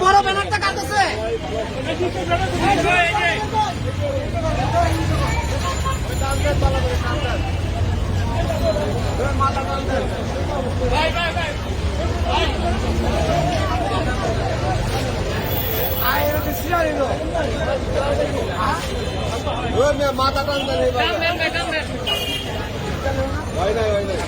বড় ব্যানারটা কাটতেছে মাথা টানতেন হয় নাই হয় নাই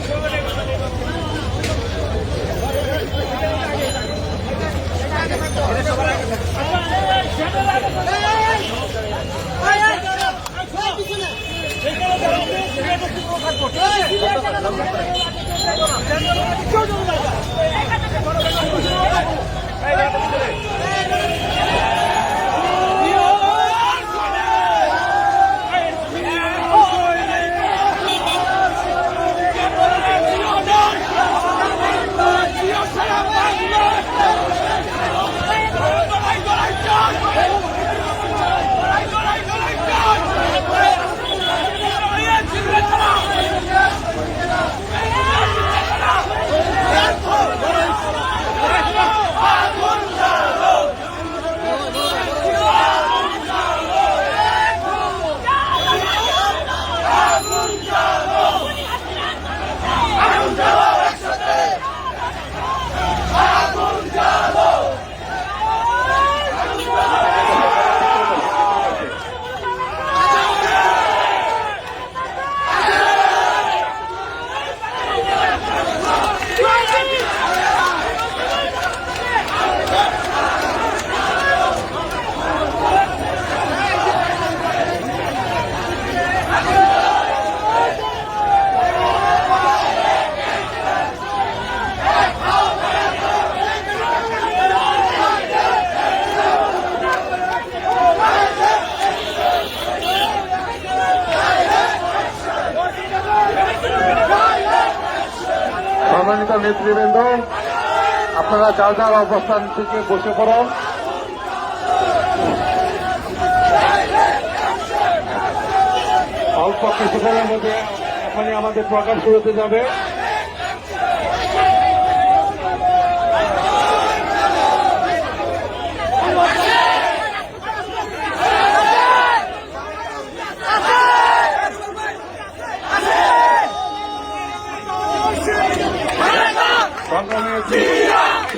সম্মানিত নেতৃবৃন্দ, আপনারা যার যার অবস্থান থেকে বসে পড়ুন। অল্প কিছুক্ষণের মধ্যে এখনই আমাদের প্রোগ্রাম শুরু হতে যাবে।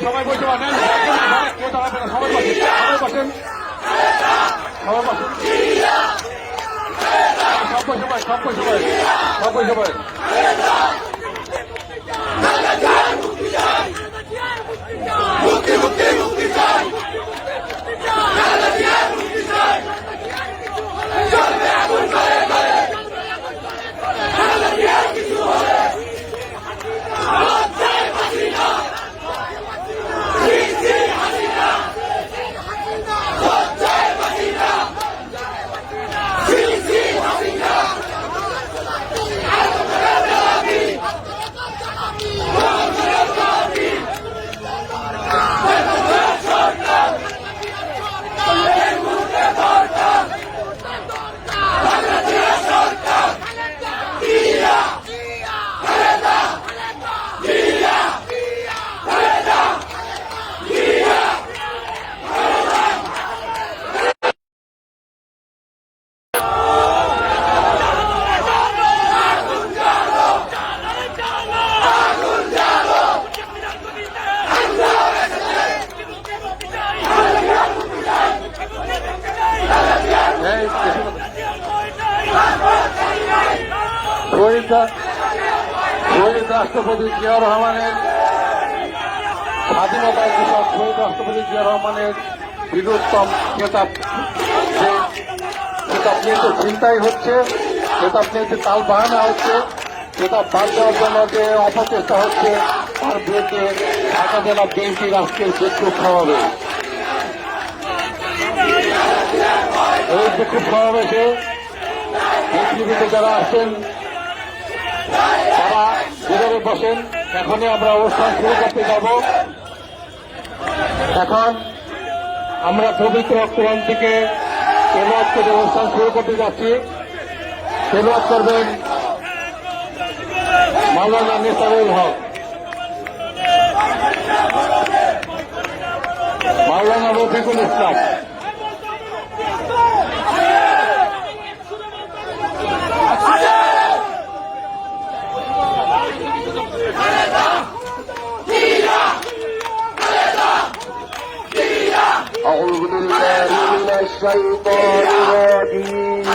সবাই বলতে পারেন, সবাই বসেন, সবাই বসেন, সবাই শহীদ রাষ্ট্রপতি জিয়া রহমানের স্বাধীনতার কৃষক শহীদ রাষ্ট্রপতি জিয়া রহমানের বীরোত্তম খেতাব নিয়ে তো চিন্তাই হচ্ছে, খেতাব নিয়ে যে তাল বাহানা হচ্ছে, খেতাব বাদ দেওয়ার জন্য যে অপচেষ্টা হচ্ছে, তার বিরুদ্ধে ঢাকা জেলা বিএনপির আজকে বিক্ষোভ সমাবেশ। এই বিক্ষোভ সমাবেশে নেতৃবৃন্দ যারা আসছেন তারা যেভাবে বসেন। এখনই আমরা অনুষ্ঠান শুরু করতে যাব। এখন আমরা পবিত্র কোরআন থেকে তেলাওয়াত থেকে অনুষ্ঠান শুরু করতে যাচ্ছি। তেলাওয়াত করবেন মাওলানা নিসারুল হক, মাওলানা রফিকুল ইসলাম। أعوذ بالله من الشيطان الرجيم.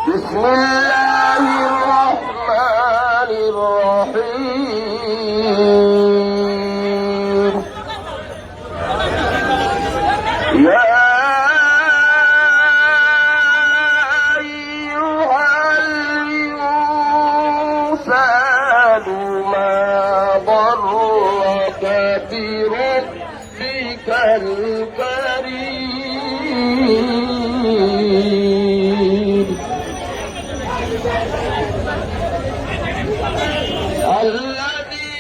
بسم الله الرحمن الرحيم. يا أيها الإنسان ما ضرك بربك الكريم الذي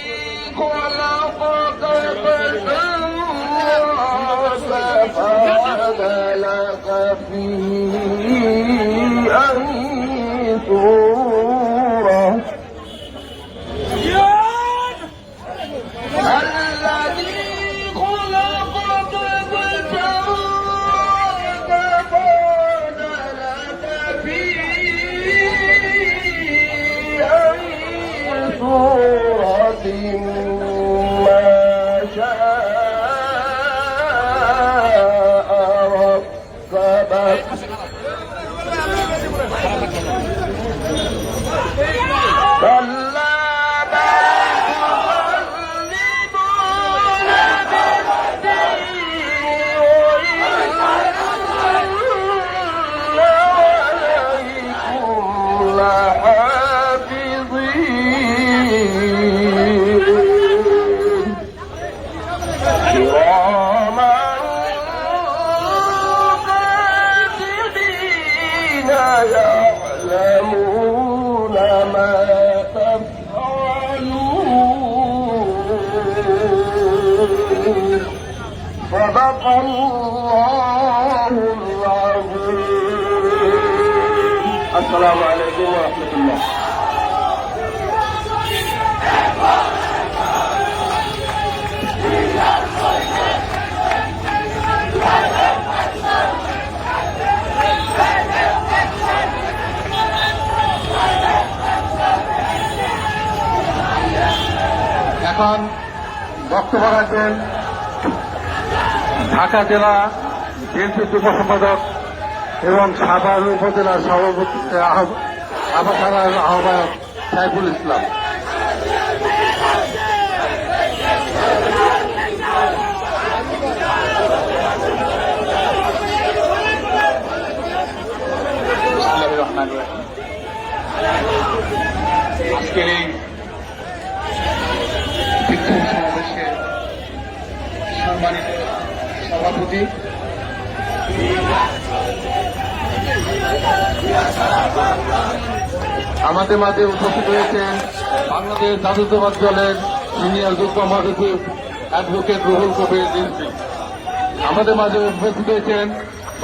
خلقك فسواك فعدلك في أي صورة الذي خلقك فسواك فعدلك في أي صورة ما شاء ركبك كلا يعلمون ما تفعلون صدق الله العظيم. السلام عليكم ورحمة الله. এখন বক্তব্য রাখবেন ঢাকা জেলা বিএনপি যুব সম্পাদক এবং সাভার উপজেলার সভাপতি আহ্বায়ক সাইফুল ইসলাম। আজকের এই বিক্ষোভ সমাবেশের সম্মানিত সভাপতি আমাদের মাঝে উপস্থিত হয়েছেন বাংলাদেশ জাতীয়তাবাদী দলের সিনিয়র যুগ্ম মহাসচিব অ্যাডভোকেট রুহুল কবির রিজভী। আমাদের মাঝে উপস্থিত হয়েছেন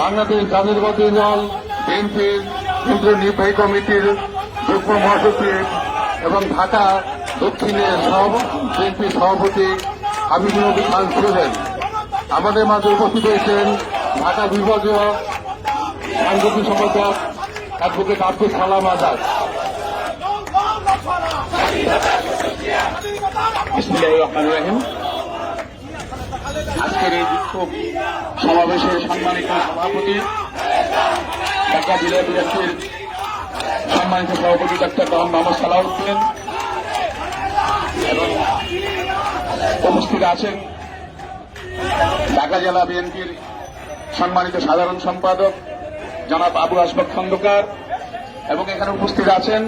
বাংলাদেশ জাতীয়তাবাদী দল বিএনপির কেন্দ্রীয় নির্বাহী কমিটির যুগ্ম মহাসচিব এবং ঢাকা দক্ষিণের বিএনপির সভাপতি হাবিবুল নবী খান ছিলেন। আমাদের মাঝে উপস্থিত হয়েছেন ঢাকা বিভাগীয় সাংগঠনিক সম্পাদক অ্যাডভোকেট আব্দুল সালাম আজাদ। বিসমিল্লাহির রহমানির রহিম। আজকের এই বিক্ষোভ সমাবেশের সম্মানিত সভাপতি ঢাকা জেলা বিএনপির সম্মানিত সভাপতি ডাক্তার মোহাম্মদ সালাউদ্দিন এবং উপস্থিত আছেন ঢাকা জেলা বিএনপির সম্মানিত সাধারণ সম্পাদক জনাব আবু আসবাক খন্দকার এবং এখানে উপস্থিত আছেন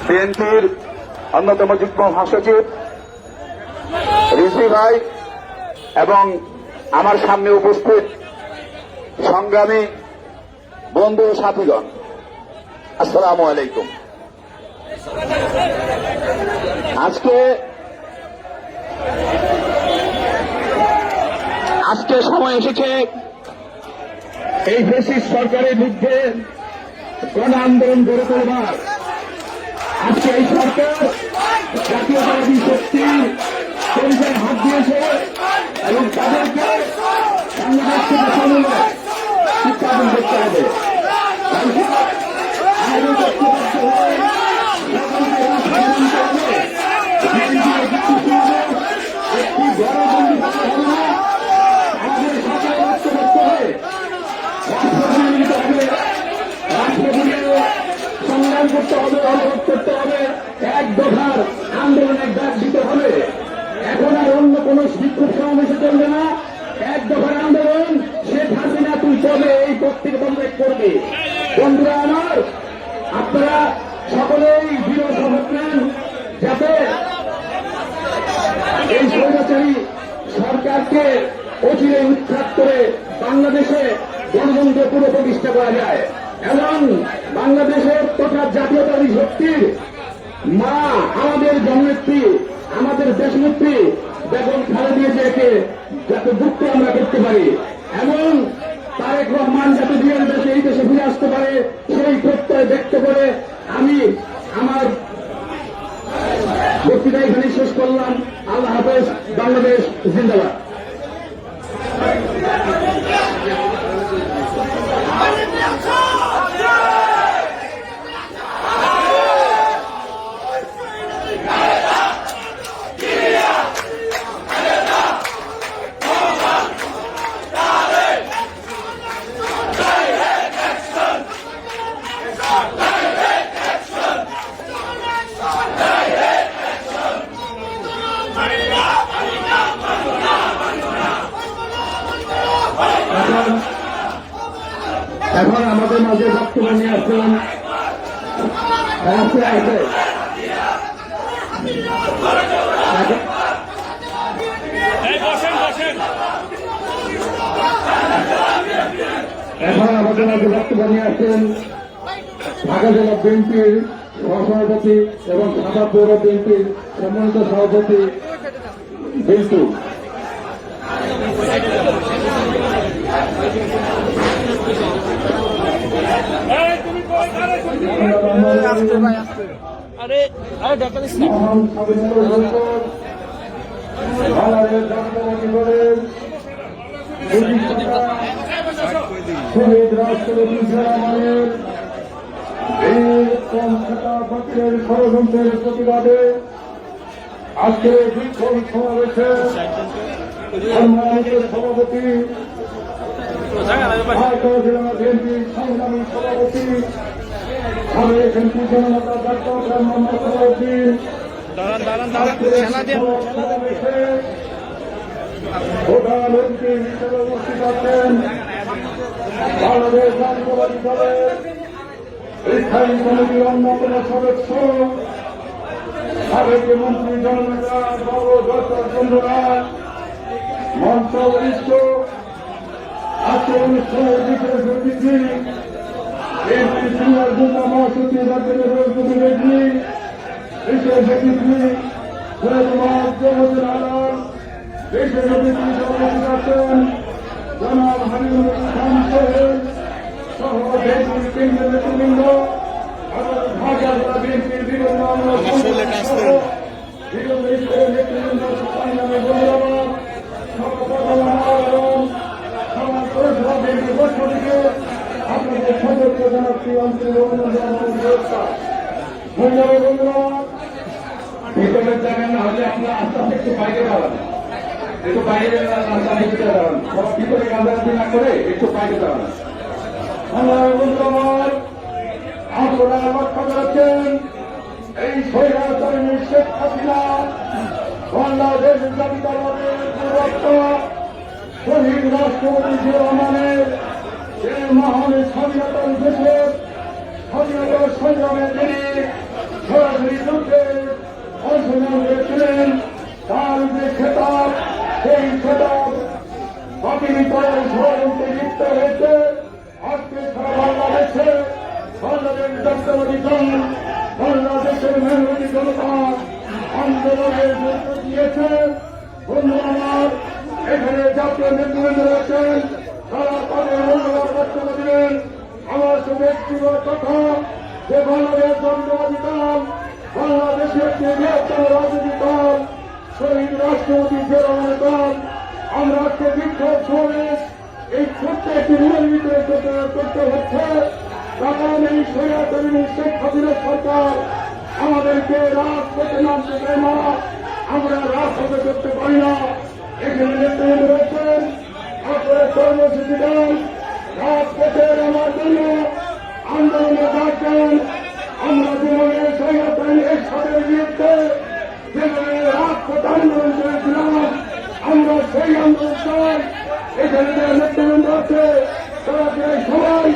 বিএনপির অন্যতম যুগ্ম মহাসচিব রিজভী ভাই এবং আমার সামনে উপস্থিত সংগ্রামী বন্ধু ও সাথীগণ, আসসালামু আলাইকুম। আজকে সময় এসেছে এই ফ্যাসিস্ট সরকারের বিরুদ্ধে গণ আন্দোলন গড়ে তোলবার। আজকে এই সরকার জাতীয়তাবাদী শক্তির পরিচয় হাত দিয়েছে এবং তাদেরকে বাংলাদেশ থেকে সমন্বয় শিক্ষাদান করতে হবে। আমাদের ঐক্যবদ্ধ হয়ে সকলকে এই সিদ্ধান্ত হবে। একটি গণবন্দী হতে হবে না, আমাদের সকলে ঐক্যবদ্ধ হয়ে রাষ্ট্র নির্মিত হবে, রাষ্ট্রগুলিকে সংগ্রাম করতে হবে, অনুরোধ করতে হবে, এক দফার আন্দোলনের ডাক দিতে হবে। এখন আর অন্য কোন বিক্ষোভ সমাবেশে চলবে না, এক দফার আন্দোলন। শেখ হাসিনা তুই চলে এই কর্তৃক বন্ধ করবে। বন্ধুরা আমার, আপনারা সকলেই দৃঢ় শপথ নেন যাতে এই স্বৈরাচারী সরকারকে অচিরে উৎখাত করে বাংলাদেশে গণতন্ত্র পুনঃপ্রতিষ্ঠা করা যায় এবং বাংলাদেশের তথা জাতীয়তাবাদী শক্তির মা, আমাদের জননেত্রী, আমাদের দেশনেত্রী বেগম খালেদা জিয়াকে যাতে মুক্ত আমরা করতে পারি এবং তারেক রহমান যাতে বিয়ের দেশে এই দেশে ফিরে আসতে পারে সেই প্রত্যয় ব্যক্ত করে আমি আমার বক্তৃতা এখানে শেষ করলাম। আল্লাহ হাফেজ। বাংলাদেশ জিন্দাবাদ। এখন আমাদের মাঝে বক্তব্য নিয়ে আসলাম এখন আমাদের মাঝে বক্তব্য নিয়ে আসছেন ঢাকা জেলা বিএনপির সহসভাপতি এবং ঢাকা পৌর বিএনপির সম্মানিত সভাপতি বিল্টু। শহীদ রাষ্ট্রপতি জিয়াউর এই পক্ষের ষড়যন্ত্রের প্রতিবাদে আজকে বিক্ষোভ সমাবেশে সম্মানিত সভাপতি ঢাকা জেলা বিএনপির সংগ্রামী সভাপতি সাবেক এমপি জনতা ডাক্তার মোহাম্মদ সভাপতি সমাবেশে প্রধান অতিথি হিসেবে উপস্থিত আছেন বাংলাদেশ জাতীয়তাবাদী দলের স্থায়ী কমিটির অন্যতম সদস্য সাবেক মন্ত্রী জননেতা বাবু ডক্টর চন্দ্রনাথ মঞ্চ বরিষ্ঠ আজকে অনুষ্ঠানের বিশেষ অতিথি বিএনপি সিনিয়র যুগ্ম মহাসচিব রাজ্যের প্রতিনিধি বিশেষ অতিথি সৈয়দ মোহাম্মদ জহুরুল আলম, বিশেষ অতিথি উপস্থিত আছেন জনাব হাবিবুল ইসলাম সোহেল সহ বিএনপির কেন্দ্রীয় নেতৃবৃন্দ, ঢাকা জেলা বিএনপির বিভিন্ন অঙ্গ সহ বিভিন্ন স্তরের নেতৃবৃন্দ, সংগ্রামী বন্ধুরা, বিএনপির পক্ষ থেকে আপনাদের সতর্ক জানাচ্ছি আন্তরিক অভিনন্দন এবং শুভেচ্ছা। ধন্যবাদ বন্ধুরা। ভিতরের জায়গা না হলে আপনারা আস্তে আস্তে একটু বাইরে দাঁড়ান, একটু বাইরে রাস্তা দিকে দাঁড়ান, সব ভিতরে গাঁদাগাঁদি না করে একটু বাইরে দাঁড়ান। ধন্যবাদ বন্ধুরা। আপনারা লক্ষ্য করেছেন এই স্বৈরাচারী শেখ হাসিনা বাংলাদেশ জাতীয়তাবাদের প্রবক্তা শহীদ রাষ্ট্রপতি জিয়াউর রহমানের এই মহান স্বাধীনতার দেশের স্বাধীনতা সংগ্রামে তিনি সরাসরি যুদ্ধে অংশগ্রহণ করেছিলেন। তার যে খেতাব, সেই খেতাব অবিনীতর ষড়যন্ত্রে লিপ্ত হয়েছে। আজকে সারা বাংলাদেশে বাংলাদেশ জাতীয়তাবাদী দল বাংলাদেশের আন্দোলনের মধ্য দিয়েছে। বন্ধু আমার, এখানে জাতীয় নেতৃবৃন্দ রয়েছেন, তারা তাদের মূল্যবান বক্তব্য দিলেন। আমার ব্যক্তিগত কথা যে বাংলাদেশ জাতীয়তাবাদী দল বাংলাদেশের একটি বৃহত্তর রাজনৈতিক দল, শহীদ রাষ্ট্রপতি জিয়া রহমানের দল। আমরা আজকে বিক্ষোভ সমাবেশ এই ছোট্ট একটি রুমের ভিতরে করতে হচ্ছে, কারণ এই স্বৈরাচারী শেখ হাসিনা সরকার আমাদেরকে রাজপথে নামতে দেয় না, আমরা রাজপথে করতে পারি না। এখানে নেতৃত্ব রয়েছেন, আপনারা কর্মসূচি দেন, রাজপথের আমার জন্য আন্দোলনে ডাকেন। আমরা যেভাবে স্বৈরাচারী এরশাদের বিরুদ্ধে যেভাবে রাজপথ আন্দোলন করেছিলাম, আমরা সেই আন্দোলন চাই। এখানে যারা নেতৃবৃন্দ আছে তারা প্রায় সবাই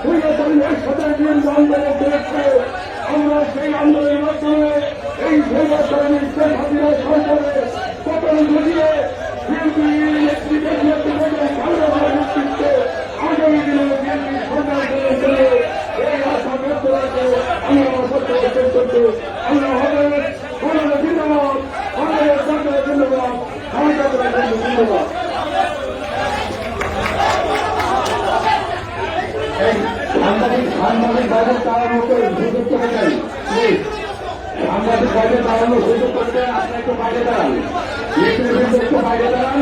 স্বৈরাচারী এরশাদের বিরুদ্ধে আন্দোলন করেছে। আমরা সেই আন্দোলনের মাধ্যমে এই স্বৈরাচারী শেখ হাসিনা সরকারের পতন ঘটিয়ে বিএনপি নেতৃত্বে আগামী দিনে বিএনপি সরকার গঠন করে এই আশা ব্যক্ত রাখে আমরা সরকার গঠন করতে আমরা হবে বাংলাদেশ জিন্দাবাদ, বাংলাদেশ সরকারের জিন্দাবাদ, ধন্যবাদ। সাংবাদিক বাইরে দাঁড়ানোর সুযোগ করে চাই, সাংবাদিক বাইরে দাঁড়ানোর সুযোগ করতে আপনি একটু বাইরে দাঁড়ান, একটু বাইরে দাঁড়ান,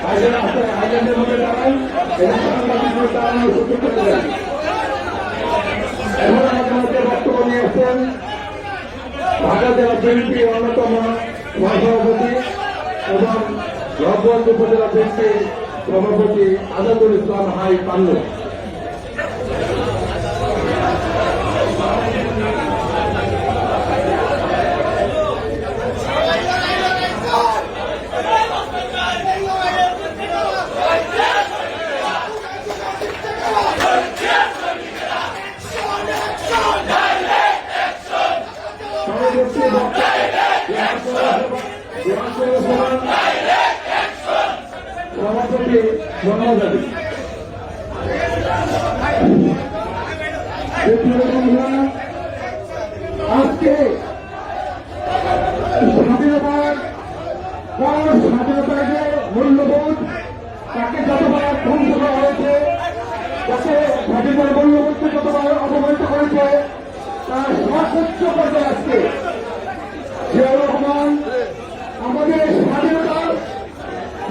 বাইরে আইল্যান্ডের মধ্যে দাঁড়ান, এবং সাংবাদিক দাঁড়ানোর সুযোগ করে দেন। এখন আমাদের মধ্যে বক্তব্য নিয়ে এসছেন ঢাকা জেলা বিএনপি অন্যতম সভাপতি এবং রবগঞ্জ উপজেলা বিএনপি সভাপতি আজাদুল ইসলাম হাই পান্নু। সভাপতি মোহাম্মদ আলী। আজকে স্বাধীনতার স্বাধীনতার যে মূল্যবোধ তাকে যতবার ধ্বংস করা হয়েছে, তাকে স্বাধীনতার মূল্যবোধকে যতবার অপমানিত করেছে, তার সর্বোচ্চ পর্যায়ে আজকে জিয়াউর রহমান আমাদের স্বাধীনতার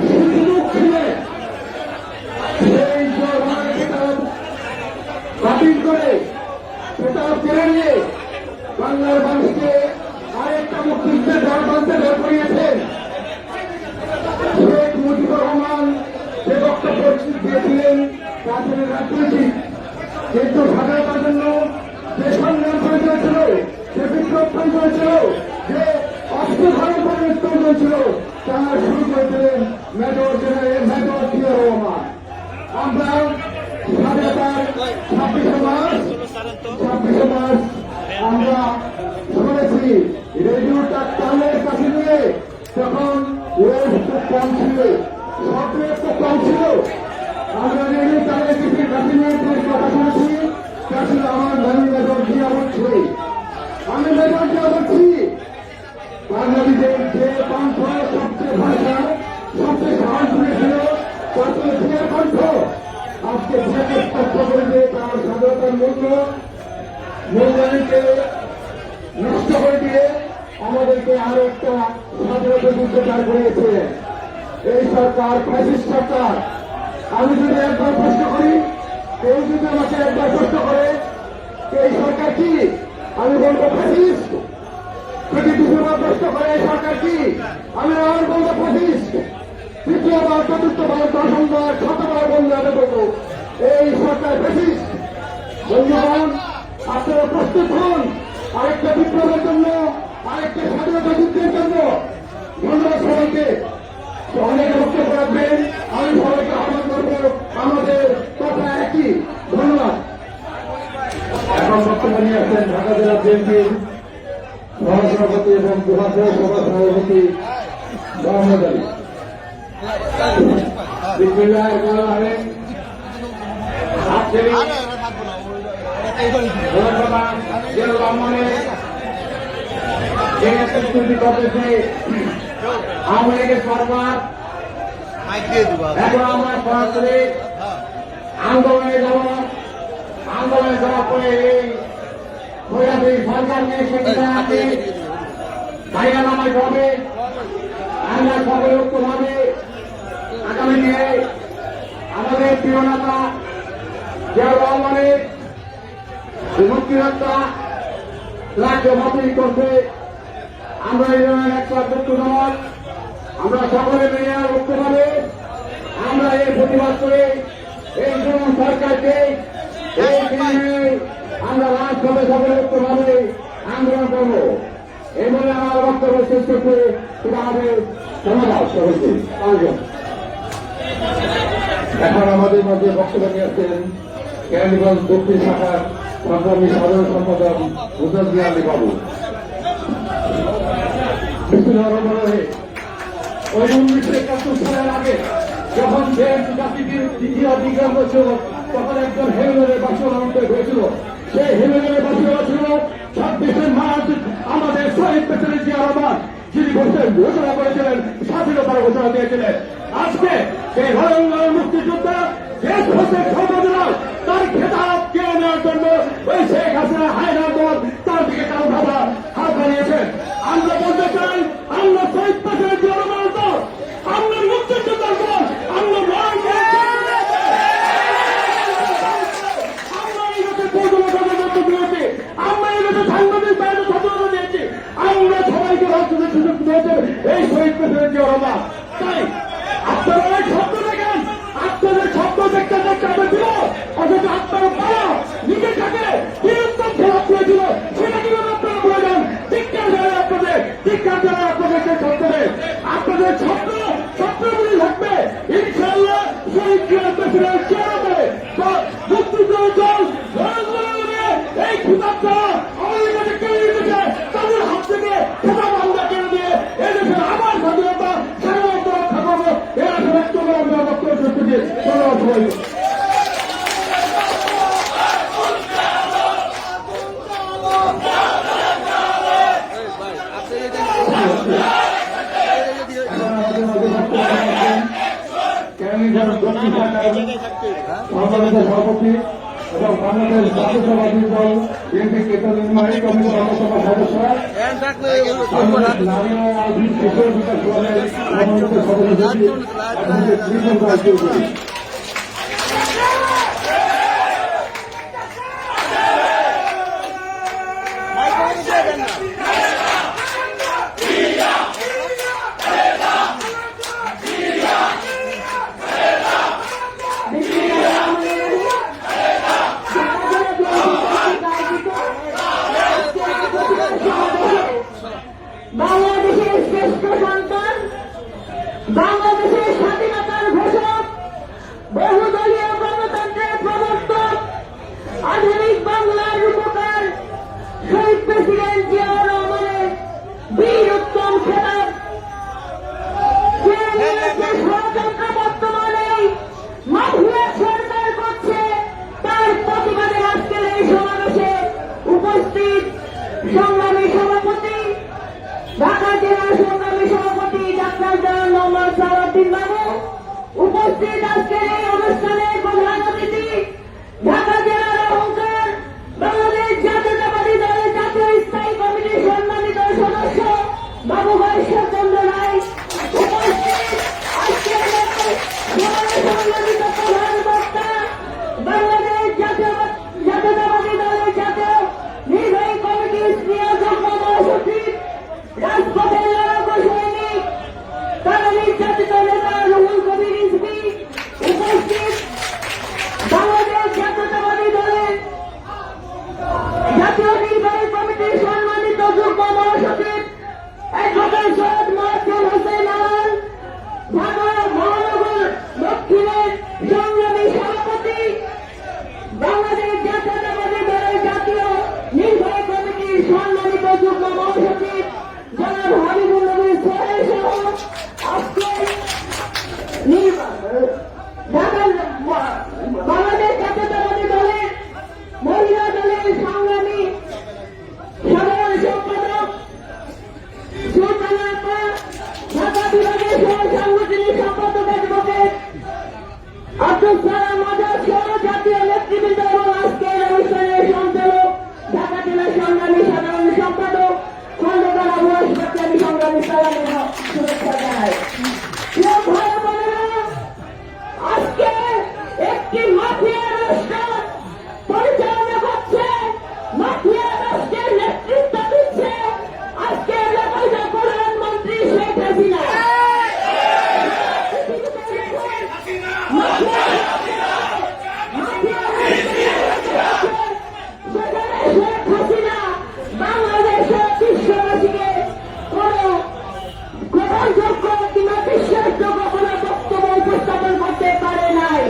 সুযোগ ছিলেন, সেই খেতাব বাতিল করে খেতাব কেড়ে নিয়ে বাংলার মানুষকে আরেকটা মুক্তিযুদ্ধের দ্বারপ্রান্তে বের করিয়েছেন। শেখ মুজিবুর রহমান যে বক্তব্য দিয়েছিলেন তা ছিল রাজনৈতিক, কিন্তু স্বাধীনতার জন্য যে সংগ্রাম করে চলেছিল, যে বিক্ষোভ করে চলেছিল, যে অস্ত্র ধারণ করে মৃত্যু হয়েছিল, তা শুরু করেছিলেন major general major Zia Rahman. আমরা স্বাধীনতার 26শে মার্চ আমরা শুনেছি রেডিওটা কানের কাছে নিয়ে তখন ওয়েভ খুব কম ছিল, শর্টওয়েভ খুব কম ছিল। আমরা রেডিও কানের কাছে নিয়ে কথা শুনেছি, তা ছিল আমার নামী মেজর জিয়া বলছে, আমি মেজর জিয়া বলছি। বাঙালিদের যে কণ্ঠ সবচেয়ে ভাষা সবচেয়ে সাহস ছিল তাতে জিয়ার কণ্ঠ। আজকে জিয়াকে স্পষ্ট করে দিয়ে তার স্বাধীনতার মূল্যায়নকে নষ্ট করে দিয়ে আমাদেরকে আরো একটা স্বাধীনতা যুদ্ধে দাঁড় করিয়েছে এই সরকার, ফ্যাসিস্ট সরকার। আমি যদি একবার প্রশ্ন করি, কেউ যদি আমাকে একবার প্রশ্ন করে এই সরকার কি, আমি বলবো ফ্যাসিস্ট। যদি দ্বিতীয়বার প্রশ্ন করে এই সরকার কি, আমি আর বলবো ফ্যাসিস্ট। তৃতীয়বার, চতুর্থবার, দশমবার, শতবার বললে আমি বলবো এই সরকার ফ্যাসিস্ট। বন্ধুগণ, আপনারা প্রস্তুত হন আরেকটা বিপ্লবের জন্য, আরেকটা স্বাধীনতা যুদ্ধের জন্য। ধন্যবাদ সবাইকে। অনেকে বক্তব্য রাখবেন, আমি সবাইকে আহ্বান করবো, আমাদের কথা একই। ধন্যবাদ। এখন বক্তব্য নিয়ে আসছেন ঢাকা জেলা বিএনপির সহসভাপতি এবং বিভাগীয় সভা সভাপতি মোহাম্মদ আলী। যে প্রস্তুতি করতেছে আওয়ামী লীগের সরকার, এখন আমরা সরাসরি আন্দোলনে যাব। আন্দোলনে যাওয়ার পরে এই প্রজাতি সরকার নিয়ে সেখানে আছে জায়গা নামাইতে হবে। আমরা সকলে ঐক্যভাবে আগামী দিনে আমাদের প্রিয় নেতা জিয়াউর রহমানের মুক্তিরক্ষা রাজ্য মতই করছে। আমরা এই ধরনের একটা যুক্ত দল, আমরা সকলে মিলে ঐক্যভাবে আমরা এই প্রতিবাদ করে এই জুলুম সরকারকে এই দিনে আমরা রাষ্ট্রভাবে সকলে ঐক্যভাবে আন্দোলন করব। এই বলে আমার বক্তব্য শেষ করতে সেটা আমাদের ধন্যবাদ সকলকে। এখন আমাদের মধ্যে বক্তব্য নিয়ে আসছেন কেরানীগঞ্জ দক্ষিণ শাখার সংগ্রামী সাধারণ সম্পাদক মুজাদ্দিদ আলী বাবু। ওই 1971 সালের আগে যখন দেশ জাতির দ্বিতীয় দিগন্ত ছিল, তখন একজন হেলমেটের বাসনা হয়েছিল। সেই হেলমেটের বাসনা ছিল 26শে মার্চ আমাদের শহীদ প্রেসিডেন্ট জিয়াউর রহমান, যিনি ঘোষণা করেছিলেন, স্বাধীনতার ঘোষণা দিয়েছিলেন। আজকে সেই রণাঙ্গনের মুক্তিযোদ্ধা দেশভক্তের সর্বজনা তার খেতাব কেড়ে নেওয়ার জন্য ওই শেখ হাসিনা হায়নার দল তার দিকে কারো ভাবা হাত বানিয়েছেন। আমরা বলতে চাই, আমরা শহীদ প্রেসিডেন্ট জিয়াউর রহমানের দল, আমরা মুক্তিযোদ্ধার দল, আমরা এই দেশে পৌরসভার যত দিয়েছি, আমরা এই দেশে সাংবাদিক বাইরে স্বাধীনতা দিয়েছি, আমরা সবাইকে রাষ্ট্রের সুযোগ দিয়েছে এই শহীদ প্রেসিডেন্ট জিয়াউর রহমান। তাই আপনারা অনেক শব্দ দেখেন, আপনাদের শব্দ দেখতে দেখতে আমরা ছিল, অথচ আপনারা পারা নিজে থাকে নিরন্তর খেলা করেছিল, সেটা কিভাবে আপনারা বলে যান? শিক্ষার জায়গায় আপনাদের, শিক্ষার জায়গায় আপনাদের সেই শব্দের আপনাদের শব্দ স্বপ্নগুলি থাকবে। ইনশাআল্লাহ শহীদ প্রেসিডেন্ট জিয়াউর রহমান মুক্তিযুদ্ধ এই খিতাবটা আমাদের কাছে কেড়ে নিতেছে, তাদের হাত থেকে খেতাব আমরা কেড়ে দিয়ে এদেশের আবার স্বাধীনতা সার্বভৌমত্ব থাকবো। এরা সবাই চলে আমরা বক্তব্য করতে দিয়ে চলো সবাই। সভাপতি এবং বাংলাদেশ জাতীয়তাবাদী দল বিএনপি কেন্দ্রীয় নির্বাহী কমিটির অন্যতম সদস্য, নারী ও শিশু বিকাশ দলের মনোনীত সদস্য বাংলাদেশের শ্রেষ্ঠ সন্তান, বাংলাদেশের স্বাধীনতার ঘোষক, বহুদলীয় গণতন্ত্রের প্রবর্তক, আধুনিক বাংলার রূপকার শহীদ প্রেসিডেন্ট জিয়াউর রহমানের বীর উত্তম খেতাব ষড়যন্ত্র বর্তমানে মাফিয়া সরকার করছে, তার প্রতিবাদে আজকের এই সমাবেশে উপস্থিত সংগ্রামী সভাপতি, ঢাকা জেলা সংগ্রামী সভাপতি ডাক্তার জনাব মোহাম্মদ সালাউদ্দিন বাবু, উপস্থিত আজকের এই অনুষ্ঠানের প্রধান অতিথি ঢাকা জেলার অহংকার বাংলাদেশ জাতীয়তাবাদী দলের জাতীয় স্থায়ী কমিটির সম্মানিত সদস্য বাবু ঈশ্বরচন্দ্র রায়, উপস্থিত আজকের সম্মানিত প্রধান বক্তা বাংলাদেশ জাতীয়তাবাদী দলের জাতীয় নির্বাহী কমিটির প্রিয় যুগ্ম মহাসচিব, রাজপথের লড়াকু সৈনিক, তারা নির্যাতিত নেতা রুহুল কবির রিজভী, উপস্থিত বাংলাদেশ জাতীয়তাবাদী দলের জাতীয় নির্বাহী কমিটির সম্মানিত যুগ্ম মহাসচিব অ্যাডভোকেট সৈয়দ মহাসিন আব্দুল সালাম আজাদ সহ জাতীয় নেতৃবৃন্দ এবং আজকের অনুষ্ঠানের সঞ্চালক ঢাকা জেলা সংগ্রামী সাধারণ সম্পাদক খন্দকার আবু আশরাফকে আমি সংগ্রামী সালামের শুভেচ্ছা জানাই। প্রিয় ভাই বোনেরা, আজকে একটি মাফিয়া রাষ্ট্র পরিচালনা করছে, মাফিয়া রাষ্ট্রের নেতৃত্ব দিচ্ছে আজকে এলাকার প্রধানমন্ত্রী শেখ হাসিনা। বাংলাদেশের বিশ্ববাসীকে কোন গ্রহণযোগ্য কিংবা বিশ্বাসযোগ্য কোন বক্তব্য উপস্থাপন করতে পারে নাই।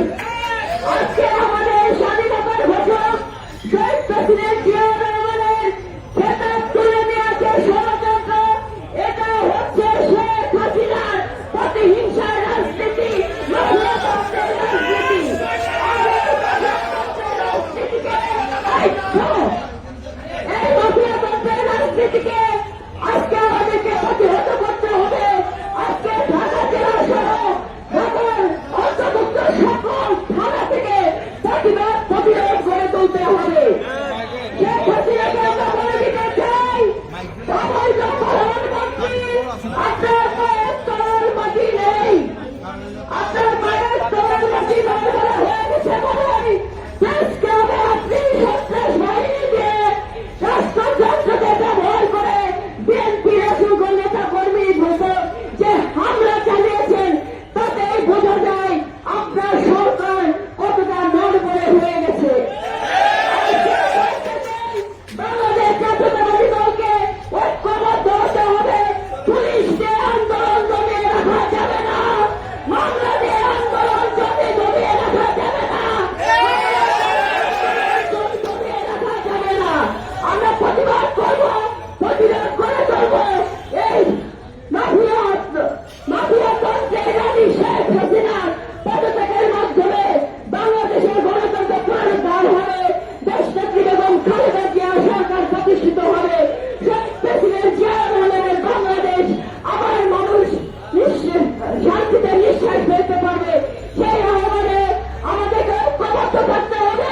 আজকে আমাদের স্বাধীনতার ঘোষক শহীদ প্রেসিডেন্ট জিয়া রহমানের খেতাব তুলে নিয়েছে ষড়যন্ত্র। এটা হচ্ছে শেখ হাসিনার প্রতিহিংসার রাজনীতি, মাফিয়াতন্ত্রের রাজনীতি। এই মাফিয়াতন্ত্রের রাজনীতিকে আজকে আমাদেরকে প্রতিহত করতে হবে। আজকে ঢাকা জেলা সহ ঢাকার অন্তর্ভুক্ত সকল থানা থেকে প্রতিরোধ গড়ে তুলতে হবে। শেখ হাসিনাকে আমরা বলে দিতে চাই, অবৈধ প্রধানমন্ত্রী, আপনার পায়ের তলার মাটি নেই, আপনার পায়ের তলার মাটি নড়বড়ে হয়ে গেছে বলেই দেশকে আপনি সন্ত্রাস বাহিনী দিয়ে রাষ্ট্রযন্ত্রকে ব্যবহার করে বিএনপির অসংখ্য নেতা কর্মীর উপর যে হামলা চালিয়েছেন তাতেই বোঝা যায় আপনার সরকার কতটা নড়বড়ে হয়ে গেছে। বাংলাদেশ জাতীয়তাবাদী দলকে ঐক্যবদ্ধ হতে হবে। পুলিশকে আন্দোলন দমিয়ে রাখা যাবে না, মামলা দিয়ে আন্দোলন দমিয়ে রাখা যাবে না, দমিয়ে রাখা যাবে না। আমরা প্রতিবাদ করব, প্রতিরোধ করে চলব। এই মাফিয়াতন্ত্রের রানী শেখ হাসিনার পদত্যাগের মাধ্যমে বাংলাদেশের গণতন্ত্র পুনরুদ্ধার হবে, দেশনেত্রী বেগম খালেদা জিয়া সরকার প্রতিষ্ঠিত হবে, শহীদ প্রেসিডেন্ট জিয়া রহমানের বাংলাদেশ আবার মানুষ শান্তিতে নিঃশ্বাস ফেলতে পারবে। সেই আহ্বানে আমাদেরকে ঐক্যবদ্ধ থাকতে হবে।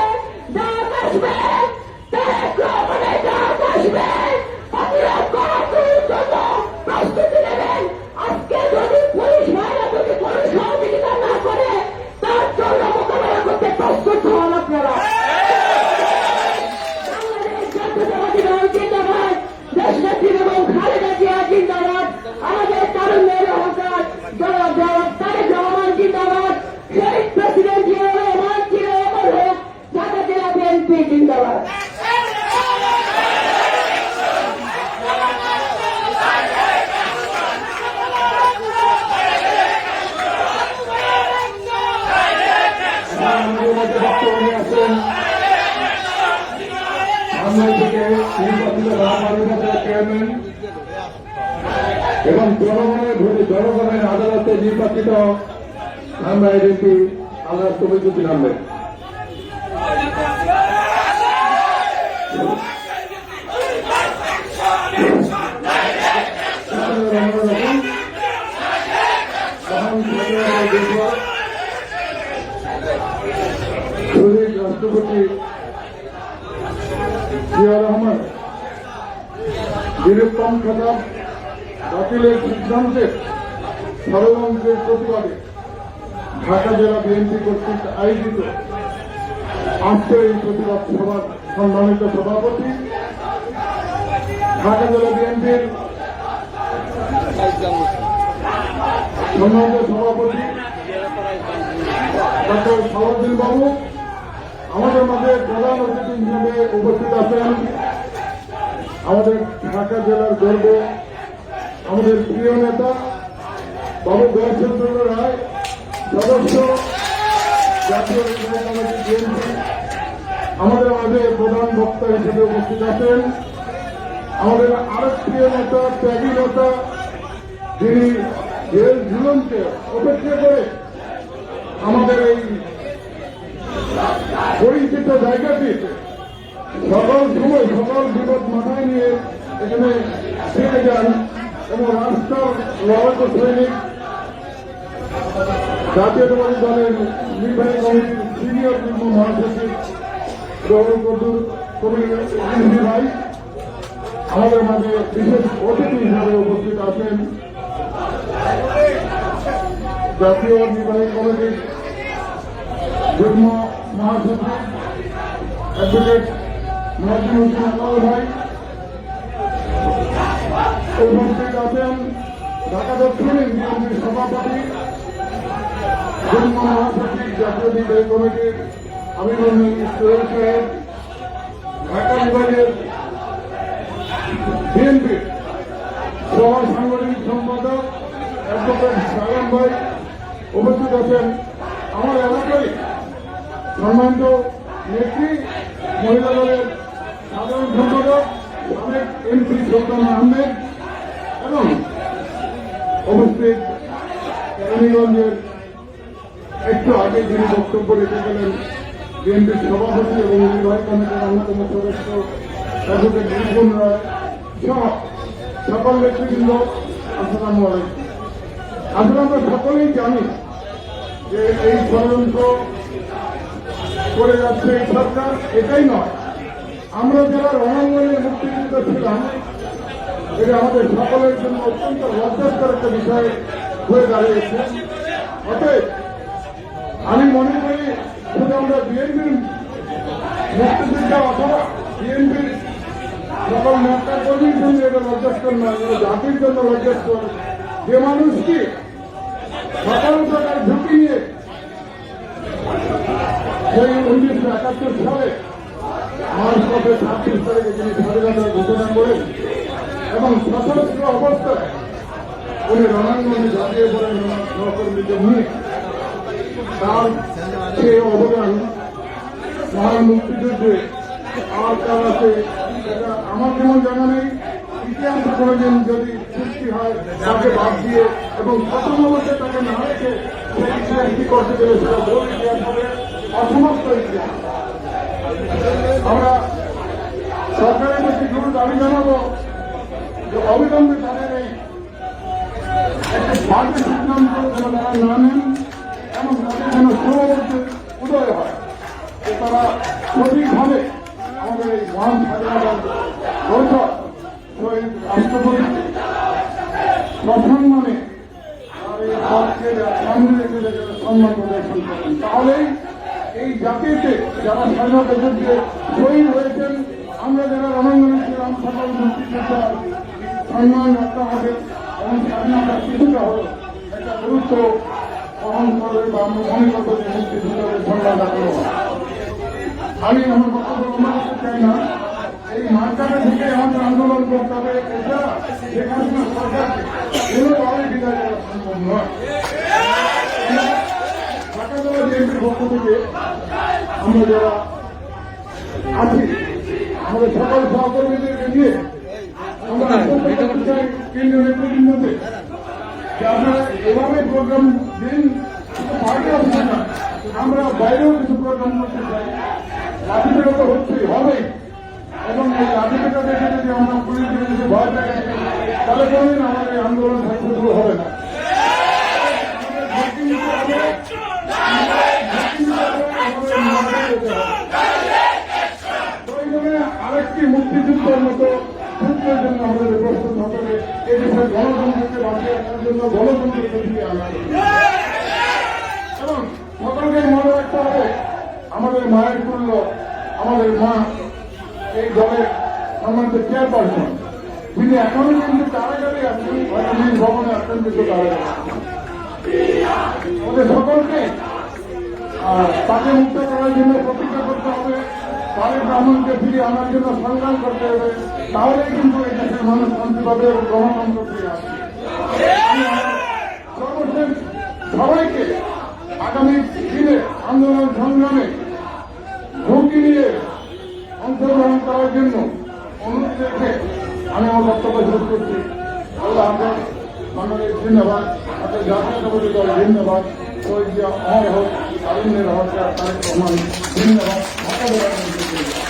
ডাক আসবে, তারেক রহমানের ডাক আসবে, প্রতিরোধ করার জন্য প্রস্তুতি নেবেন। আজকে যদি পুলিশ ভাইরা যদি কোনো সহযোগিতা না করে তার জন্য মোকাবেলা করতে প্রস্তুত হন আপনারা। বাংলাদেশ জাতীয়তাবাদী দল জিন্দাবাদ, দেশনেত্রী এবং খালেদা জিয়া জিন্দাবাদ, আমাদের তারুণ্যের অহংকার তারেক রহমান জিন্দাবাদ, শহীদ প্রেসিডেন্ট জিয়া রহমান চির অমর হোক, ঢাকা জেলা বিএনপি জিন্দাবাদ। আমাদের মধ্যে বক্তব্য নিয়ে আসছেন বাংলা থেকে নির্বাচিত মহানগর চেয়ারম্যান এবং জনগণের আদালতে নির্বাচিত আমরা এমপি আল্লাহ তবিজুদ্দিন আহমেদ। রাষ্ট্রপতি জিয়া রহমান বীরত্তম খেতাব বাতিলের সিদ্ধান্তের ষড়যন্ত্রের প্রতিবাদে ঢাকা জেলা বিএনপি কর্তৃক আয়োজিত আজকের এই প্রতিবাদ সভার সম্মানিত সভাপতি ঢাকা জেলা বিএনপির সম্মানিত সভাপতি ডক্টর সালাউদ্দিন বাবু, আমাদের মাঝে প্রধান অতিথি হিসেবে উপস্থিত আছেন আমাদের ঢাকা জেলার গর্ব, আমাদের প্রিয় নেতা বাবু গণচন্দ্র রায়, সদস্য জাতীয় নির্বাহী কমিটি বিএনপি। আমাদের মাঝে প্রধান বক্তা হিসেবে উপস্থিত আছেন আমাদের আরেক প্রিয় নেতা, ত্যাগী নেতা, যিনি জেল জীবনকে উপেক্ষা করে আমাদের এই পরিচিত জায়গাটি সকল সময় সকল বিপদ মাথায় নিয়ে এখানে ফিরে যান এবং রাস্তার লড়াকু সৈনিক জাতীয়তাবাদী দলের নির্বাহী কমিটির সিনিয়র যুগ্ম মহাসচিব রহুল কবির রিজভী ভাই, আমাদের মাঝে বিশেষ অতিথি হিসাবে উপস্থিত আছেন জাতীয় নির্বাহী কমিটির যুগ্ম মহাসচিব অ্যাডভোকেট নাজিমুল আকাল ভাই, উপস্থিত আছেন ঢাকা দক্ষিণ বিএনপির সভাপতি যুগ্ম মহাসচিব জাতীয় নির্বাহী কমিটির আমিনুল ইসলাম সাহেব, ঢাকা বিভাগের বিএনপির সহ সাংগঠনিক সম্পাদক অ্যাডভোকেট সালাম ভাই, উপস্থিত আছেন আমার এলাকায় সম্মানিত নেত্রী মহিলা দলের সাধারণ সম্পাদক সাবেক এমপি সুলতান আহমেদ এবং উপস্থিত কেরানীগঞ্জের একটু আগে যিনি বক্তব্য রেখে গেলেন বিএনপির সভাপতি এবং নির্বাহী কমিটির অন্যতম সদস্য অ্যাডভোকেট রিপন রায় সহ সকল ব্যক্তিবৃন্দ, আসসালামু আলাইকুম। আসলে আমরা সকলেই জানি যে এই ষড়যন্ত্র করে যাচ্ছে এই সরকার, এটাই নয়, আমরা যারা রণাঙ্গনে মুক্তিযুদ্ধ ছিলাম এটা আমাদের সকলের জন্য অত্যন্ত লজ্জাস্কর একটা বিষয় হয়ে দাঁড়িয়েছে। অতএব আমি মনে করি শুধু আমরা বিএনপির মুক্তিযোদ্ধা অথবা বিএনপির সকল নেতা কর্মীর জন্য এটা লজ্জাস্কর নয়, এটা জাতির জন্য লজ্জাস্কর। যে মানুষটি সকল প্রকার ঝুঁকি নিয়ে সেই 1971 সালে মার্চ মাসের 26 তারিখে তিনি স্বাধীনতার ঘোষণা করেন এবং সশস্ত্র অবস্থায় উনি রণাঙ্গনে ঝাঁপিয়ে পড়েন সহকর্মীদের নিয়ে। তার সেই অবদান মহান মুক্তিযুদ্ধে আর তার আছে, এটা আমার যেমন জানা নেই। ইতিহাসে কোনোদিন যদি সৃষ্টি হয় তাকে বাদ দিয়ে এবং প্রথম অবস্থায় তাকে না রেখে সেই ইতিহাস কি করতে গেলে সেটা ভুল ইতিহাস হবে, অসমস্ত ইতিহাস। আমরা সরকারের কাছে কোনো দাবি জানাবো যে অবিলম্বে তাদের এই একটা বাজে সিদ্ধান্ত যেন তারা না নেন এবং তাদের যেন সুরবর্তী উদয় হয়, যে তারা সঠিকভাবে আমাদের এই মহান স্বাধীনতার ঘোষক শহীদ রাষ্ট্রপতি সসম্মানে আর এই পথকে সামনে রেখে সম্মান প্রদর্শন করেন। তাহলেই এই জাতিতে যারা স্বাধীনতা যুদ্ধে শহীদ হয়েছেন, আমরা যারা রণাঙ্গনে ছিলাম, সকল মুক্তিযোদ্ধা সম্মান রক্ষা হবে এবং স্বাধীনতার কিছুটা হল একটা গুরুত্ব বহন করবে বা আমরা মনে করবো যে মুক্তিযোদ্ধাদের সম্মান রাখলো। আমি আমার বক্তব্য লম্বা করতে চাই না। এই মার্কাটা থেকে আমাদের আন্দোলন করতে হবে, এছাড়া যেখানে সরকারকে কোনোভাবে বিদায় করা সম্ভব নয়। ঢাকা জেলা বিএনপির পক্ষ থেকে আমরা যারা আছি, আমাদের সকল সহকর্মীদেরকে নিয়ে আমরা কেন্দ্রীয় নেতৃবৃন্দকে যে আপনারা এভাবে প্রোগ্রাম দিন, পার্টি অফিসে না, আমরা বাইরেও কিছু প্রোগ্রাম করতে চাই। লাঠিপেটা তো হচ্ছেই, হবেই, এবং এই লাঠিপেটা দেখে যদি আমরা পুলিশ থেকে যদি ভয় পেয়ে তাহলে কোনদিন আমাদের আন্দোলন সাকসেসফুল হবে না। আরেকটি মুক্তিযুদ্ধের মতো যুদ্ধের জন্য আমাদের প্রস্তুত হতে হবে। এই দেশের গণতন্ত্রকে বাঁচিয়ে রাখার জন্য গণতন্ত্রকে ফিরিয়ে আনা এবং সকলকে মনে রাখতে হবে আমাদের মায়ের তুল্য আমাদের মা এই দলের সম্মানিত চেয়ারপারসন, তিনি এখনো কিন্তু কারাগারে আছেন, হয়তো নিজ ভবনে আছেন, কিন্তু কারাগারে আমাদের সকলকে তাকে মুক্ত করার জন্য প্রতিজ্ঞা করতে হবে, তারেক রহমানকে ফিরিয়ে আনার জন্য সংগ্রাম করতে হবে। তাহলেই কিন্তু এই দেশের মানুষ শান্তি পাবে এবং গণতন্ত্র ফিরে আসবে। সর্বশেষ সবাইকে আগামী দিনে আন্দোলন সংগ্রামে ঝুঁকি নিয়ে অংশগ্রহণ করার জন্য অনুরোধ রেখে আমি আমার বক্তব্য শেষ করছি। আল্লাহ হাফেজ, বাংলাদেশ জিন্দাবাদ, আমাদের জাতীয়তাবাদী দল জিন্দাবাদ, শহীদ জিয়া অমর হোক, তারুণ্যের হত্যা তারেক রহমান জিন্দাবাদ, ঢাকা জেলা জিন্দাবাদ।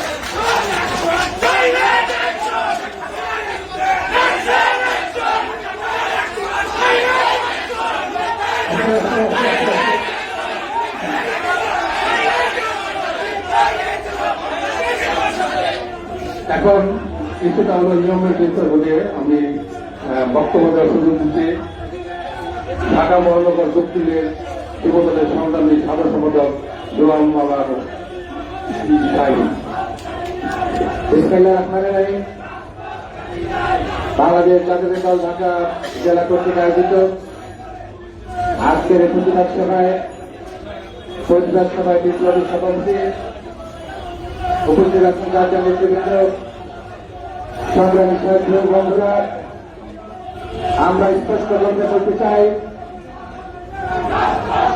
এখন কিছুটা হলো নিয়মের চিন্তা বলে আমি বক্তব্য দেওয়ার সুযোগ দিচ্ছি ঢাকা মহানগর দক্ষিণের যুবদলের সংগ্রামী সাধারণ সম্পাদক গোলাম মাওলার বাংলাদেশ জাতীয় দল ঢাকা জেলা কর্তৃক আয়োজিত আজকের এই প্রতিবাদ সভায় বিপ্লবী সভাপতি উপস্থিত আছেন রাজ্য নেতৃবৃন্দ, সংগ্রামী সাহিত্য বন্ধুরা, আমরা স্পষ্ট করতে বলতে চাই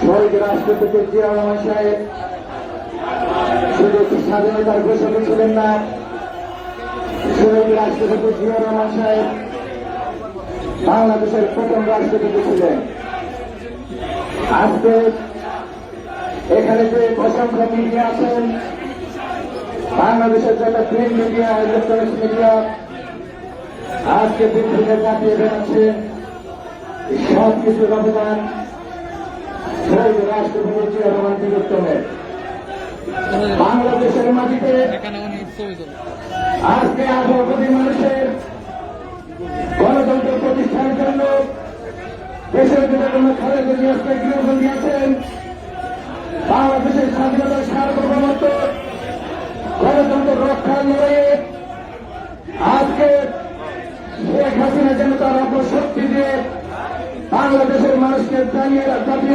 শহীদ রাষ্ট্রপতি জিয়া রহমান সাহেব শুধু একটি স্বাধীনতার ঘোষক ছিলেন না, শহীদ রাষ্ট্রপতি জিয়া রহমান সাহেব বাংলাদেশের প্রথম রাষ্ট্রপতি ছিলেন। আজকে এখানে যে অসংখ্য মিডিয়া আছেন, বাংলাদেশের যত প্রিন্ট মিডিয়া, ইলেকট্রনিক্স মিডিয়া আজকে দিন থেকে কাটিয়ে বেড়াচ্ছে সব কিছুর অবদান শহীদ রাষ্ট্রপতি জিয়া রহমান বীরোত্তমের। বাংলাদেশের মাটিতে আজকে 18 কোটি মানুষের গণতন্ত্র প্রতিষ্ঠার জন্য দেশের জন্য খালেদা জিয়াকে গৃহবন্দী আছেন। বাংলাদেশের স্বাধীনতার সার্বভৌমত্ব গণতন্ত্র রক্ষার লড়াইয়ে আজকে শেখ হাসিনা যেন তার অপশক্তি দিয়ে বাংলাদেশের মানুষকে দাঁড়িয়ে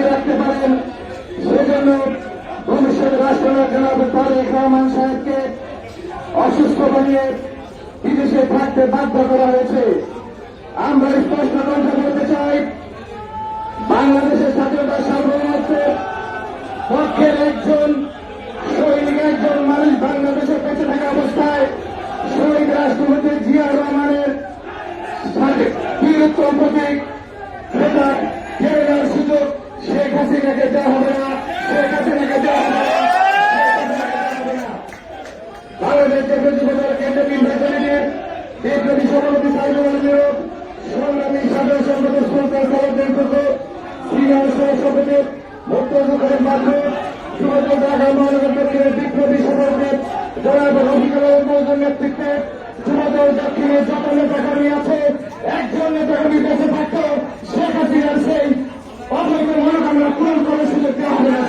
রাখতে পারেন, সেজন্য ভবিষ্যৎ রাষ্ট্রনায়ক জনাব তারেক রহমান সাহেবকে অসুস্থ বানিয়ে বিদেশে থাকতে বাধ্য করা হয়েছে। আমরা স্পষ্ট কণ্ঠে বলতে চাই, বাংলাদেশের স্বাধীনতার সার্বভৌমত্বের পক্ষের একজন সৈনিক, একজন মানুষ বাংলাদেশে বেঁচে থাকা অবস্থায় শহীদ রাষ্ট্রপতি জিয়া রহমানের বীরত্ব প্রতীক সেটা কেড়ে নেওয়ার সুযোগ শেখ হাসিনাকে দেওয়া হবে না, শেখ হাসিনাকে দেওয়া হবে না। বাংলাদেশ জাতীয় যুবদল কেন্দ্রীয় নির্বাচনের বিপ্লবী সভাপতি সাইদুল আলম, সংগ্রামী সাধারণ সম্পাদক সুলতান কলেজ সিনিয়র সভাপতি মুক্তজনের মাধ্যমে যুবদল ঢাকা মহানগর দক্ষিণের বিপ্লবী সভাপতি জনাব রফিকুল আলম নেতৃত্বে যুবদল দক্ষিণে যত নেতাকর্মী আছে, একজন নেতাকর্মী বেঁচে থাকতো শেখ হাসিনার সেই অবৈধ মনোকামনা পূরণ করার সুযোগ দেওয়া হবে না।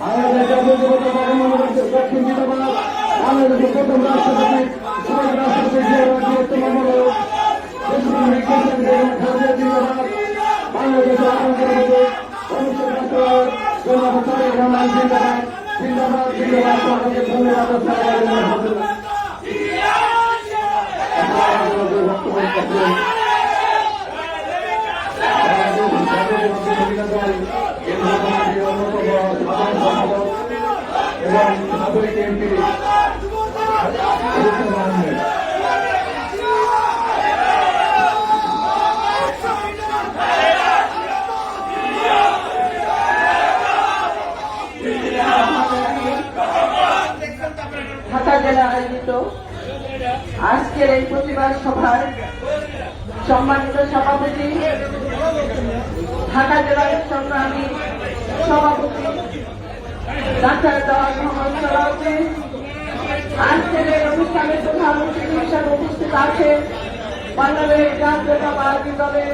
বাংলাদেশ জাতীয় যুবদল ঢাকা মহানগর দক্ষিণ জিন্দাবাদ। বাংলাদেশের প্রথম রাষ্ট্রপতি শহীদ রাষ্ট্রপতি জিয়া রহমান বীরত্তম অমর। বাংলাদেশের আন্তর্জাতিক ভবিষ্যৎ রাষ্ট্রপতি জনাব তারেক রহমান জিন্দাবাদ, জিন্দাবাদ, জিন্দাবাদ। সকলকে ধন্যবাদ। এবং নাগরিক এমপি ঢাকা জেলা আয়োজিত আজকের এই প্রতিবাদ সভার সম্মানিত সভাপতি, ঢাকা জেলার সংগ্রামী সভাপতি ডাক্তার দেওয়ান মোহাম্মদ সালাউদ্দিন, আজকের এই অনুষ্ঠানের প্রধান অতিথি হিসেবে উপস্থিত আছেন বাংলাদেশ জাতীয়তাবাদী দলের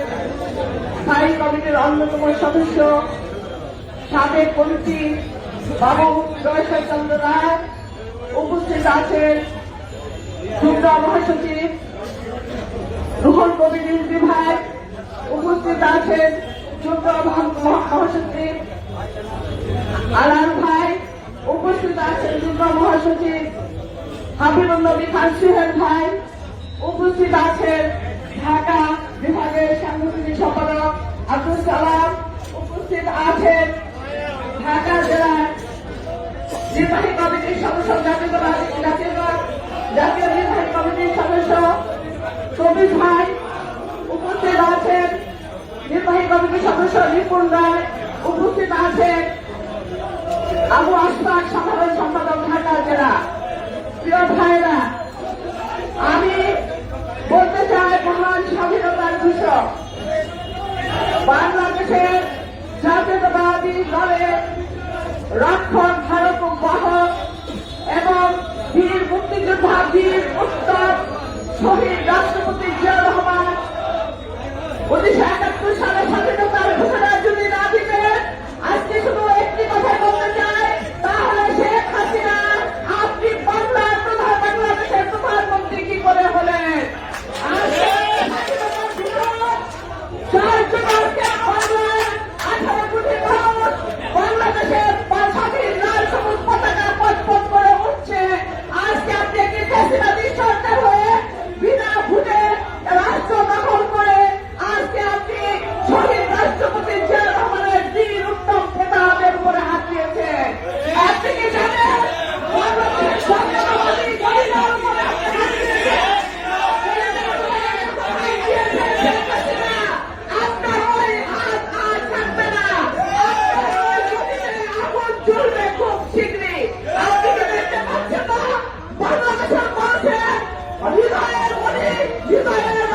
স্থায়ী কমিটির অন্যতম সদস্য সাবেক মন্ত্রী বাবু জয়শেখ চন্দ্র রায়, উপস্থিত আছেন যুগ্ম মহাসচিব রুহুল কবির রিজভী ভাই, উপস্থিত আছেন যুগ্ম মহাসচিব আলাল ভাই, উপস্থিত আছেন যুগ্ম মহাসচিব হাবিবুল নবী খান সুহেল ভাই, উপস্থিত আছেন ঢাকা বিভাগের সাংগঠনিক সম্পাদক আব্দুল সালাম, উপস্থিত আছেন ঢাকা জেলার নির্বাহী কমিটির সদস্য জাতীয় নির্বাহী কমিটির সদস্য কবির ভাই, উপস্থিত আছেন নির্বাহী কমিটির সদস্য নিপুণ রায়, উপস্থিত আছেন আবু আশফাক সাধারণ সম্পাদক ঢাকা জেলা। প্রিয় ভাইরা, আমি বলতে চাই মহান স্বাধীনতার ঘোষক বাংলাদেশের জাতীয়তাবাদী দলের রক্ষক, ধারক, বাহক এবং বীর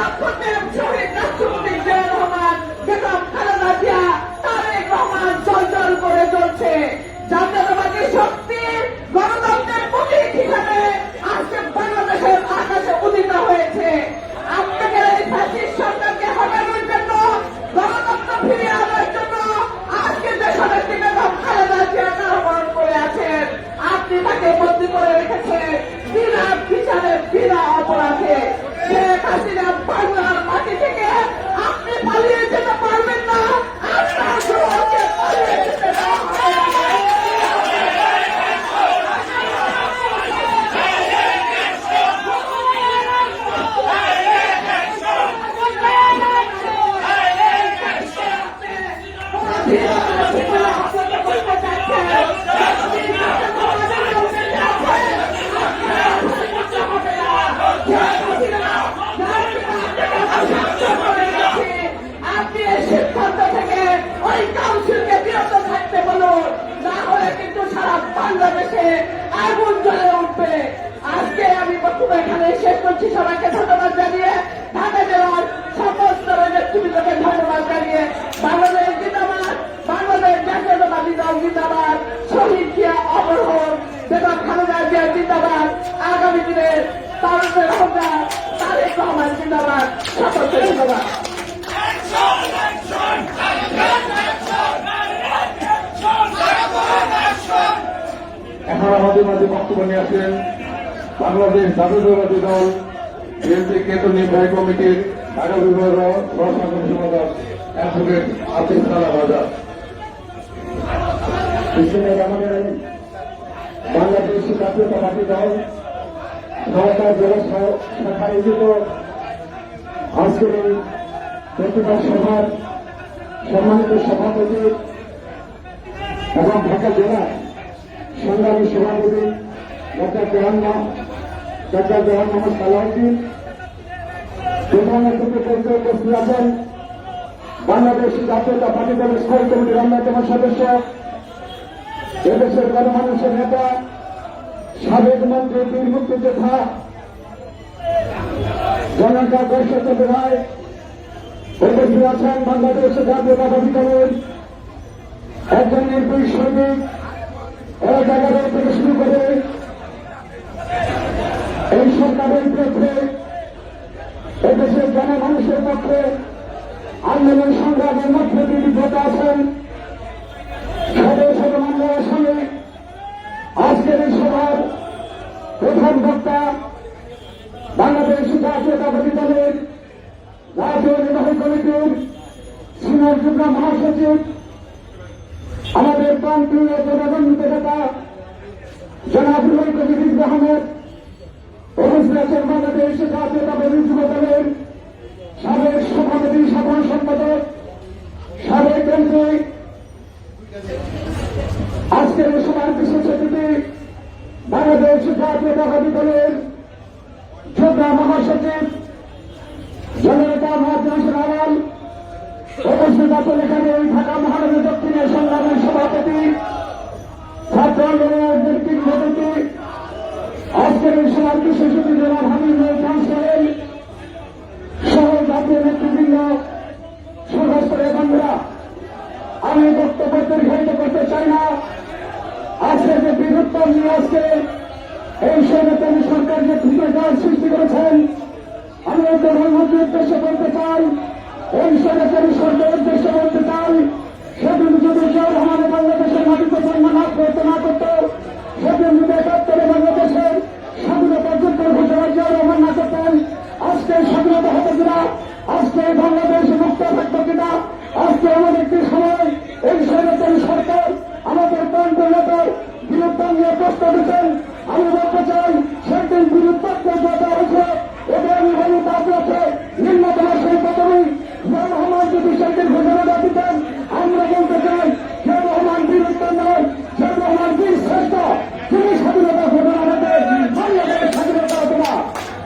রাজপথের শহীদ রাষ্ট্রপতি জিয়া রহমান, বেগম খালেদা জিয়া, তারেক রহমান জল করে চলছে। জাতীয়তাবাদী শক্তি গণতন্ত্রের প্রতীক হিসাবে আজকে বাংলাদেশের আকাশে উদিত হয়েছে। আপনাকে এই ফ্যাসিস্ট সরকারকে হটানোর জন্য, গণতন্ত্র ফিরিয়ে আনার জন্য আজকে দেশের বেগম খালেদা জিয়া কারাবরণ করে আছেন। আপনি তাকে বন্দী করে রেখেছেন বিনা বিচারে, বিনা অপরাধে। শেখ হাসিনা বাংলার মাটি থেকে আপনি পালিয়ে যেতে পারবেন না। আপনার সমাজকে পালিয়ে যেতে দেওয়া হবে না। আপনি এই সিদ্ধান্ত থেকে ওই কাউন্সিলকে বিরত থাকতে বলুন, না হলে কিন্তু সারা বাংলাদেশে আগুন জ্বলে উঠবে। আজকে আমি বক্তব্য এখানে শেষ করছি। সবাইকে ধন্যবাদ জানিয়ে, ঢাকা জেলার সমস্ত নেতৃবৃন্দকে ধন্যবাদ জানিয়ে, বাংলাদেশ জিন্দাবাদ, বাংলাদেশ জাতীয়তাবাদী দল জিন্দাবাদ, শহীদ জিয়া অমর হোক, বেগম খালেদা জিয়া জিন্দাবাদ, আগামী দিনের তারেক রহমান, তারেক রহমান জিন্দাবাদ। সকলকে ধন্যবাদ। এখন আমাদের মাঝে বক্তব্য নিয়ে আসেন বাংলাদেশ জাতীয়তাবাদী দল বিএনপি কেন্দ্রীয় নির্বাহী কমিটির ঢাকা বিভাগীয় সহসাংগঠনিক সম্পাদক অ্যাডভোকেট আতিফ সালাম আজাদ। আমাদের বাংলাদেশ জাতীয়তাবাদী দল ঢাকা জেলা শাখা আয়োজিত আজকের এই প্রতিবাদ সভার সম্মানিত সভাপতি এবং ঢাকা জেলা সংগ্রামী সভাপতি ডক্টর মোহাম্মদ সালাউদ্দিন, প্রধান অতিথি পরিচয় উপস্থিত আছেন বাংলাদেশ জাতীয়তাবাদী দলের স্থায়ী কমিটির অন্যতম সদস্য, এদেশের গণমানুষের নেতা, সাবেক মন্ত্রী, বীর মুক্তিযোদ্ধা জনতা বৈশ্বচন্দ্র রায়, উপস্থিত আছেন বাংলাদেশ জাতীয়তাবাদী দলের একজন নির্ভীক সৈনিক, এক এগারো থেকে শুরু করে এই সরকারের বিরুদ্ধে এদেশের জনমানুষের পক্ষে আন্দোলন সংগ্রামের মধ্যে দিয়ে বিব্রত আছেন সদস্য মামলার সঙ্গে। আজকের এই সভার প্রধান বক্তা বাংলাদেশ জাতীয়তাবাদী দলের জাতীয় নির্বাহী কমিটির সিনিয়র যুগ্ম মহাসচিব, আমাদের প্রান্তীয় জনগণিত নেতা জনাব রুহুল কবির আহমেদ, উপস্থিত আছেন বাংলাদেশ জাতীয়তাবাদী যুব দলের সাবেক সভাপতি, সাধারণ সম্পাদক, সাবেক এমপি, আজকের এই সভার বিশেষ অতিথি বাংলাদেশ জাতীয়তাবাদী দলের যুগ্ম মহাসচিব জননেতা মহাজন আওয়াল, উপস্থিত আছেন এখানে ওই ঢাকা মহানগর দক্ষিণের সংগ্রামের সভাপতি, ছাত্র আন্দোলনের নেতৃত্ব, আজকের এই সভার বিশেষ অতিথি জনাব হামিদুল কাউন্সিল সহ জাতীয় নেতৃবৃন্দ, সদস্যের বন্ধুরা, আমি বক্তব্য দীর্ঘায়িত করতে চাই না। আজকে যে বীরত্ব নিয়ে আজকে এই সৈন্যতম সরকার যে ধৃততার সৃষ্টি করেছেন, আমি এই প্রধানমন্ত্রীর উদ্দেশ্যে বলতে চাই, এই সৈন্যতম সরকারের উদ্দেশ্যে বলতে চাই, সেদিন যদি জিয়া রহমান বাংলাদেশের মাটিতে জন্ম না করত, সেদিন যদি ৭১ বাংলাদেশের স্বাধীনতার যুদ্ধের ঘোষণা জিয়া রহমান না করতেন, আজকে স্বাধীনতা হতো কিনা, আজকে বাংলাদেশ মুক্ত থাকতো কিনা, আজকে আমাদের একটি সময় এই সৈন্যতম সরকার আমাদের প্রান্তীয় নেতার বিরুদ্ধে নিয়ে প্রশ্ন দিচ্ছেন। আমি বলতে চাই, সেদিন বিরুদ্ধে দেওয়া হয়েছে, এদের আমি বলি তাপ আছে নিম্নতম সেই প্রথমেই জিয়া রহমান যদি সেদিন ঘোষণা দিতেন, আমরা বলতে চাই জিয়া রহমান বিরুদ্ধে নয়, জিয়া রহমান বীর শ্রেষ্ঠ, তিনি স্বাধীনতা ঘোষণা দিতেন, বাংলাদেশ স্বাধীনতা হতো না।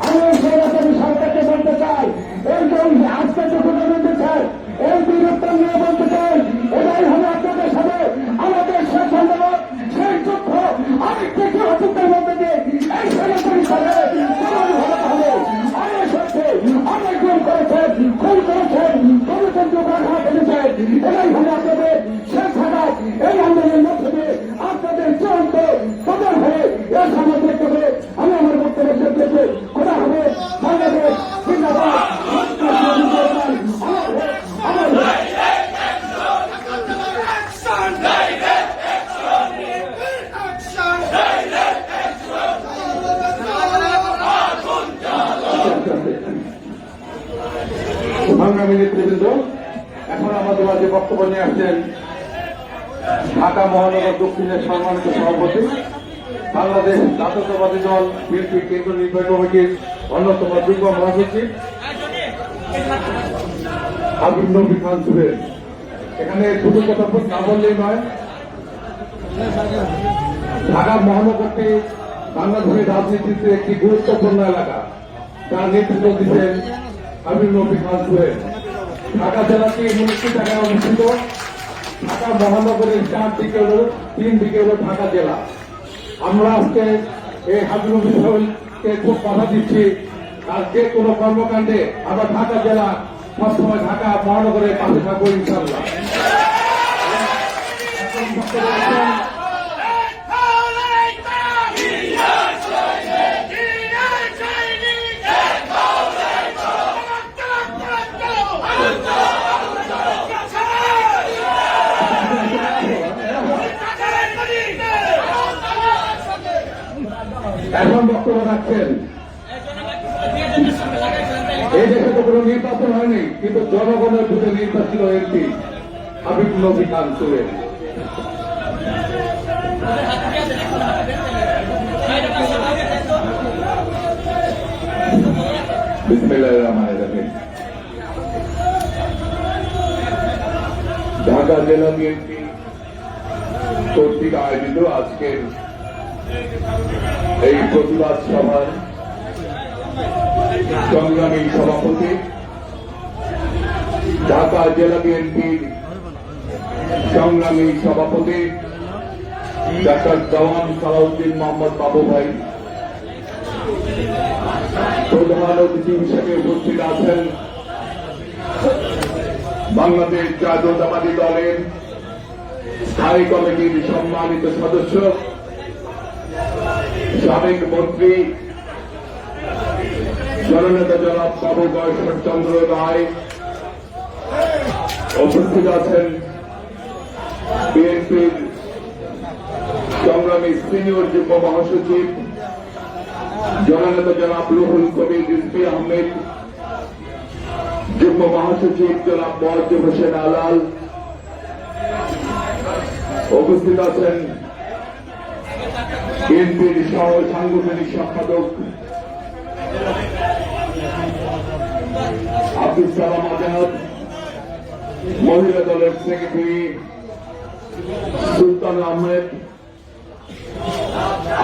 আমি এই সৈন্যতম সরকারকে বলতে চাই, এই যে আজকে যে ঘোষণা দিচ্ছে, এই বিরুদ্ধে নিয়ে বলতে চাই, এটাই হলো আপনাদের সাথে আমাদের শেষ আন্দোলন, সেই যুদ্ধ আরেকটি খুন করেছেন গণতন্ত্র বাধা ফেলেছেন। এভাবে আপনাদের শেখ হাসিনা এই আন্দোলনের মধ্যে দিয়ে আপনাদের চূড়ান্ত পতন হয়ে এর সামনে দেখতে হবে। আমি আমার বক্তব্য শেষ করছি। খোদা হবে বাংলাদেশ জিন্দাবাদ। সংগ্রামী নেতৃবৃন্দ, এখন আমাদের মাঝে বক্তব্য নিয়ে আসছেন ঢাকা মহানগর দক্ষিণের সম্মানিত সভাপতি, বাংলাদেশ জাতীয়তাবাদী দল বিএনপি কেন্দ্রীয় নির্বাহী কমিটির অন্যতম যুগ্ম মহাসচিব হাবিব নবী খান সুহেল। এখানে দুটো কথা না বললেই নয়, ঢাকা মহানগরটি বাংলাদেশের রাজনীতিতে একটি গুরুত্বপূর্ণ এলাকা, তার নেতৃত্ব দিচ্ছেন হাবিব নবী খান সুহেল। ঢাকা জেলাটি 19টি জায়গায় অবস্থিত। ঢাকা মহানগরের 3 দিকে হল ঢাকা জেলা। আমরা আজকে এই হাবিব নবী সুহেলকে খুব বাধা দিচ্ছি, আর যে কোনো কর্মকাণ্ডে আমরা ঢাকা জেলা সবসময় ঢাকা মহানগরের পাশে থাকবো ইনশাল্লাহ। এখন বক্তব্য রাখছেন এই দেশে তো কোনো নির্বাচন হয়নি, কিন্তু জনগণের ভোটে নির্বাচিত এমপি হাবিব নবী খান সুহেল। বিসমিল্লাহির রহমানির রহিম। ঢাকা জেলা বিএনপি কর্তৃক আয়োজিত আজকের এই প্রতিবাদ সভার সংগ্রামী সভাপতি, ঢাকা জেলা বিএনপির সংগ্রামী সভাপতি ডাক্তার জওয়ান সালাউদ্দিন মোহাম্মদ বাবু ভাই, প্রধান অতিথি হিসেবে উপস্থিত আছেন বাংলাদেশ জাতীয়তাবাদী দলের স্থায়ী কমিটির সম্মানিত সদস্য, সাবেক মন্ত্রী জননেতা জনাব বাবু গয়েশ্বর চন্দ্র রায়, উপস্থিত আছেন বিএনপির সংগ্রামী সিনিয়র যুগ্ম মহাসচিব জননেতা জনাব রুহুল কবির রিজভী আহমেদ, যুগ্ম মহাসচিব জনাব মোয়াজ্জেম হোসেন আলাল, উপস্থিত আছেন বিএনপির সহ সাংগঠনিক সম্পাদক আব্দুল সালাম আজাদ, মহিলা দলের সেক্রেটারি সুলতান আহমেদ,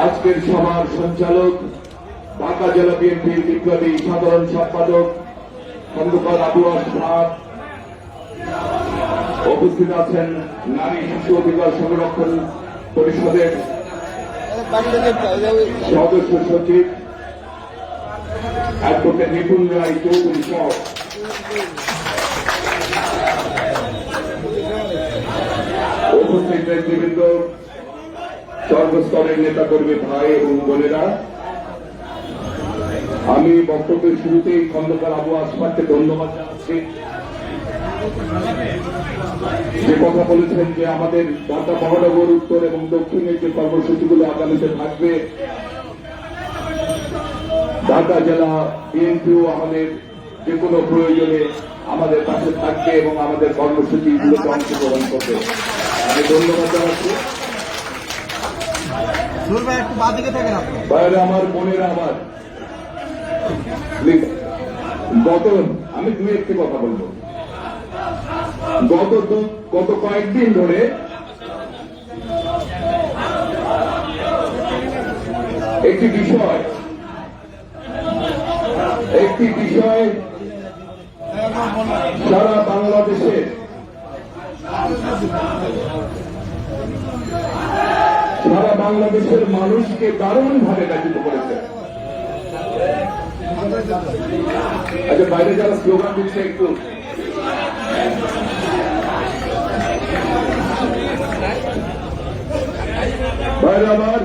আজকের সভার সঞ্চালক ঢাকা জেলা বিএনপির বিপ্লবী সাধারণ সম্পাদক খন্দকার আবু আশরাফ, উপস্থিত আছেন নারী শিশু অধিকার সংরক্ষণ পরিষদের সদস্য সচিব অ্যাডভোকেট নিপুণ রায় চৌধুরী সহ উপস্থিত নেতৃবৃন্দ, সর্বস্তরের নেতাকর্মী ভাই এবং বোনেরা, আমি বক্তব্যের শুরুতেই খন্দকার আবু আশরাফকে ধন্যবাদ জানাচ্ছি। যে কথা বলেছেন যে আমাদের ঢাকা মহানগর উত্তর এবং দক্ষিণের যে কর্মসূচিগুলো আগামীতে থাকবে, ঢাকা জেলা বিএনপিও আমাদের যে কোনো প্রয়োজনে আমাদের পাশে থাকবে এবং আমাদের কর্মসূচিগুলোতে অংশগ্রহণ করবে। আমি ধন্যবাদ জানাচ্ছি। বাইরে আমার বোনেরা, আমার আমি দু একটি কথা বলবো। গত কয়েকদিন ধরে একটি বিষয় সারা বাংলাদেশের মানুষকে দারুণভাবে ব্যথিত করেছে। আচ্ছা, বাইরে যারা স্লোগান দিচ্ছে একটু বাইরে আবার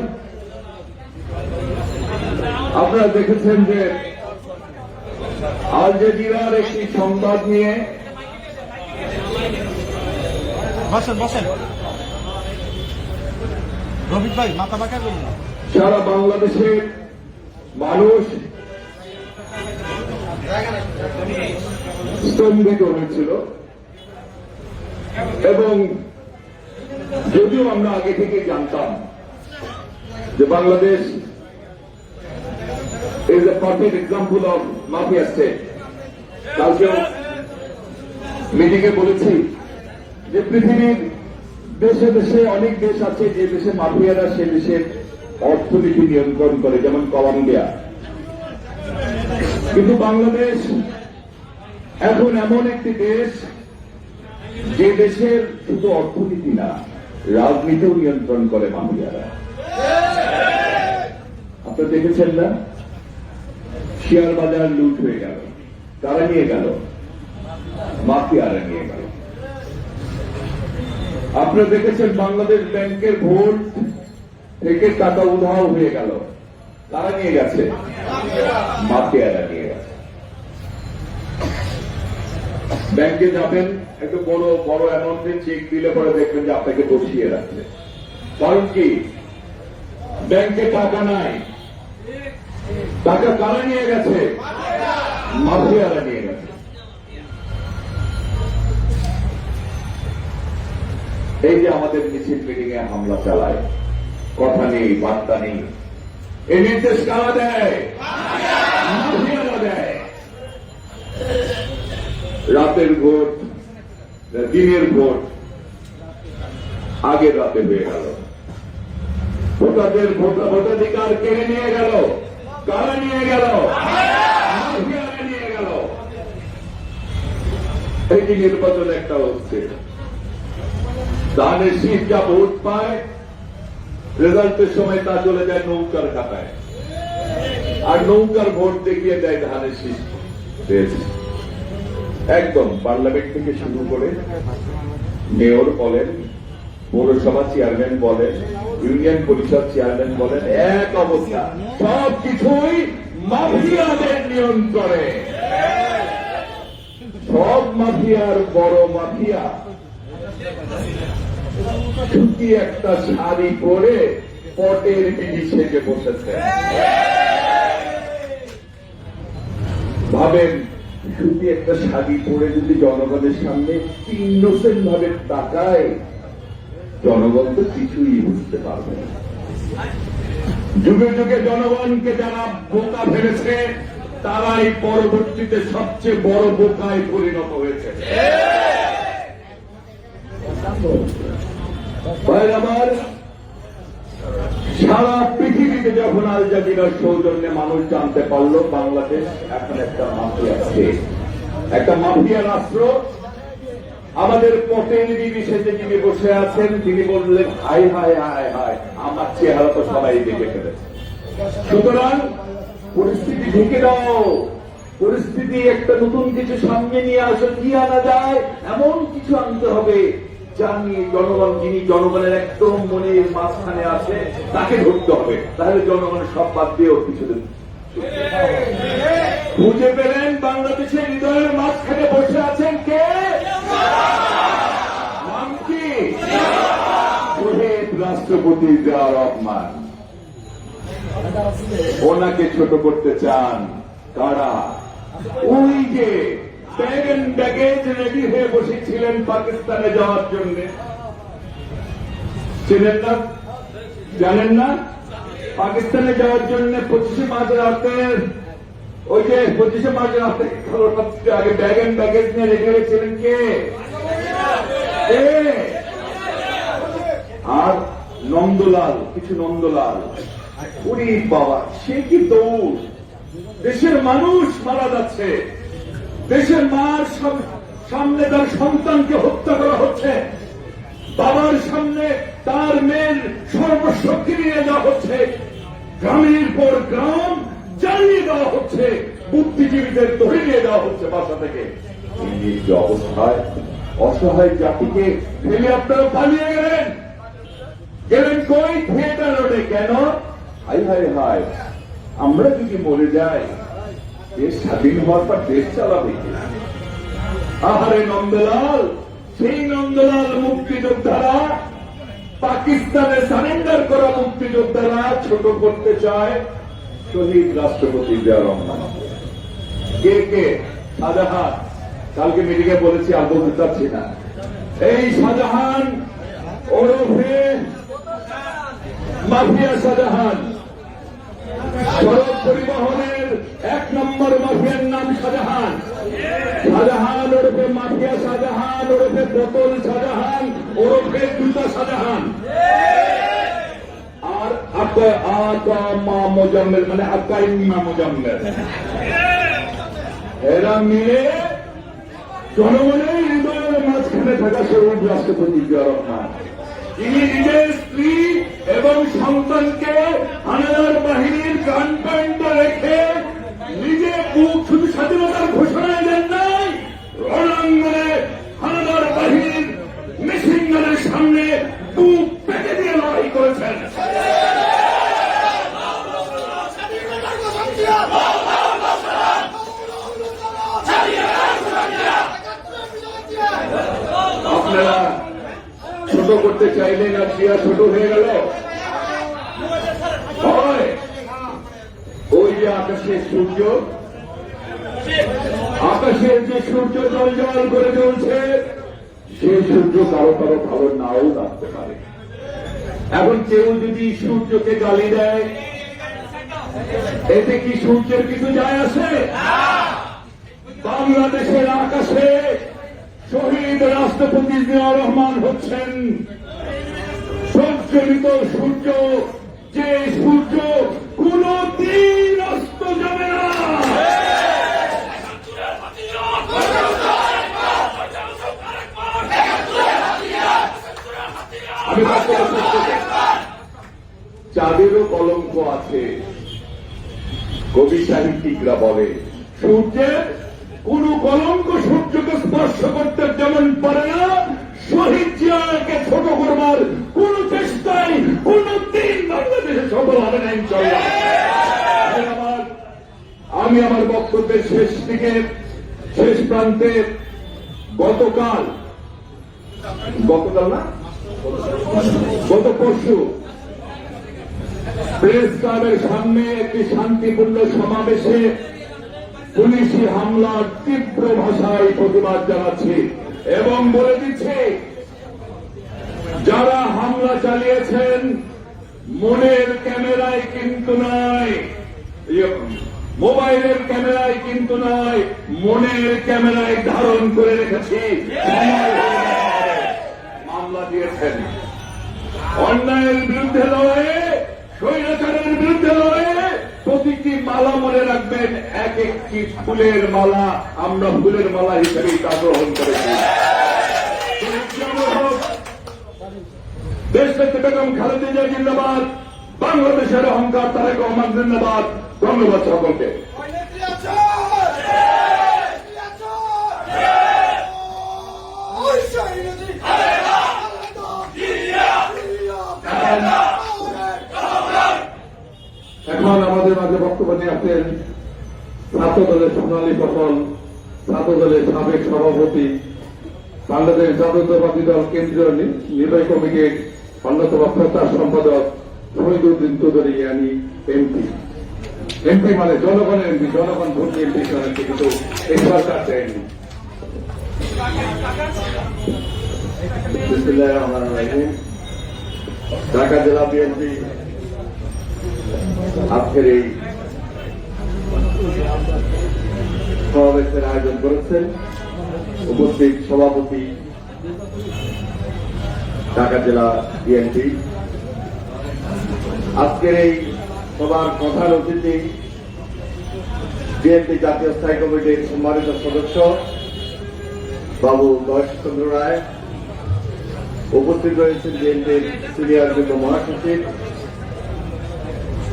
আপনারা দেখেছেন যে আল জাজিরার একটি সংবাদ নিয়ে বসেন বসেন রফিক ভাই মাথা বাঁকা করুন না। সারা বাংলাদেশের মানুষ স্তম্ভিত হয়েছিল এবং যদিও আমরা আগে থেকে জানতাম যে Bangladesh is a perfect example of mafia state. কালকেও মিটিং এ বলেছি যে পৃথিবীর দেশে দেশে অনেক দেশ আছে যে দেশে মাফিয়ারা সে দেশের অর্থনীতি নিয়ন্ত্রণ করে, যেমন কলম্বিয়া। কিন্তু বাংলাদেশ এখন এমন একটি দেশ যে দেশের শুধু অর্থনীতি না, রাজনীতিও নিয়ন্ত্রণ করে মাফিয়ারা। আপনারা দেখেছেন না, শেয়ার বাজার লুট হয়ে গেল, তারা নিয়ে গেল, মাফিয়ারা নিয়ে গেল। আপনারা দেখেছেন বাংলাদেশ ব্যাংকের ভোট থেকে টাকা উধাও হয়ে গেল, তারা নিয়ে গেছে, মাফিয়ারা নিয়ে গেছে। ব্যাংকে যাবেন, একটু বড় বড় অ্যামাউন্টে চেক দিলে পরে দেখবেন যে আপনাকে বসিয়ে রাখছে। কারণ কি? ব্যাংকে টাকা নাই, টাকা কারা নিয়ে গেছে? মাফিয়ারা নিয়ে গেছে। এই যে আমাদের মিছিল মিটিং এ হামলা চালায়, কথা নেই, বার্তা নেই, এই নির্দেশ কারা দেয়? মাফিয়ারা দেয়। রাতের ভোট, দিনের ভোট আগের রাতে হয়ে গেল, ভোটারদের ভোটাধিকার কেড়ে নিয়ে গেল, কারা নিয়ে গেল? মাফিয়ারা নিয়ে গেল। এই যে নির্বাচন একটা হচ্ছে, ধানের শীষ যা ভোট পায়, রেজাল্টের সময় তা চলে যায় নৌকার খাতায়, আর নৌকার ভোট দেখিয়ে দেয় ধানের শীষ পেয়েছে। একদম পার্লামেন্ট থেকে শুরু করে মেয়র বলেন, পৌরসভা চেয়ারম্যান বলেন, ইউনিয়ন পরিষদ চেয়ারম্যান বলেন, এক অবস্থা, সবকিছুই মাফিয়াদের নিয়ন্ত্রণে। সব মাফিয়ার বড় মাফিয়া ছুটি একটা শাড়ি পরে পটের বিড়ি সেজে বসেছে। ভাবেন, ছুটি একটা শাড়ি পরে যদি জনগণের সামনে ইনোসেন্ট ভাবে তাকায়, জনগণ তো কিছুই বুঝতে পারবে না। যুগে যুগে জনগণকে যারা বোকা ভেবেছে, তারাই পরবর্তীতে সবচেয়ে বড় বোকায় পরিণত হয়েছে। ভাই আমার, সারা পৃথিবীতে যখন আল জাজিরার সৌজন্যে মানুষ জানতে পারলো বাংলাদেশ এখন একটা মাফিয়া স্টেট, একটা মাফিয়া রাষ্ট্র, আমাদের পটেল বিবি সেজে যিনি বসে আছেন তিনি বললেন, হায় হায় হায় হায়, আমার চেহারা তো সবাই দেখে ফেলেছে। সুতরাং পরিস্থিতি ঢেকে দাও, পরিস্থিতি একটা নতুন কিছু সামনে নিয়ে আসো, কি আনা যায় এমন কিছু আনতে হবে যা নিয়ে জনগণ, যিনি জনগণের একদম মনের মাঝখানে আছে তাকে ধরতে হবে, তাহলে জনগণের সব বাদ দিয়ে ওর পিছনে। বুঝে পেলেন বাংলাদেশের হৃদয়ের মাঝখানে বসে আছেন কে? নাম কি? শহীদ রাষ্ট্রপতি জিয়া রহমান। ওনাকে ছোট করতে চান কারা? ওই যে ব্যাগ এন্ড ব্যাগেজ রেডি হয়ে বসেছিলেন পাকিস্তানে যাওয়ার জন্য, ছিলেন না? জানেন না? পাকিস্তানে যাওয়ার জন্য 25শে মার্চ রাতের, ওই যে 25শে মার্চ রাতে আগে ব্যাগ এন্ড ব্যাগেজ নিয়ে রেডি হয়েছিলেন কে? আর নন্দলাল, কিছু নন্দলাল, উনি বাবা, সে কি দৌড়! দেশের মানুষ মারা যাচ্ছে, দেশের মার সামনে তার সন্তানকে হত্যা করা হচ্ছে, বাবার সামনে তার মেয়ের সর্বশক্তি নিয়ে যাওয়া হচ্ছে, গ্রামের পর গ্রাম জ্বালিয়ে দেওয়া হচ্ছে, বুদ্ধিজীবীদের ধরে নিয়ে দেওয়া হচ্ছে বাসা থেকে। এই যে অবস্থায় অসহায় জাতিকে ফেলে আপনারা পালিয়ে গেলেন। গেলেন কই? থিয়েটার রোডে। কেন? হাই হাই হাই, আমরা যদি মরে যাই দেশ স্বাধীন হওয়ার পর দেশ চালাবে কে? আহারে নন্দলাল, সেই নন্দলাল মুক্তিযোদ্ধারা, পাকিস্তানে সারেন্ডার করা মুক্তিযোদ্ধারা ছোট করতে চায় শহীদ রাষ্ট্রপতি জিয়া রহমান। কে কে? শাহজাহান। কালকে মিটিংয়ে বলেছি, আর বলতে চাচ্ছি না। এই শাহজাহান ওরফে মাফিয়া শাহজাহান, সড়ক পরিবহনের 1 নম্বর মাফিয়ার নাম শাহজাহান। শাহজাহান ওরফে মাফিয়া শাহজাহান ওরফে বোতল শাহজাহান ওরফে জুতা শাহজাহান। আর আকামা মোজাম্মেল মানে আকাইমা মোজাম্মেল, এরা মিলে জনগণের হৃদয়ের মাঝখানে থাকা শহীদ রাষ্ট্রপতি জিয়া রহমান, তিনি নিজের স্ত্রী এবং সন্তানকে হানাদার বাহিনীর গানপ্যান্টে রেখে নিজে বুক শুধু স্বাধীনতার ঘোষণায় দেন নাই, রণাঙ্গনে হানাদার বাহিনীর মেশিন গানের সামনে বুক পেতে দিয়ে লড়াই করেছেন। আপনারা ছোট করতে চাইলেন আর জিয়া ছোট হয়ে গেল। ওই যে আকাশের সূর্য, আকাশের যে সূর্য জল জল করে জ্বলছে, সেই সূর্য কারো কারো ভালো নাও লাগতে পারে। এখন কেউ যদি সূর্যকে গালি দেয়, এতে কি সূর্যের কিছু যায় আসে? বাংলাদেশের আকাশে শহীদ রাষ্ট্রপতি জিয়া রহমান হচ্ছেন সজ্জলিত সূর্য, যে সূর্য কোনদিন অস্ত যাবে না। আমি চাঁদেরও কলঙ্ক আছে, কবি সাহিত্যিকরা বলে সূর্যের কোন কলঙ্ক সূর্যকে স্পর্শ করতে যেমন পারে না, শহীদ জিয়াকে ছোট করবার কোন চেষ্টাই কোন দিন বাংলাদেশে সফল হবে না ইনশাআল্লাহ। আমি আমার বক্তব্যের শেষ দিকে, শেষ প্রান্তে গতকাল না গত পরশু প্রেস ক্লাবের সামনে একটি শান্তিপূর্ণ সমাবেশে পুলিশি হামলার তীব্র ভাষায় প্রতিবাদ জানাচ্ছি এবং বলে দিচ্ছে, যারা হামলা চালিয়েছেন মনের ক্যামেরায় কিন্তু নয়, মোবাইলের ক্যামেরায় কিন্তু নয়, মনের ক্যামেরায় ধারণ করে রেখেছি। মামলা দিয়েছেন অন্যায়ের বিরুদ্ধে লড়াইয়ে, স্বৈরাচারের বিরুদ্ধে লড়াইয়ে প্রতিটি মালা মনে রাখবেন এক একটি ফুলের মালা, আমরা ফুলের মালা হিসেবেই তা গ্রহণ করেছি। দেশনেত্রী বেগম খালেদা জিয়া জিন্দাবাদ, বাংলাদেশের অহংকার তারেক রহমান জিন্দাবাদ। ধন্যবাদ সকলকে। এখন আমাদের মাঝে বক্তব্য নিয়ে আসেন ছাত্র দলের সোনালী ফসল, ছাত্র দলের সাবেক সভাপতি, বাংলাদেশ জাতীয়তাবাদী দল কেন্দ্রীয় নির্বাহী কমিটির অন্যতম প্রচার সম্পাদক শহীদুদ্দিন চৌধুরী ইয়ানি এমপি। এমপি মানে জনগণের এমপি, জনগণ ভোট দিয়ে এমপি করেছে, কিন্তু এই সরকার দেয়নি। ঢাকা জেলা বিএনপি আজকের এই সমাবেশের আয়োজন করেছেন। উপস্থিত সভাপতি ঢাকা জেলা বিএনপি, আজকের এই সভার প্রধান অতিথি বিএনপি জাতীয় স্থায়ী কমিটির সম্মানিত সদস্য বাবু দর্শচন্দ্র রায়, উপস্থিত রয়েছেন বিএনপির সিনিয়র যুগ্ম মহাসচিব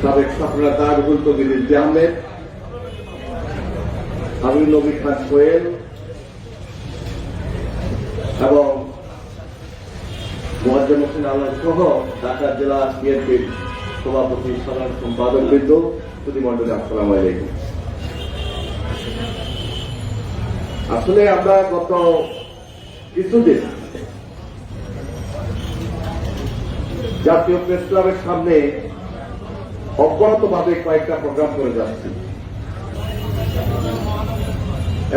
সাবেক ছাত্রনেতা রুহুল কবির আহমেদ, আমির নবী খান সোহেল এবং মোয়াজ্জেম হোসেন আলম সহ ঢাকা জেলা বিএনপির সভাপতি সাধারণ সম্পাদক বৃন্দ প্রতিমণ্ডলী, আসসালামু আলাইকুম। আসলে আমরা গত কিছুদিন জাতীয় প্রেস ক্লাবের সামনে অব্যাহতভাবে কয়েকটা প্রোগ্রাম করে যাচ্ছি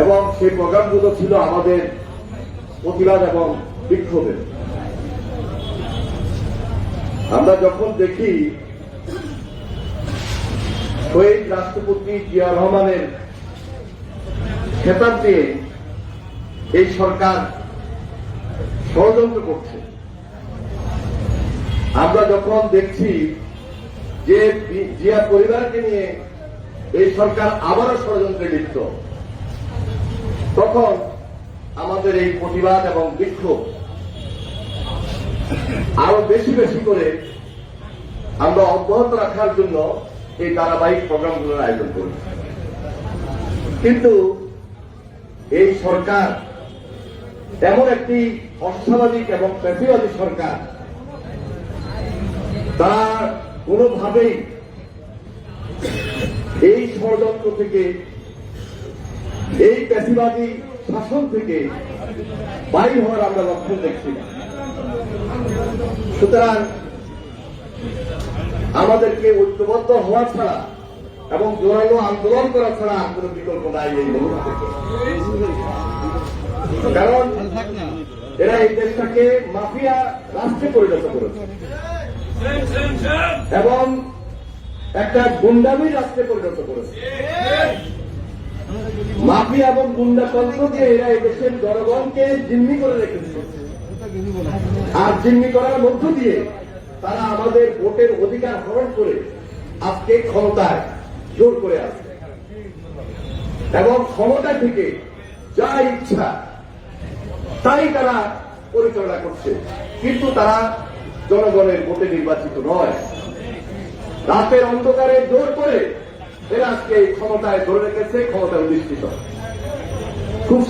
এবং সেই প্রোগ্রামগুলো ছিল আমাদের প্রতিবাদ এবং বিক্ষোভের। আমরা যখন দেখি শহীদ রাষ্ট্রপতি জিয়া রহমানের খেতাব দিয়ে এই সরকার ষড়যন্ত্র করছে, আমরা যখন দেখছি যে জিয়া পরিবারকে নিয়ে এই সরকার আবারও ষড়যন্ত্রে লিপ্ত, তখন আমাদের এই প্রতিবাদ এবং বিক্ষোভ আরো বেশি বেশি করে আমরা অব্যাহত রাখার জন্য এই ধারাবাহিক প্রোগ্রামগুলোর আয়োজন করি। কিন্তু এই সরকার এমন একটি অসামাজিক এবং ফ্যাসিবাদী সরকার, তারা কোনোভাবেই এই ষড়যন্ত্র থেকে, এই ফ্যাসিবাদী শাসন থেকে বাইর হওয়ার আমরা লক্ষণ দেখছি না। সুতরাং আমাদেরকে ঐক্যবদ্ধ হওয়া ছাড়া এবং জোরালো আন্দোলন করা ছাড়া আর কোন বিকল্প নাই এই মুহূর্ত থেকে। কারণ এরা এই দেশটাকে মাফিয়া রাষ্ট্রে পরিণত করেছে এবং একটা গুন্ডামি রাষ্ট্রে পরিণত করেছে। মাফিয়া এবং গুন্ডাতন্ত্র দিয়ে এরা এই দেশের জনগণকে জিম্মি করে রেখেছে, আর জিম্মি করার মধ্য দিয়ে তারা আমাদের ভোটের অধিকার হরণ করে আজকে ক্ষমতায় জোর করে আসছে এবং ক্ষমতা থেকে যা ইচ্ছা তাই তারা পরিচালনা করছে। কিন্তু তারা জনগণের ভোটে নির্বাচিত নয়, রাতের অন্ধকারে জোর করে এরা আজকে ক্ষমতায় ধরে রেখেছে, ক্ষমতায় অধিষ্ঠিত। খুব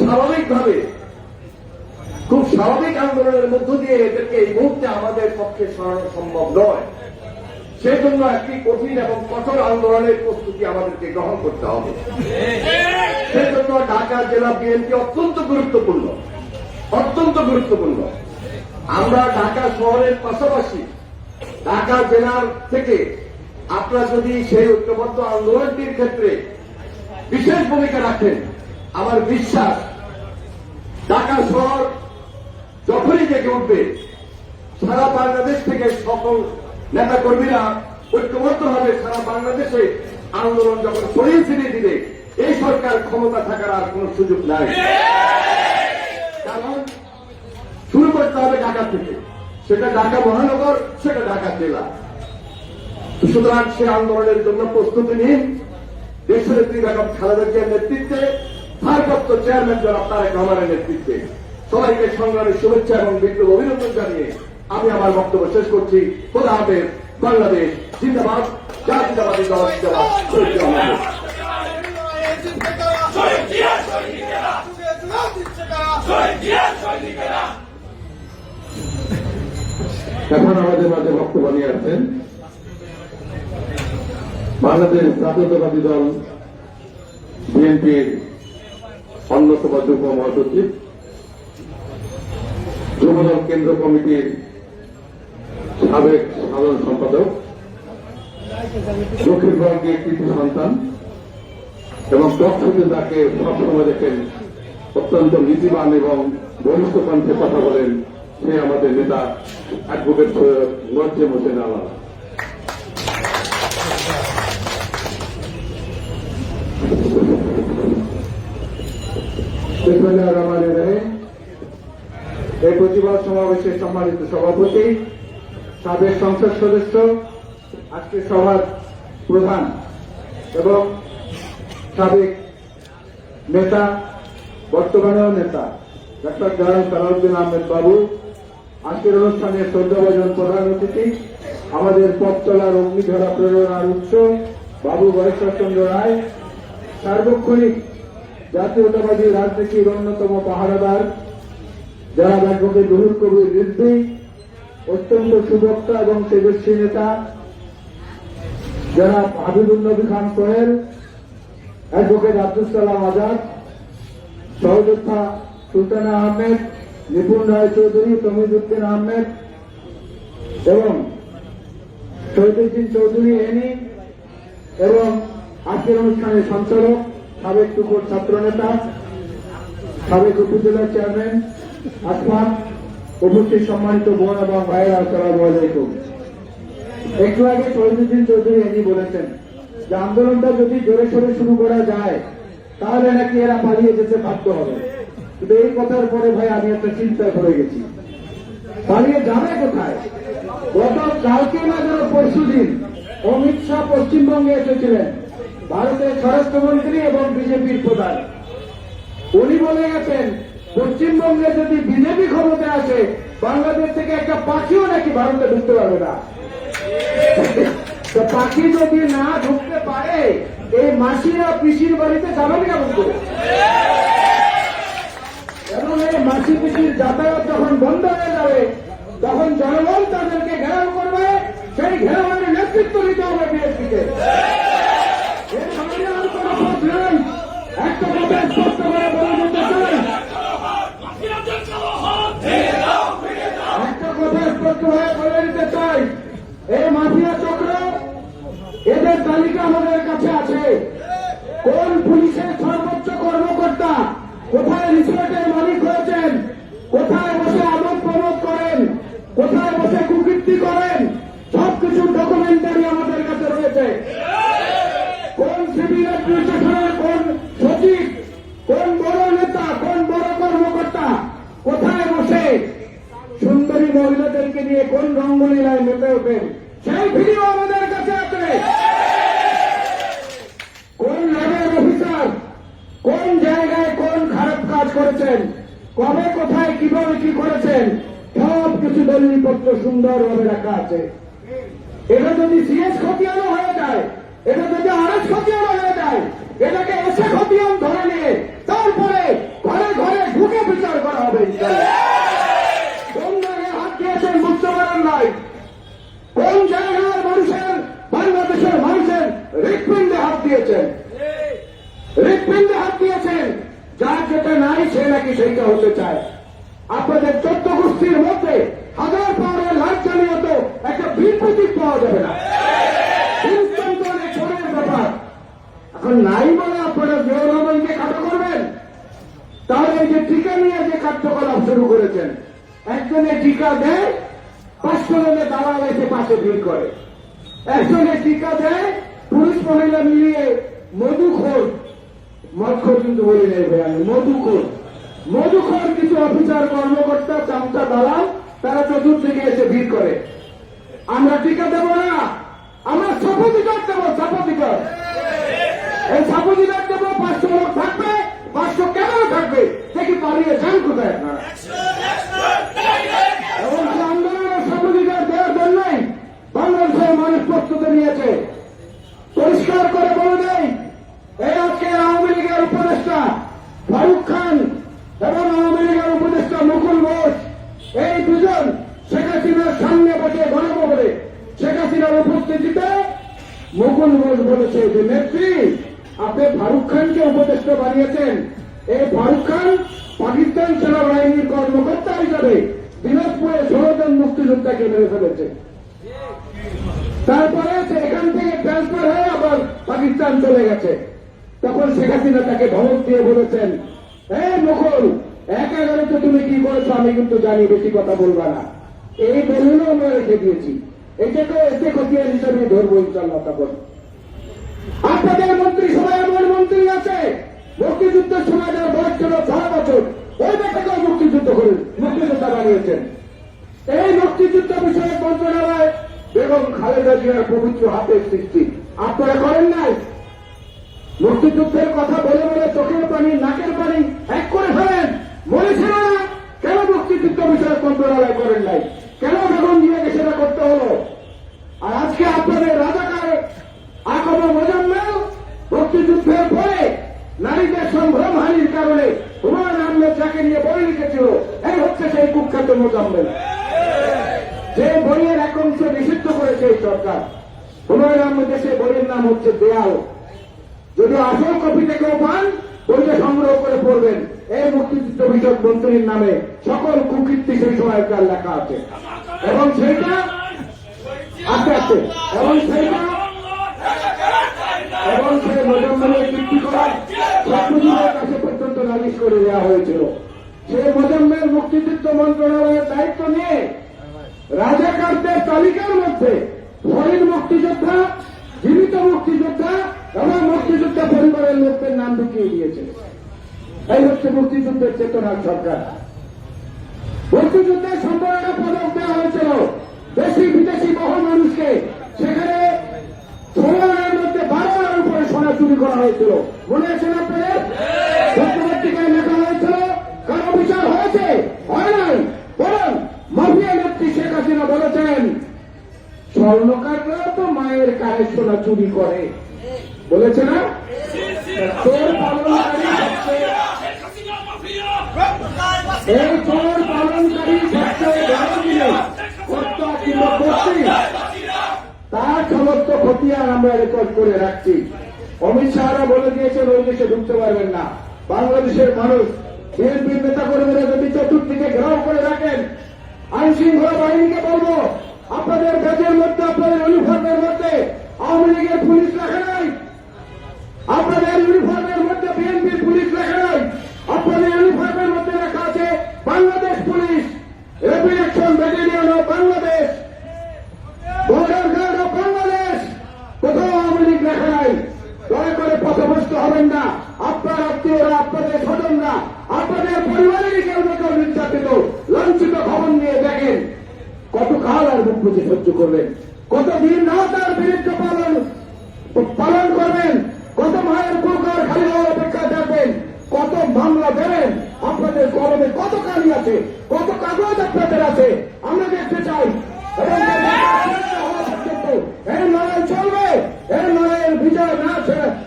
স্বাভাবিক আন্দোলনের মধ্য দিয়ে এদেরকে এই মুহূর্তে আমাদের পক্ষে সরানো সম্ভব নয়। সেজন্য একটি কঠিন এবং কঠোর আন্দোলনের প্রস্তুতি আমাদেরকে গ্রহণ করতে হবে। সেজন্য ঢাকা জেলা বিএনপি অত্যন্ত গুরুত্বপূর্ণ। আমরা ঢাকা শহরের পাশাপাশি ঢাকা জেলার থেকে আপনারা যদি সেই ঐক্যবদ্ধ আন্দোলনটির ক্ষেত্রে বিশেষ ভূমিকা রাখেন, আমার বিশ্বাস ঢাকা শহর যখনই জেগে উঠবে, সারা বাংলাদেশ থেকে সকল নেতা কর্মীরা ঐক্যবদ্ধ হবে, সারা বাংলাদেশে আন্দোলন যখন ছড়িয়ে ছিটিয়ে দিবে, এই সরকার ক্ষমতা থাকার আর কোন সুযোগ নাই। কারণ শুরু করতে হবে ঢাকা থেকে, সেটা ঢাকা মহানগর, সেটা ঢাকা জেলা। সুতরাং সে আন্দোলনের জন্য প্রস্তুতি নিন। দেশনেত্রী বেগম খালেদা জিয়ার নেতৃত্বে, ভারপ্রাপ্ত চেয়ারম্যান জনাব তারেক রহমানের নেতৃত্বে সবাইকে সংগ্রামের শুভেচ্ছা এবং বিপ্লব অভিনন্দন জানিয়ে আমি আমার বক্তব্য শেষ করছি। খোদা হাফেজ। বাংলাদেশ জিন্দাবাদ, জাতীয়তাবাদী দল জিন্দাবাদ। এখন আমাদের মাঝে বক্তব্য নিয়ে আসছেন বাংলাদেশ জাতীয়তাবাদী দল বিএনপির অন্যতম যুগ্ম মহাসচিব, যুবদল কেন্দ্র কমিটির সাবেক সাধারণ সম্পাদক, দক্ষিণবঙ্গের কৃতি সন্তান এবং তৎসত্ত্বে তাকে সবসময় দেখেন অত্যন্ত নীতিবান এবং বলিষ্ঠ কণ্ঠে কথা বলেন, সে আমাদের নেতা অ্যাডভোকেট মোয়াজ্জেম হোসেন আলম। এই প্রতিবাদ সমাবেশের সম্মানিত সভাপতি, সাবেক সংসদ সদস্য, আজকে সভার প্রধান এবং সাবেক নেতা, বর্তমানেও নেতা ডক্টর জনাব সালাউদ্দিন আহমেদ বাবু, আজকের অনুষ্ঠানে শ্রদ্ধাভাজন প্রধান অতিথি, আমাদের পথ চলার অগ্নিধরা প্রেরণার উৎস বাবু গণেশ্বর চন্দ্র রায়, সার্বক্ষণিক জাতীয়তাবাদী রাজনীতির অন্যতম পাহারাদার যারা অ্যাডভোকেট রুহুল কবির রিজভী, অত্যন্ত সুবক্তা এবং তেজস্বী নেতা যারা হাবিবুল নবী খান সোহেল, অ্যাডভোকেট আব্দুল সালাম আজাদ, সহযোদ্ধা সুলতানা আহমেদ, নিপুণ রায় চৌধুরী, তমিজউদ্দিন আহমেদ এবং শহীদুদ্দিন চৌধুরী এনি এবং আজকের অনুষ্ঠানের সঞ্চালক সাবেক টুকুর ছাত্রনেতা, সাবেক উপজেলা চেয়ারম্যান আসমান, উপস্থিত সম্মানিত বোন এবং ভাইয়েরা, আসসালামু আলাইকুম। একটু আগে শহীদুদ্দিন চৌধুরী এনি বলেছেন যে আন্দোলনটা যদি জোরে সোরে শুরু করা যায় তাহলে নাকি এরা পালিয়ে যেতে বাধ্য হবে। কিন্তু এই কথার পরে ভাই আমি একটা চিন্তায় পড়ে গেছি, পালিয়ে যাবে কোথায়? গত কালকে না যেন পরশু দিন অমিত শাহ পশ্চিমবঙ্গে এসেছিলেন, ভারতের স্বরাষ্ট্রমন্ত্রী এবং বিজেপির প্রধান। উনি বলে গেছেন পশ্চিমবঙ্গে যদি বিজেপি ক্ষমতায় আসে বাংলাদেশ থেকে একটা পাখিও নাকি ভারতে ঢুকতে পারবে না। তো পাখি যদি না ঢুকতে পারে এই মাসিরা পিসির বাড়িতে যাবেন কেমন করে? এবং এই মাসি পিসির যাতায়াত যখন বন্ধ হয়ে যাবে তখন জনগণ তাদেরকে ঘেরাও করবে, সেই ঘেরাওয়ের নেতৃত্ব দিতে হবে বিএনপিকে। এর সামনে আর কোনো পথ নেই। একটা কথা স্পষ্ট করে বলে দিতে চাই, একটা কথা স্পষ্ট হয়ে বলে দিতে চাই, এই মাফিয়া চক্র এদের তালিকা আমাদের কাছে আছে। কোন পুলিশের সর্বোচ্চ কর্মকর্তা কোথায় রিসোর্টের মালিক হয়েছেন, কোথায় বসে আমোদ প্রমোদ করেন, কোথায় বসে কুকীর্তি করেন, সবকিছু ডকুমেন্টারি আমাদের কাছে রয়েছে। কোন সিভিল অ্যাডমিনিস্ট্রেশনের কোন সচিব, কোন বড় নেতা, কোন বড় কর্মকর্তা কোথায় বসে সুন্দরী মহিলাদেরকে নিয়ে কোন রঙ্গলীলায় মেতে ওঠেন, সেই ভিডিও আমাদের কাছে আছে। কোন লেভেল অফিসার কোন জায়গায় কোন খারাপ কাজ করেছেন, কবে কোথায় কিভাবে কি করেছেন, সব কিছু দলিলপত্র সুন্দরভাবে রাখা আছে। এটা যদি সিএস খতিয়ানো হয়ে যায়, এটা যদি আরএস খতিয়ানো হয়ে যায়, এটাকে এসে খতিয়ান ধরে নিয়ে তারপরে ঘরে ঘরে ঢুকে বিচার করা হবে। কোন জায়গায় হাত দিয়েছেন বুঝতে পারেন নাই, কোন জায়গায় মানুষের বাংলাদেশের মানুষের হৃৎপিণ্ডে হাত দিয়েছেন, হৃৎপিণ্ডে হাত দিয়েছেন। যার যেটা নাই সে নাকি সেইটা হতে চায়। আপনাদের 14 গোষ্ঠীর মধ্যে হাজার পাওয়ারের লাইট জ্বালিয়ে তো একটা বিপ্রতি পাওয়া যাবে না। অনেক ছোটের ব্যাপার। এখন নাই বলে আপনারা জিয়াউর রহমানকে খাটো করবেন? তাহলে এই যে টিকা নিয়ে যে কার্যকলাপ শুরু করেছেন, একজনে টিকা দেয়, 500 জনের দালাল এসে পাশে ভিড় করে। একজনে টিকা দেয়, পুরুষ মহিলা মিলিয়ে মধুখোর, মদখোর কিন্তু বলি নেই ভাই আমি, মধুখোর কিছু অফিসার কর্মকর্তা চামচা দালাল তারা চতুর্দিকে এসে ভিড় করে। আমরা টিকা দেব না, আমরা সাপোজিটর দেব, সাপোজিটর। এই সাপোজিটর দেব, 500 লোক থাকবে, 500 কেন থাকবে, দেখি পালিয়ে যান কোথায় আপনারা। এবং আন্দোলনের সাপোজিটর দেওয়ার জন্যই বাংলাদেশের মানুষ প্রস্তুতি নিয়েছে। পরিষ্কার করে বলে দেয়, এই আজকে আওয়ামী লীগের উপদেষ্টা ফারুক খান এবং আওয়ামী লীগের উপদেষ্টা মুকুল ঘোষ, এই দুজন শেখ হাসিনার সামনে বসে গণভবনে শেখ হাসিনার উপস্থিতিতে মুকুল ঘোষ বলেছে যে নেত্রী আপনি ফারুক খানকে উপদেষ্টা বানিয়েছেন, এই ফারুক খান পাকিস্তান সেনাবাহিনীর কর্মকর্তা হিসাবে দিনাজপুরে 16 জন মুক্তিযোদ্ধাকে মেরে ফেলেছে। তারপরে এখান থেকে ট্রান্সফার হয়ে আবার পাকিস্তান চলে গেছে। তখন শেখ হাসিনা তাকে ধমক দিয়ে বলেছেন, এই মুকুল 11 তো তুমি কি করেছো আমি কিন্তু জানি, বেশি কথা বলবা না। এই দলিলও আমরা রেখে দিয়েছি, এটাকে এসে খতিয়ান হিসাবে ধরবো ইনশাল্লাহ। তখন আপনাদের মন্ত্রিসভায় এমন মন্ত্রী আছে মুক্তিযুদ্ধের সময় যারা বয়স ছিল 6 বছর, ওই ব্যাপারটাও মুক্তিযুদ্ধ করে মুক্তিযোদ্ধা বানিয়েছেন। এই মুক্তিযুদ্ধ বিষয়ক মন্ত্রণালয় বেগম খালেদা জিয়ার পবিত্র হাতের সৃষ্টি, আপনারা করেন নাই? মুক্তিযুদ্ধের কথা বলে বলে চোখের পানি নাকের পানি এক করে ফেলেন, বলেছিল না কেন মুক্তিযুদ্ধ বিষয়ক মন্ত্রণালয় করেন নাই, কেন বেগম জিয়াকে সেটা করতে হলো? আর আজকে আপনাদের রাজাকার আকব মোজাম্মেল মুক্তিযুদ্ধের পরে নারীদের সম্ভ্রম মোজাম্মেল যাকে নিয়ে বই লিখেছিল, এই হচ্ছে সেই কুখ্যাত মোজাম্মেল, যে বইয়ের এক অংশ নিষিদ্ধ করেছে এই সরকার। হুমায়ুন আহমেদের সেই বইয়ের নাম হচ্ছে দেয়াল। যদি আসল কপিতে কেউ পান, বইটা সংগ্রহ করে পড়বেন। এই মুক্তিযুদ্ধ বিষয়ক মন্ত্রীর নামে সকল কুকীর্তি সেই সময়কার লেখা আছে, এবং সেইটা আস্তে আস্তে এবং সেই মোজাম্মেলের কীর্তি করার ছাত্রজীবীদের কাছে পর্যন্ত নালিশ করে দেওয়া হয়েছিল। সেই মোজাম্মেল মুক্তিযুদ্ধ মন্ত্রণালয়ের দায়িত্ব নিয়ে রাজাকারদের তালিকার মধ্যে শহীদ মুক্তিযোদ্ধা, জীবিত মুক্তিযোদ্ধা এবং মুক্তিযোদ্ধা পরিবারের লোকদের নাম ঢুকিয়ে দিয়েছে। এই হচ্ছে মুক্তিযুদ্ধের চেতনার সরকার। মুক্তিযুদ্ধের সম্পর্কে পদক দেওয়া হয়েছিল দেশি বিদেশি বহু মানুষকে, সেখানে 16 মধ্যে 12 উপরে সোনা চুরি করা হয়েছিল। মনে আছেন আপনাদের? পত্রিকায় লেখা হয়েছিল, কারো বিচার হয়েছে? হয় নাই। বরং মাফিয়া নেত্রী শেখ হাসিনা বলেছেন, স্বর্ণকাররাও তো মায়ের কারে সোনা চুরি করে, বলেছে না? চোর পালনকারী এই চোর পালনকারী তার সমস্ত খতিয়ান আমরা রেকর্ড করে রাখছি। অমিত শাহরা বলে দিয়েছেন ওই দেশে ঢুকতে পারবেন না। বাংলাদেশের মানুষ বিএনপির নেতা কর্মীরা যদি চতুর্দিকে ঘেরাও করে রাখেন, আইন শৃঙ্খলা বাহিনীকে বলবো, আপনাদের ব্যাজের মধ্যে, আপনাদের ইউনিফর্মের মধ্যে আওয়ামী লীগের পুলিশ রাখে নাই, আপনাদের ইউনিফর্মের মধ্যে বিএনপির পুলিশ রাখে নাই, আপনাদের ইউনিফর্মের মধ্যে লেখা আছে Bangladesh police, rapid action battalion of Bangladesh, border guard of Bangladesh. কোথাও আওয়ামী লীগ লেখা নাই। দয়া করে পথভ্রষ্ট হবেন না। আপনার আত্মীয়রা, আপনাদের স্বজনরা, আপনাদের পরিবারেরই কেউ না কেউ নির্যাতিত, লাঞ্ছিত খবর নিয়ে দেখেন। কত কাল আর মুখ বুঝে সহ্য করবেন? কতদিন না তার বিরুদ্ধে পালন করবেন? কত মায়ের কুকার খালি হওয়ার অপেক্ষা থাকবেন? কত মামলা দেবেন? আপনাদের কলমে কত কালি আছে, কত কাগজ আপনাদের আছে, আমরা দেখতে চাই। এর লড়াই চলবে। এর লড়াইয়ের বিজয় না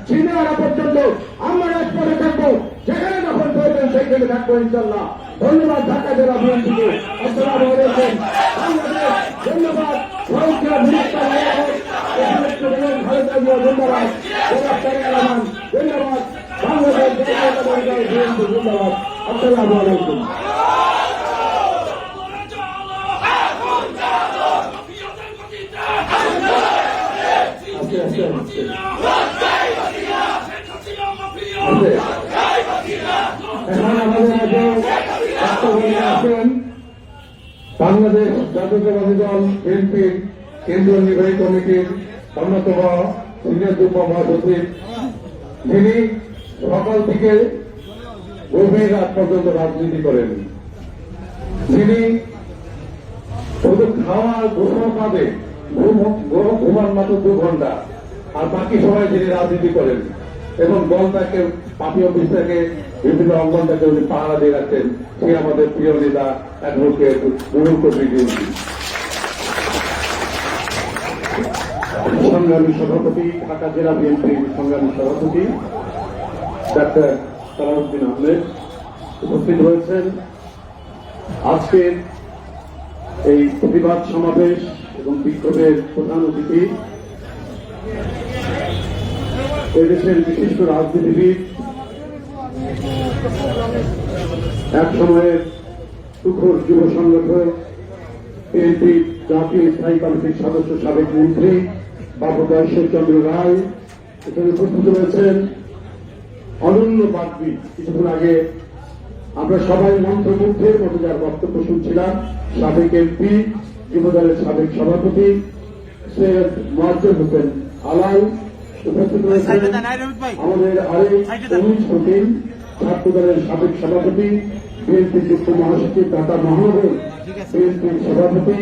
ছিনে আনা পর্যন্ত আমরা রাজপথে থাকবো। যেখানে যখন করবেন সেখানে থাকবো ইনশাল্লাহ। ধন্যবাদ ঢাকা জেলা বিএনপিকে। আসসালামু আলাইকুম। ধন্যবাদ ধন্যবাদ ধন্যবাদ বাংলাদেশ ধন্যবাদ। আসসালামু আলাইকুম। এখন আমাদের মাঝে বক্তব্য আছেন বাংলাদেশ জাতীয়তাবাদী দল বিএনপির কেন্দ্রীয় নির্বাহী কমিটির অন্যতম সিনিয়র যুগ্ম মহাসচিব, যিনি সকাল থেকে গভীর রাত পর্যন্ত রাজনীতি করেন, যিনি শুধু খাওয়া ঘুমো পাবে, ঘুমান মাত্র 2 ঘন্টা, আর বাকি সময় যিনি রাজনীতি করেন এবং দলটাকে পার্টি অফিস থেকে বিভিন্ন অঙ্গনটাকে উনি পাহারা দিয়ে রাখছেন, সে আমাদের প্রিয় নেতা অ্যাডভোকেট রুহুল কবির রিজভী। সংগ্রামী সভাপতি, ঢাকা জেলা বিএনপির সংগ্রামী সভাপতি ডাক্তার সালাউদ্দিন আহমেদ উপস্থিত হয়েছেন। আজকের এই প্রতিবাদ সমাবেশ এবং বিক্ষোভের প্রধান অতিথি এদেশের বিশিষ্ট রাজনীতিবিদ, এক সময়ের তুখোর যুব সংগঠক, বিএনপি জাতীয় স্থায়ী কমিটির সদস্য, সাবেক মন্ত্রী বাবুদা ঈশ্বরচন্দ্র রায়। এখানে উপস্থিত রয়েছেন অনন্য বাগবি। কিছুক্ষণ আগে আমরা সবাই মন্ত্রমুগ্ধের মতো যার বক্তব্য শুনছিলাম, সাবেক এমপি, যুবদলের সাবেক সভাপতি সৈয়দ মোয়াজ্জেম হোসেন আলাল। উপস্থিত রয়েছেন আমাদের আরেক অনুজ হোসেন, ছাত্রদলের সাবেক সভাপতি, বিএনপির যুক্ত মহাসচিব ঢাকা মহানগর বিএনপির সভাপতি,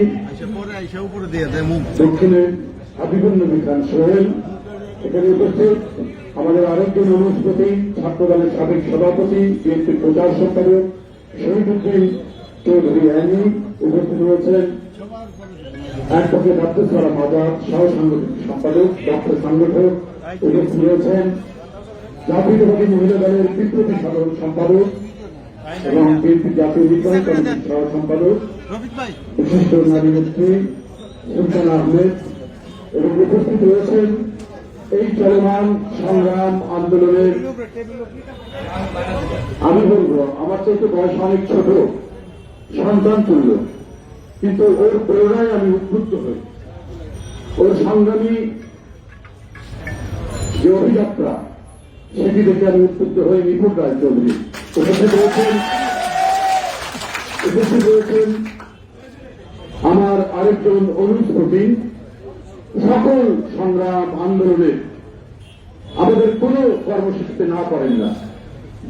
দক্ষিণের হাবিবুল নবী খান সোহেল। এখানে উপস্থিত আমাদের আরেকজন অনুষ্পতি, ছাত্রদলের সাবেক সভাপতি, বিএনপির প্রচার সম্পাদক শহীদুদ্দিন চৌধুরী আইনি। উপস্থিত রয়েছেন অ্যাডভোকেট আব্দুল সালাম আজাদ, সহ সাংগঠনিক সম্পাদক, ডক্টর সংগঠক। উপস্থিত রয়েছেন জাতীয়তাবাদী মহিলা দলের বিপ্লবী সাধারণ সম্পাদক এবং বিএনপি জাতীয় বিদ্রোহী কমিটির সহ সম্পাদক রফিক ভাই বিশিষ্ট নারী নেত্রী সুলতান আহমেদ এবং উপস্থিত রয়েছেন এই চলমান সংগ্রাম আন্দোলনের, আমি বলবো আমার চাইতে বয়স অনেক ছোট, সন্তান তুল্য, কিন্তু ওর প্রেরণায় আমি উদ্বুদ্ধ হই। ওর সংগ্রামী যে অভিযাত্রা সেটি দেখে আমি উদ্বুদ্ধ হই। নিপুণ রায় চৌধুরী উপস্থিত রয়েছেন আমার আরেকজন অনুস্পতি। সকল সংগ্রাম আন্দোলনে আমাদের কোনো কর্মসূচিতে না করেন না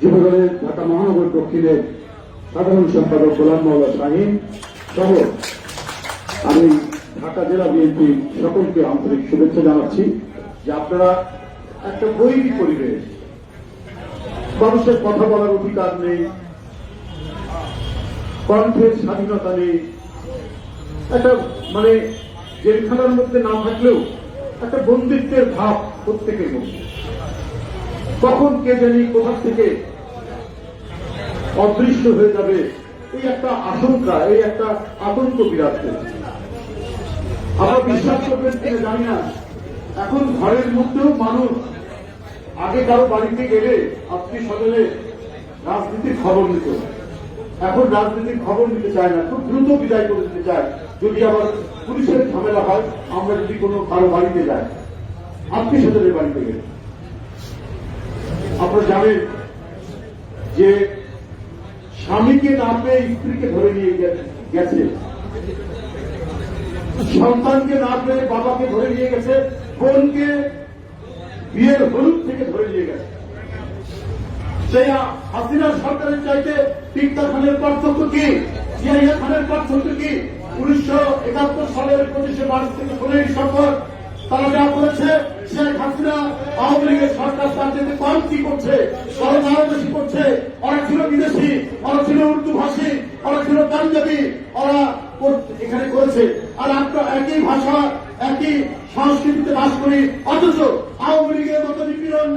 যুবদলের ঢাকা মহানগর দক্ষিণের সাধারণ সম্পাদক গোলাম মাওলা শাহীন সহ আমি ঢাকা জেলা বিএনপি সকলকে আন্তরিক শুভেচ্ছা জানাচ্ছি যে আপনারা একটা বৈরী পরিবেশ, মানুষের কথা বলার অধিকার নেই, কণ্ঠের স্বাধীনতা নেই, একটা মানে জেলখানার মধ্যে না থাকলেও একটা বন্দিত্বের ভাব প্রত্যেকের মধ্যে। কখন কে জানি কোথা থেকে অদৃশ্য হয়ে যাবে এই একটা আশঙ্কা, এই একটা আতঙ্ক বিরাজ করছে। আমরা বিশ্বাস করবেন কিনা জানি না, এখন ঘরের মধ্যেও মানুষ আগে কারো বাড়িতে গেলে আত্মীয় স্বজনে রাজনীতির খবর নিত, এখন রাজনীতির খবর নিতে চায় না, খুব দ্রুত বিদায় করে দিতে চায়। যদি আবার পুলিশের ঝামেলা হয়, আমরা যদি কোনো কারো বাড়িতে যাই, আত্মীয় স্বজনের বাড়িতে গেলে, আপনারা জানেন যে স্বামীকে না পেয়ে স্ত্রীকে ধরে নিয়ে গেছে, সন্তানকে না পেয়ে বাবাকে ধরে নিয়ে গেছে, বোনকে বিয়ের হলুদ থেকে ধরে নিয়ে গেছে। সেই হাসিনা সরকারের চাইতে তিক্তা খানের পার্থক্য কি, জিয়া খানের পার্থক্য কি? 1971 সালের 25শে মার্চ থেকে 16ই ডিসেম্বর তারা যা করেছে, শেখ হাসিনা আওয়ামী লীগের সরকার তার যেতে কম কি করছে, বরং আরো বেশি করছে। ওরা ছিল বিদেশি, ওরা ছিল উর্দু ভাষী, ওরা ছিল পাঞ্জাবি, ওরা এখানে করেছে। আর আমরা একই ভাষা একই সংস্কৃতিতে বাস করি, অথচ আওয়ামী লীগের মতো নিপীড়ন,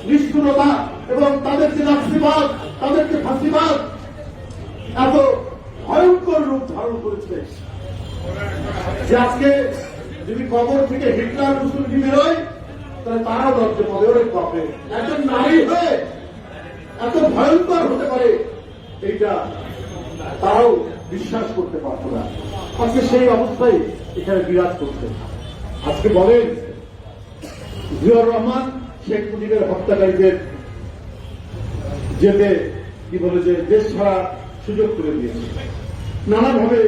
নিষ্ঠুরতা এবং তাদেরকে নাৎসিবাদ, তাদেরকে ফাঁসিবাদ এত ভয়ঙ্কর রূপ ধারণ করেছে যে আজকে যদি কবর থেকে হিটলার মুসলিম বেরোয় তাহলে তারাও লজ্জা পাবে। ওরে পাবে একজন নারী হয়ে এত ভয়ঙ্কর হতে পারে, এইটা তারাও বিশ্বাস করতে পারত না। আজকে সেই অবস্থায় এখানে বিরাজ করছে। আজকে বলেন জিয়াউর রহমান শেখ মুজিবের হত্যাকারীদের যেতে কি বলে যে দেশ ছাড়া সুযোগ করে দিয়েছে, নানাভাবে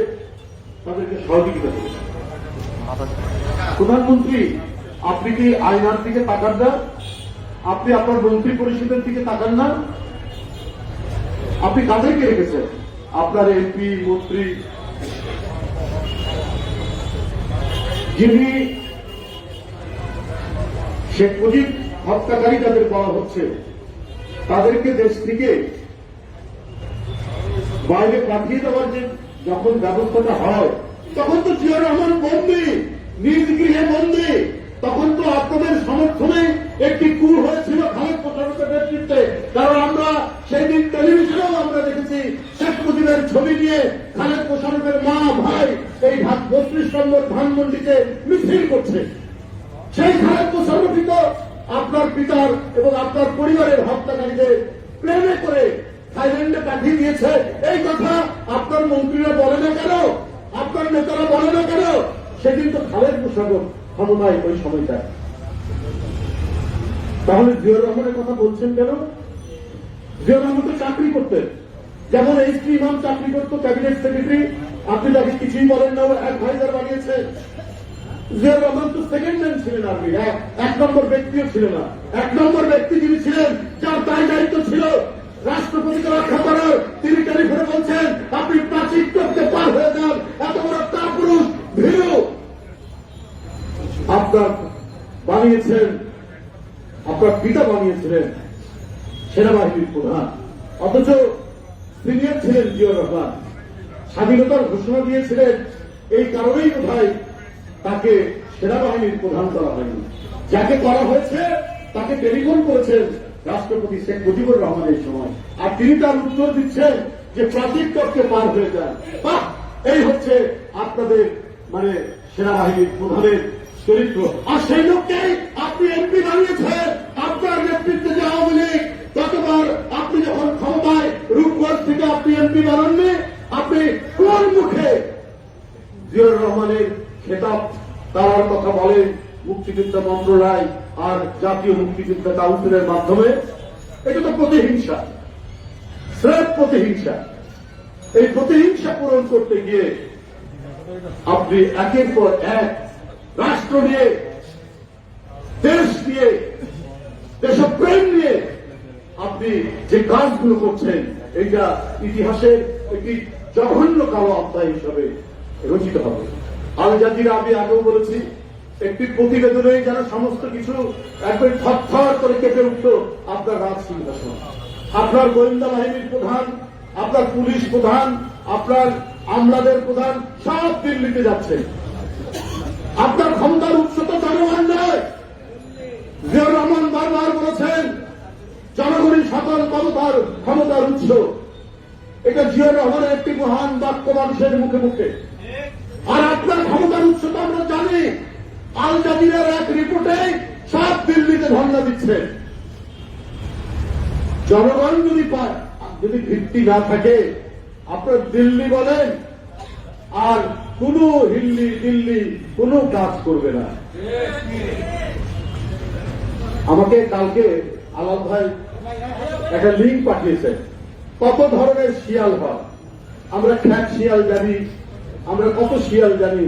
তাদেরকে সহযোগিতা করেছে। প্রধানমন্ত্রী, আপনি কি আয়নার দিকে তাকান না? আপনি আপনার মন্ত্রী পরিষদের দিকে তাকান না? আপনি কাদেরকে রেখেছেন? আপনার এমপি মন্ত্রী, যিনি শেখ মুজিব হত্যাকারী যাদের বলা হচ্ছে, তাদেরকে দেশ থেকে বাইরে পাঠিয়ে দেওয়ার যে যখন ব্যবস্থাটা হয়, তখন তো জিয়াউর রহমান বন্দী, নিজ গৃহে বন্দী। তখন তো আপনাদের সমর্থনে একটি কূপ হয়েছিল খালেদ মোশাররফের নেতৃত্বে। কারণ আমরা সেই দিন টেলিভিশনেও আমরা দেখেছি শেখ মুজিবের ছবি নিয়ে খালেদ মোশাররফের মা ভাই এই 32 নম্বর ধানমন্ডিতে মিছিল করছে। সেই খালেদ মোশাররফই তো আপনার পিতার এবং আপনার পরিবারের হত্যাকারীদের প্রেমে করে থাইল্যান্ডে পাঠিয়ে দিয়েছে। এই কথা আপনার মন্ত্রীরা বলে না কেন? আপনার নেতারা বলে না কেন? সেদিন তো খালেদ মোশাররফ ক্ষমতায় ওই সময়টা। তাহলে জিয়াউর রহমানের কথা বলছেন কেন? জিয়াউর রহমান তো চাকরি করতেন, যেমন এইচপি ইমাম চাকরি করত ক্যাবিনেট সেক্রেটারি, আপনি তাকে কিছুই বলেন না, অ্যাডভাইজার বানিয়েছে। জিয়াউর রহমান তো সেকেন্ড ম্যান ছিলেন, আপনি এক নম্বর ব্যক্তিও ছিলেন না। এক নম্বর ব্যক্তি যিনি ছিলেন, যার দায় দায়িত্ব ছিল রাষ্ট্রপতিকে রক্ষা করার, তিনি টেলিফোনে বলছেন আপনি প্রাচীর করতে পার হয়ে যান। এত বড় কাপুরুষ ভীরু আপনার বানিয়েছেন, আপনার পিতা বানিয়েছিলেন সেনাবাহিনীর প্রধান, অথচ সিনিয়র ছিলেন জিয়াউর রহমান। স্বাধীনতার ঘোষণা দিয়েছিলেন, এই কারণেই বোধহয় তাকে সেনাবাহিনীর প্রধান করা হয়নি। যাকে করা হয়েছে তাকে টেলিফোন করেছেন রাষ্ট্রপতি শেখ মুজিবুর রহমানের সময়, আর তিনি তার উত্তর দিচ্ছেন যে প্রাচীর তর্কে পার হয়ে যান। বাহ, এই হচ্ছে আপনাদের মানে সেনাবাহিনীর প্রধানের চরিত্র। আর সেই লোককেই আপনি এমপি বানিয়েছেন। আপনার নেতৃত্বে যে আওয়ামী লীগ, ততবার আপনি যখন ক্ষমতায় রূপগঞ্জ থেকে আপনি এমপি বানাননি, আপনি কোন মুখে জিয়াউর রহমানের খেতাব দেওয়ার কথা বলেন মুক্তিযোদ্ধা মন্ত্রণালয় আর জাতীয় মুক্তিযোদ্ধা কাউন্সিলের মাধ্যমে? এটা তো প্রতিহিংসা, স্রেফ প্রতিহিংসা। এই প্রতিহিংসা পূরণ করতে গিয়ে আপনি একের পর এক রাষ্ট্র নিয়ে, দেশ নিয়ে, দেশপ্রেম নিয়ে আপনি যে কাজগুলো করছেন, এটা ইতিহাসের একটি জঘন্য কালো অধ্যায় হিসাবে রচিত হবে। আল জাজিরা, আমি আগেও বলেছি, একটি প্রতিবেদনে যারা সমস্ত কিছু একবার থরথর করে কেঁপে উঠত আপনার রাজ সিংহাসন, আপনার গোয়েন্দা বাহিনীর প্রধান, আপনার পুলিশ প্রধান, আপনার আমলাদের প্রধান সব দিল্লিতে যাচ্ছেন। আপনার ক্ষমতার উৎস তো জনগণ নয়। জিয়াউর রহমান বারবার বলেছেন জনগণই সকল ক্ষমতার উৎস। এটা জিয়াউর রহমানের একটি মহান বাক্য মানুষের মুখে মুখে। আর আপনার ক্ষমতার উৎস তো আমরা জানি। আল জাজিরার এক রিপোর্টে সব দিল্লিতে ধর্ণা দিচ্ছে। জনগণ যদি পায়, যদি ভিত্তি না থাকে, আপনার দিল্লি বলেন আর কোন দিল্লি কোন কাজ করবে না। আমাকে কালকে আলাল ভাই একটা লিঙ্ক পাঠিয়েছে, কত ধরনের শিয়াল হয়। আমরা খ্যাট শিয়াল জানি, আমরা কত শিয়াল জানি।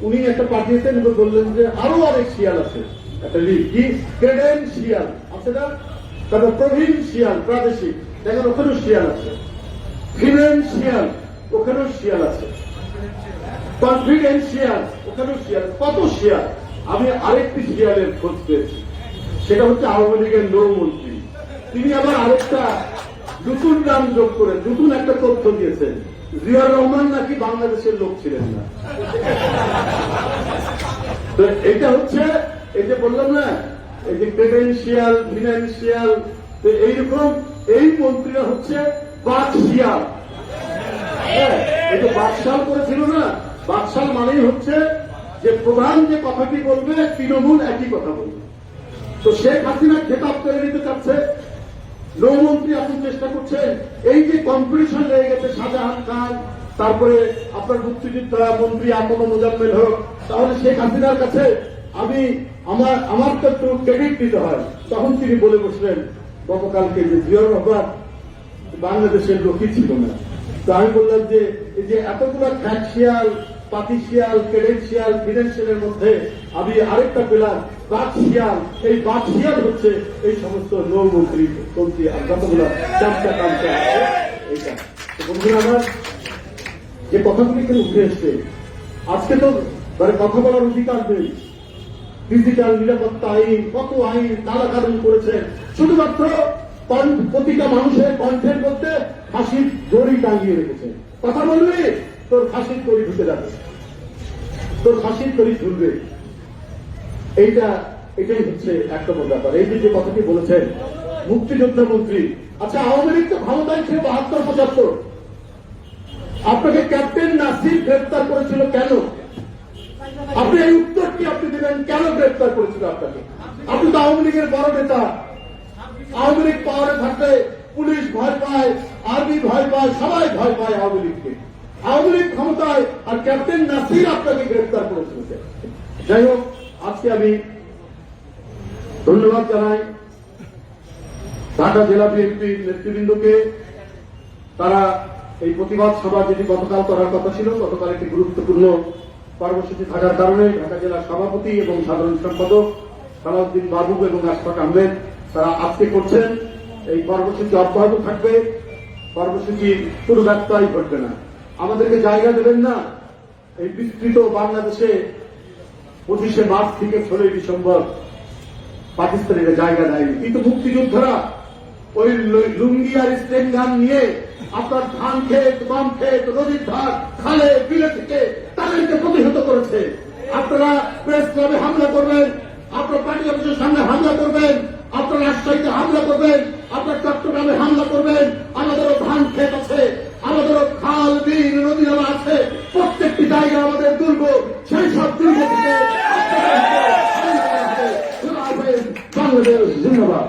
উনি একটা পাঠিয়েছেন, বললেন যে আরো অনেক শিয়াল আছে। একটা লিঙ্ক কি ক্রেডেন শিয়াল আছে না, তারপর প্রবীণ শিয়াল প্রাদেশিক, দেখেন ওখানেও শিয়াল আছে। ফিনান্সিয়াল ওখানেও শিয়াল আছে। কনফিডেন্সিয়াল ওখানেও শিয়াল, কত শিয়াল। আমি আরেকটি শিয়ালের খোঁজ পেয়েছি, সেটা হচ্ছে আওয়ামী লীগের নৌমন্ত্রী। তিনি আবার আরেকটা নতুন নাম যোগ করে নতুন একটা তথ্য দিয়েছেন, জিয়াউর রহমান নাকি বাংলাদেশের লোক ছিলেন না। তো এটা হচ্ছে, এই যে বললাম না, এই যে ক্রেডেন্সিয়াল, ফিনান্সিয়াল, তো এইরকম এই মন্ত্রীরা হচ্ছে বাকশিয়াল। হ্যাঁ, এই যে বাকশাল করেছিল না, বাকশাল মানেই হচ্ছে যে প্রধান যে কথাটি বলবে তৃণমূল একই কথা বলবে। তো শেখ হাসিনা খেতাব করে নিতে চাচ্ছে, নৌমন্ত্রী এখন চেষ্টা করছেন। এই যে কম্পিটিশন লেগে গেছে শাহজাহান খান, তারপরে আপনার মুক্তিযোদ্ধা মন্ত্রী আকম মোজাম্মেল হক, তাহলে শেখ হাসিনার কাছে আমি আমার তো একটু ক্রেডিট দিতে হয়। তখন তিনি বলে বসলেন গতকালকে যে জিয়াউর রহমান বাংলাদেশের লোকই ছিল না। তো আমি বললাম যে এই যে এতগুলো ফ্যাকশিয়াল, পাতিশিয়াল, ক্রেডেন্সিয়াল, ফিনান্সিয়ালের মধ্যে আমি আরেকটা পেলাম বাকশিয়াল। এই বাকশিয়াল হচ্ছে এই সমস্ত নৌমন্ত্রী যতগুলো চামচা কামচা আছে। এইটা বন্ধুরা, আমার যে কথাগুলি এখানে উঠে এসছে, আজকে তো মানে কথা বলার অধিকার নেই। ডিজিটাল নিরাপত্তা আইন, কত আইন কালাকানুন করেছেন, শুধুমাত্র প্রতিটা মানুষের কণ্ঠের মধ্যে ফাঁসির দড়ি টাঙিয়ে রেখেছে। কথা বলবে তোর ফাঁসির দড়ি ঢুকে যাবে, তোর ফাঁসির দড়ি ঝুলবে। এটাই হচ্ছে এক নম্বর ব্যাপার। এই যে কথাটি বলেছেন মুক্তিযোদ্ধা মন্ত্রী, আচ্ছা আওয়ামী লীগ তো ক্ষমতায় ছিল 72-75, আপনাকে ক্যাপ্টেন নাসির গ্রেপ্তার করেছিল কেন? আপনি এই উত্তরটি আপনি দিলেন, কেন গ্রেপ্তার করেছিল আপনাকে? আপনি তো আওয়ামী লীগের বড় নেতা। আওয়ামী লীগ পাওয়ারে থাকলে পুলিশ ভয় পায়, আর্মি ভয় পায়, সবাই ভয় পায় আওয়ামী লীগকে। আওয়ামী লীগ ক্ষমতায় আর ক্যাপ্টেন নাসির আপনাকে গ্রেপ্তার করেছিল। যাই হোক, আজকে আমি ধন্যবাদ জানাই ঢাকা জেলা বিএনপির নেতৃবৃন্দকে। তারা এই প্রতিবাদ সভা যেটি গতকাল করার কথা ছিল, গতকাল একটি গুরুত্বপূর্ণ কর্মসূচি থাকার কারণে ঢাকা জেলার সভাপতি এবং সাধারণ সম্পাদক সালাউদ্দিন বাবু এবং আশফাক আহমেদ তারা আজকে করছেন। এই কর্মসূচি অব্যাহত থাকবে, কর্মসূচির কোনো ব্যত্যয় ঘটবে না। আমাদেরকে জায়গা দেবেন না। এই বিস্তৃত বাংলাদেশে 25শে মার্চ থেকে 16ই ডিসেম্বর পাকিস্তানিরা জায়গা দেয়নি, কিন্তু মুক্তিযোদ্ধারা ওই লুঙ্গি আর স্টেন গান নিয়ে আপনার ধান ক্ষেত, বাম ক্ষেত, নদীর ধার, খালে, বিলে থেকে তাদেরকে প্রতিহত করেছে। আপনারা প্রেস ক্লাবে হামলা করবেন, আপনার পার্টি অফিসের সামনে হামলা করবেন, আপনার রাজশাহীতে হামলা করবেন, আপনার চট্টগ্রামে হামলা করবেন। আমাদেরও ধান ক্ষেত আছে, আমাদেরও খাল বিল নদী নালা আছে, প্রত্যেকটি জায়গা আমাদের দুর্গ। সেই সব দুর্গ থেকে বাংলাদেশ জিন্দাবাদ।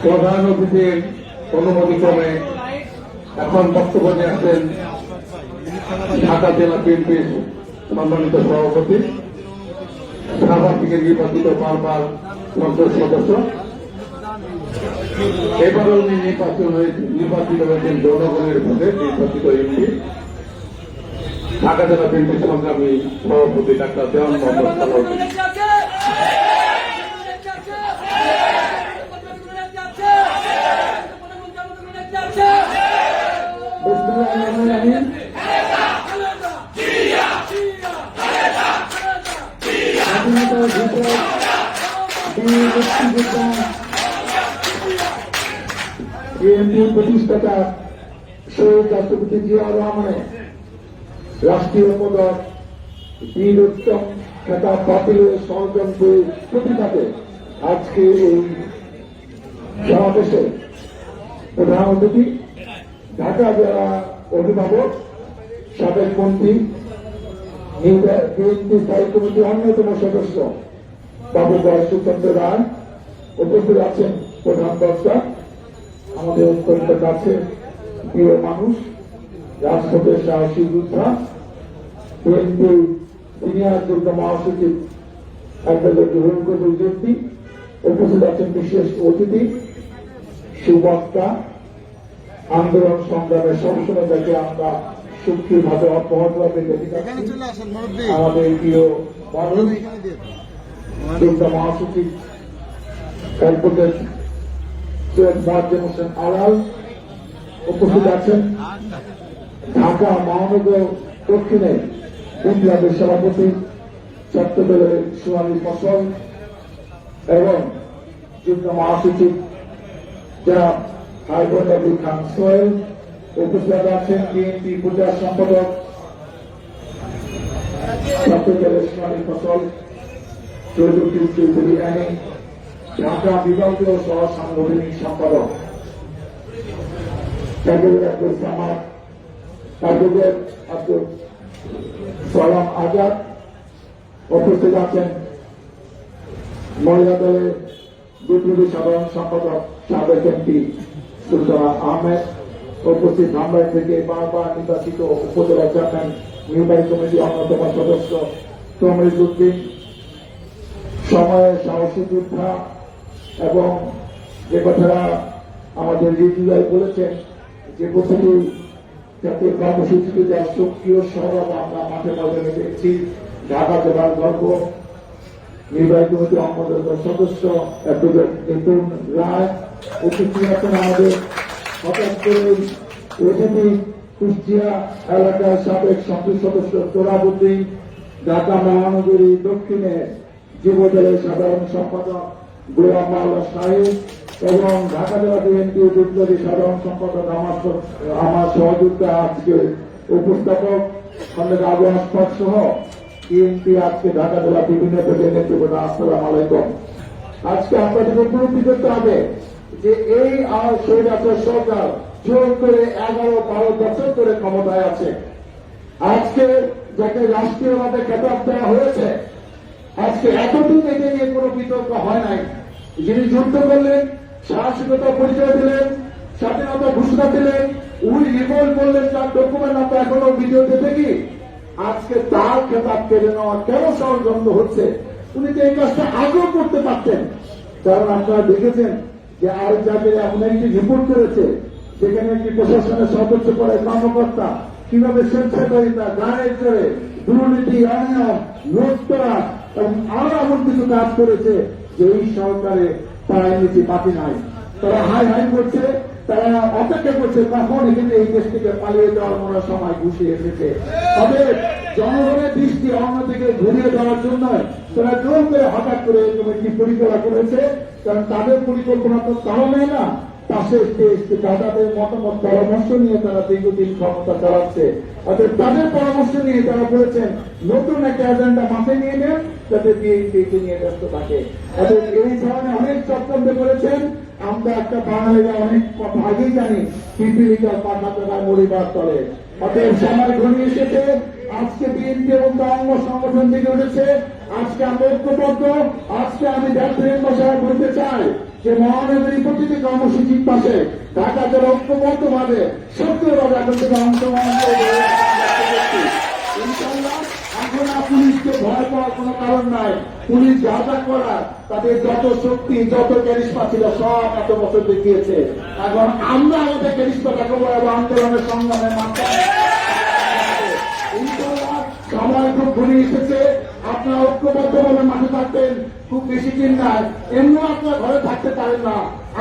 প্রধান অতিথির অনুমতিক্রমে এখন বক্তব্য নিয়ে আসছেন ঢাকা জেলা বিএনপির সম্মানিত সভাপতি, ঢাকা থেকে নির্বাচিত বারবার সংসদ সদস্য, এবারও উনি নির্বাচিত হয়েছেন জনগণের ভোটে নির্বাচিত এমপি, ঢাকা জেলা বিএনপির সংগ্রামী সভাপতি ডাক্তার দেওয়ান মোহাম্মদ সালাউদ্দিন। বিএনপির প্রতিষ্ঠাতা শহীদ রাষ্ট্রপতি জিয়াউর রহমানের রাষ্ট্রীয় পদক বীর উত্তম খেতাব বাতিলের ষড়যন্ত্রের প্রতিবাদে আজকে এই সমাবেশে প্রধান অতিথি ঢাকা জেলা অভিভাবক, সাবেক মন্ত্রী, বিএনপি স্থায়ী কমিটির অন্যতম সদস্য বাবু সুচন্দ্র রায় উপস্থিত আছেন। প্রধান বক্তা আমাদের অত্যন্ত কাছে প্রিয় মানুষ, রাজপথের সাহসী যোদ্ধা, বিএনপি সিনিয়র যুগ্ম মহাসচিব অ্যাডভোকেট রুহুল কবির রিজভী, উপস্থিত আছেন বিশেষ অতিথি, সুবক্তা, আন্দোলন সংগ্রামে সবসময় যাকে আমরা সুখীভাবে অব্যাহতভাবে আমাদের প্রিয় মানুষ, যুগ্ম মহাসচিব অ্যাডভোকেট সৈয়দ মোয়াজ্জেম হোসেন আলাল, উপস্থিত আছেন ঢাকা মহানগর দক্ষিণের বিপ্লবের সভাপতি চট্টগ্রামের সোনালী ফসল এবং যুগ্ম মহাসচিব যারা হাইবন আবুল খান সোহেল, উপস্থিত আছেন বিএনপি প্রচার সম্পাদক চট্টগ্রামের সোনালী ফসল চৌধুরী চৌধুরী আইনি, ঢাকা বিভাগীয় সহ সাংগঠনিক সম্পাদক আব্দুল সামাদ, আব্দুল সালাম আজাদ, উপস্থিত আছেন মহিলা দলের বিপ্লবী সাধারণ সম্পাদক সাবেক এমপি সুলতানা আহমেদ, উপস্থিত ধামরাই থেকে বারবার নির্বাচিত উপজেলা চেয়ারম্যান নির্বাহী কমিটির অন্যতম সদস্য তমরিজ উদ্দিন, সময়ের সাহসী যোদ্ধা এবং যে কথাটা আমাদের রিজুয়াই বলেছেন যে প্রতিটি জাতীয় কর্মসূচিতে যা সক্রিয় সরব আমরা মাঠে ময়দানে দেখছি, ঢাকা জেলার গর্ব, নির্বাহী কমিটির অন্যতম সদস্য অ্যাডভোকেট নিপুণ রায়, উপস্থিত আছেন আমাদের হঠাৎ করে অতিথি কুষ্টিয়া এলাকার সাবেক সংসদ সদস্য তোরাবুদ্দিন, ঢাকা মহানগরী দক্ষিণে যুবদলের সাধারণ সম্পাদক গোলাম মাওলা সাহেব এবং ঢাকা জেলা বিএনপি বিপ্লবী সাধারণ সম্পাদক আমার সহযোগিতা আজকে উপস্থাপক খন্ডের আবু আসফাক সহ বিএনপি আজকে ঢাকা জেলা বিভিন্ন পর্যায়ে নেতৃত্ব। আসসালাম আলাইকুম। আজকে আপনাদের উপলব্ধি করতে হবে যে এই স্বৈরাচার সরকার জোর করে 11-12 বছর ধরে ক্ষমতায় আছে। আজকে যাকে রাষ্ট্রীয়ভাবে খেতাব দেওয়া হয়েছে, আজকে এতদিন একে নিয়ে কোনো বিতর্ক হয় নাই। যিনি যুদ্ধ করলেন, সাহসিকতা পরিচয় দিলেন, স্বাধীনতা ঘোষণা দিলেন, উই রিভোল্ট করলেন, তার ডকুমেন্ট আমরা এখনো ভিডিওতে দেখি। আজকে তার খেতাব কেড়ে নেওয়া কেন ষড়যন্ত্র হচ্ছে? উনি তো এই কাজটা আগেও করতে পারতেন, কারণ আপনারা দেখেছেন যে আরেক জায়গায় এমন একটি রিপোর্ট করেছে যেখানে একটি প্রশাসনের সদস্য করে কর্মকর্তা কিভাবে স্বেচ্ছাচারিতা, গানের চড়ে দুর্নীতি, অনিয়ম, লুটতরাজ এবং আরো এমন কিছু কাজ করেছে যে এই সরকারে তারা নিচে পাতি নাই, তারা হাই হাই করছে, তারা অপেক্ষা করছে কখন এখানে এই দেশ থেকে পালিয়ে যাওয়ার মনে সময় ঘুষিয়ে এসেছে। তবে জনগণের দৃষ্টি অন্যদিকে ঘুরিয়ে দেওয়ার জন্য তারা জোর করে হঠাৎ করে কমিটি পরিকল্পনা করেছে, কারণ তাদের পরিকল্পনা তো তারা নেয় না, পাশে তাদের মতামত পরামর্শ নিয়ে তারা দীর্ঘদিন ক্ষমতা চালাচ্ছে। অর্থাৎ তাদের পরামর্শ নিয়ে তারা বলেছেন নতুন একটা এজেন্ডা মাথায় নিয়ে নেন যাতে বিএনপিকে নিয়ে ব্যস্ত থাকে। অর্থাৎ এই ধরনের অনেক চক্রান্ত করেছেন। আমরা একটা বাঙালিরা অনেক কথা আগেই জানি, পিপিলিকা পাঠা টাকা মরিবার তলে। অতএব সময় ঘনিয়ে এসেছে, আজকে বিএনপি এবং অঙ্গ সংগঠন থেকে উঠেছে, আজকে আমরা ঐক্যবদ্ধ। আজকে আমি ব্যবসায়ীর ভাষায় বলতে চাই যে মহানগরী প্রতিটি কর্মসূচির পাশে ঢাকা জেলা ঐক্যবদ্ধভাবে সক্রিয়ভাবে এখন থেকে অংশগ্রহণ করবে। ইনশাআল্লাহ এখন আর পুলিশকে ভয় পাওয়ার কোনো কারণ নাই। পুলিশ যা যা করার তাদের যত শক্তি যত ক্যারিশমা ছিল সব এত বছর দেখিয়েছে। এখন আমরা আমাদের ক্যারিশমা দেখাবো এবং আন্দোলনের সংগ্রামের মাধ্যমে ইনশাআল্লাহ সময় খুব ঘনিয়ে এসেছে। আপনারা ঐক্যবদ্ধভাবে মাঠে থাকবেন, খুব বেশি দিন নাই, এমনি আপনার ঘরে থাকতে পারেন না,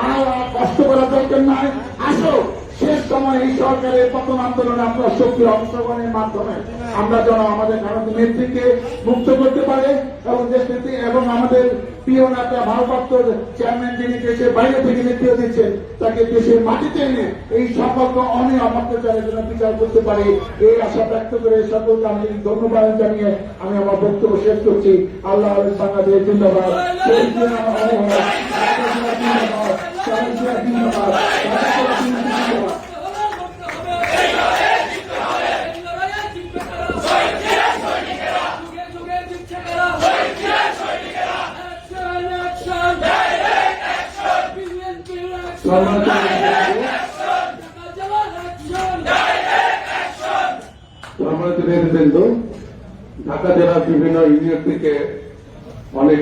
আর কষ্ট করার দরকার নাই। আসো শেষ সময় এই সরকারের পতন আন্দোলনে আপনার শক্তির অংশগ্রহণের মাধ্যমে আমরা যেন আমাদের ভারতীয় নেত্রীকে মুক্ত করতে পারে এবং দেশ নেত্রী এবং আমাদের প্রিয় নেতা ভারপ্রাপ্ত চেয়ারম্যান যিনি দেশের বাইরে থেকে নেতৃত্ব দিচ্ছেন তাকে দেশের মাটিতে এনে এই সকলকে অনেক অত্যাচারের জন্য বিচার করতে পারি, এই আশা ব্যক্ত করে সকলকে আমি ধন্যবাদ জানিয়ে আমি আমার বক্তব্য শেষ করছি। আল্লাহ বাংলাদেশ জিন্দাবাদ, সম্মানিত নেতৃবৃন্দ, ঢাকা জেলার বিভিন্ন ইউনিয়ন থেকে অনেক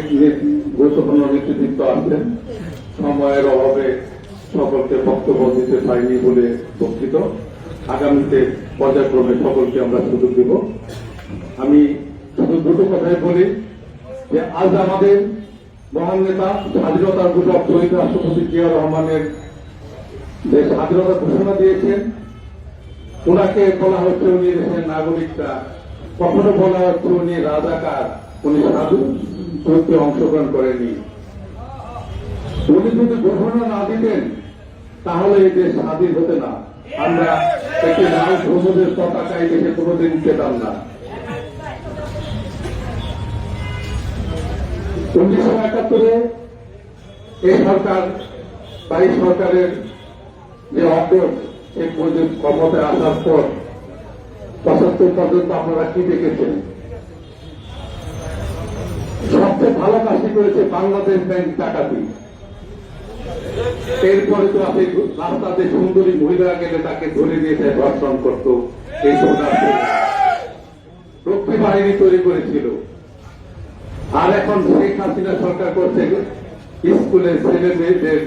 গুরুত্বপূর্ণ নেতৃত্ব আসছেন। সময়ের অভাবে সকলকে বক্তব্য দিতে পারিনি বলে দুঃখিত। আগামীতে পর্যায়ক্রমে সকলকে আমরা সুযোগ দেব। আমি শুধু দুটো কথাই বলি যে আজ আমাদের মহান নেতা স্বাধীনতার ঘোষক শহীদ রাষ্ট্রপতি জিয়া রহমানের যে স্বাধীনতা ঘোষণা দিয়েছেন, ওনাকে বলা হচ্ছে উনি দেশের নাগরিকরা, কখনো বলা হচ্ছে উনি রাজাকার, উনি সাধু যুদ্ধে অংশগ্রহণ করেনি। উনি যদি ঘোষণা না দিতেন তাহলে এই দেশ স্বাধীন হতে না, আমরা একটি লাল সবুজের পতাকা এই দেশে কোনোদিন পেতাম না। 1971 এই সরকার বা এই সরকারের যে অগ্রজ শেখ মুজিব ক্ষমতায় আসার পর 75 পর্যন্ত আপনারা কি দেখেছেন? সবচেয়ে ভালো কাজটি করেছে বাংলাদেশ ব্যাংক ডাকাতি। এরপরে তো আপনি রাস্তাতে সুন্দরী মহিলা গেলে তাকে ধরে নিয়ে যায় ধর্ষণ করত। এই রক্ষী বাহিনী তৈরি করেছিল। আর এখন শেখ হাসিনা সরকার করছে স্কুলের ছেলে মেয়েদের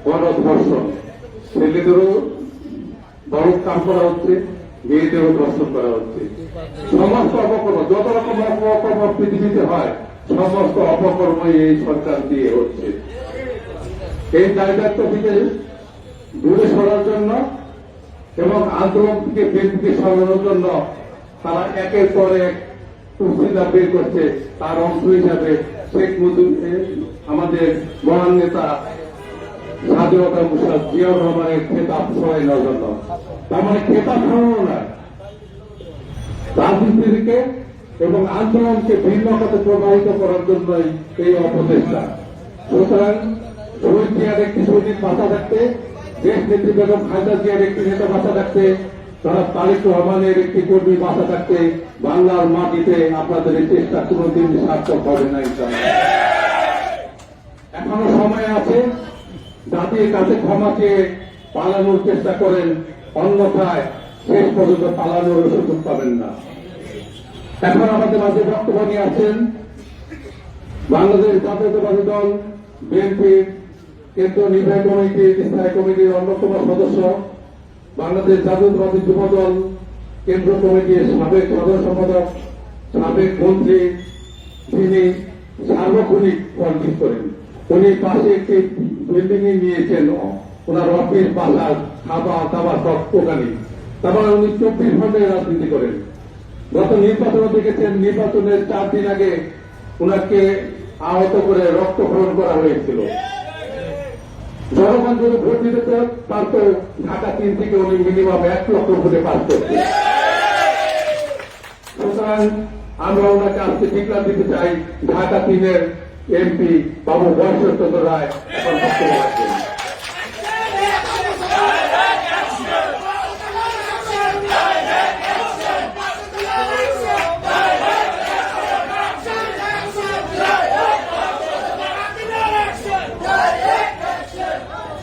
গণধর্ষণ, ছেলেদেরও বড় কাম করা হচ্ছে, মেয়েদেরও ধর্ষণ করা হচ্ছে। সমস্ত অপকর্ম, যত রকম অপকর্ম পৃথিবীতে হয় সমস্ত অপকর্মই এই সরকার দিয়ে হচ্ছে। এই দায়িত্ব থেকে দূরে সরার জন্য এবং আন্দোলন থেকে বিএনপিকে সরানোর জন্য তারা একের পর এক উচিলা বের করছে। তার অংশ হিসাবে শেখ মুজিব আমাদের মহান নেতা স্বাধীনতা মুশারফ জিয়াউর রহমানের খেতাব সরাই নেওয়ার জন্য, তার মানে খেতাব সরানো না, রাজনীতিকে এবং আন্দোলনকে ভিন্ন পথে প্রবাহিত করার জন্যই এই অপচেষ্টা। সুতরাং শহীদ জিয়ার একটি শহীদ বাঁচা থাকতে, দেশ নেত্রী বেগম খালেদা জিয়ার একটি নেতা বাঁচা থাকতে, তারা তারেক রহমানের একটি কর্মী বাঁচা থাকতে বাংলার মাটিতে আপনাদের এই চেষ্টা কোনদিন সার্থক হবে না। এখনো সময় আছে, জাতির কাছে ক্ষমা চেয়ে পালানোর চেষ্টা করেন, অন্যথায় শেষ পর্যন্ত পালানোর সুযোগ পাবেন না। এখন আমাদের মাঝে বক্তব্য নিয়ে আছেন বাংলাদেশ জাতীয়তাবাদী দল বিএনপির কেন্দ্রীয় নির্বাহী কমিটির স্থায়ী কমিটির অন্যতম সদস্য, বাংলাদেশ জাতীয়তাবাদী যুব দল কেন্দ্র কমিটির সাবেক সাধারণ সম্পাদক, সাবেক মন্ত্রী, যিনি সার্বক্ষণিক পলিটিক্স করেন, উনি পাশে একটি বিল্ডিং এ নিয়েছেন ওনার অফিস বাজার খাবার দাবার সব ওখানে। তারপরে উনি 24 ঘন্টায় রাজনীতি করেন। গত নির্বাচনে দেখেছেন, নির্বাচনের 4 দিন আগে ওনাকে আহত করে রক্তক্ষরণ করা হয়েছিল। জনগণ যদি ভোট দিতে পারত, ঢাকা 3 থেকে উনি মিনিমাম 1 লক্ষ ভোটে পাস করতেন। সুতরাং আমরা ওনাকে আজকে টিকা দিতে চাই। ঢাকা 3-এর এমপি বাবু বয়সচন্দ্র রায় এখন বক্তব্য রাখবেন।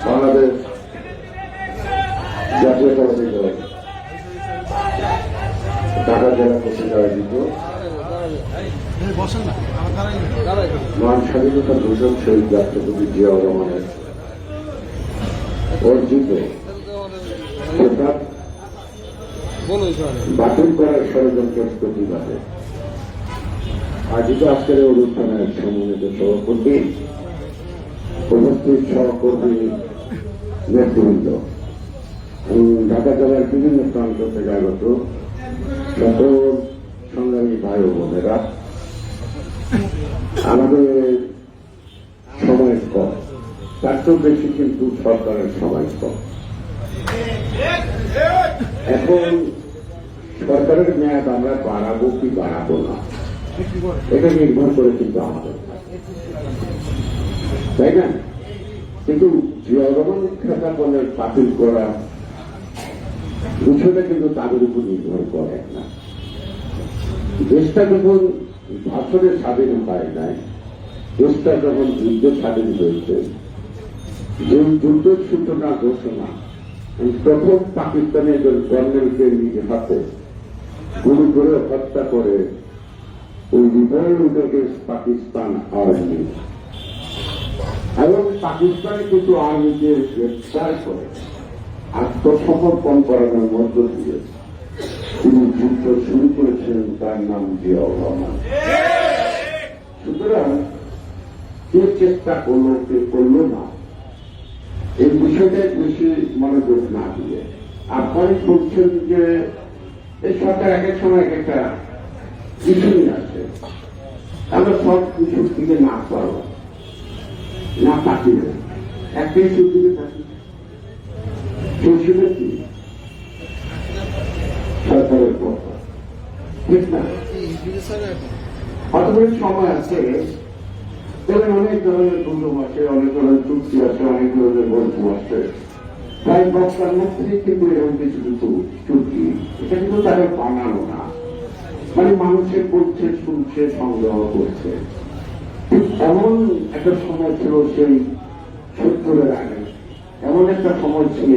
বাংলাদেশ জাতীয়তাবাদী দল ঢাকা জেলা কর্তৃক আয়োজিত বসেন না, আমার দাঁড়াই মহান স্বাধীনতা ঘোষক শহীদ রাষ্ট্রপতি জিয়াউর রহমানের অর্জিত খেতাব বাতিল করার ষড়যন্ত্রের প্রতিবাদে আয়োজিত আজকের এই অনুষ্ঠানের সম্মানিত সভাপতি, উপস্থিত সহকর্মী নেতৃবৃন্দ এবং ঢাকা জেলার বিভিন্ন প্রান্ত থেকে আগত সকল সংগ্রামী ভাই ও বোনেরা, আমাদের সময় কম, তার তো বেশি কিন্তু সরকারের সময় কম। এখন সরকারের মেয়াদ আমরা বাড়াবো কি বাড়াবো না, এটা নির্ভর করে কিন্তু আমাদের, তাই না? কিন্তু জিয়াউর রহমান খেতাবলের বাতিল করা বিষয়টা কিন্তু তাদের উপর নির্ভর করে না। দেশটা যখন ভাষণের স্বাধীন হয় নাই, দেশটা যখন যুদ্ধের স্বাধীন হয়েছে, যে যুদ্ধের সূচনা ঘোষণা প্রথম পাকিস্তানের একজন কর্নেলকে নিজে হাতে গুলি করে হত্যা করে ওই রিভল্ট এগেন্স্ট পাকিস্তান আর্মি, এবং পাকিস্তানে কিন্তু আর্মিকে গ্রেফতার করে আত্মসমর্পণ করানোর মধ্য দিয়ে তিনি যুদ্ধ শুরু করেছেন, তার নাম জিয়াউর রহমান। সুতরাং কে চেষ্টা করলো কে করলো না, এই বিষয়টা বেশি মনোযোগ না দিয়ে আপনারা বলছেন যে এই সরকার এক এক সময় এক একটা ইস্যু নিয়ে আসে, আমরা সব ইস্যুর দিকে না পারবো না তাকি না, একটা ইস্যুর দিকে থাকি কি সরকারের কথা, ঠিক না? অতগুলো সময় আছে, দেখবেন অনেক ধরনের দুর্যোগ আছে, অনেক ধরনের চুক্তি আছে, অনেক ধরনের গল্প আছে, তাই বক্তার মধ্যে কিন্তু এরকম কিছু কিছু চুক্তি, এটা কিন্তু তাদের বানানো না, মানে মানুষের বলছে শুনছে সংগ্রহ করছে। ঠিক এমন একটা সময় ছিল সেই 70-এর আগে, এমন একটা সময় ছিল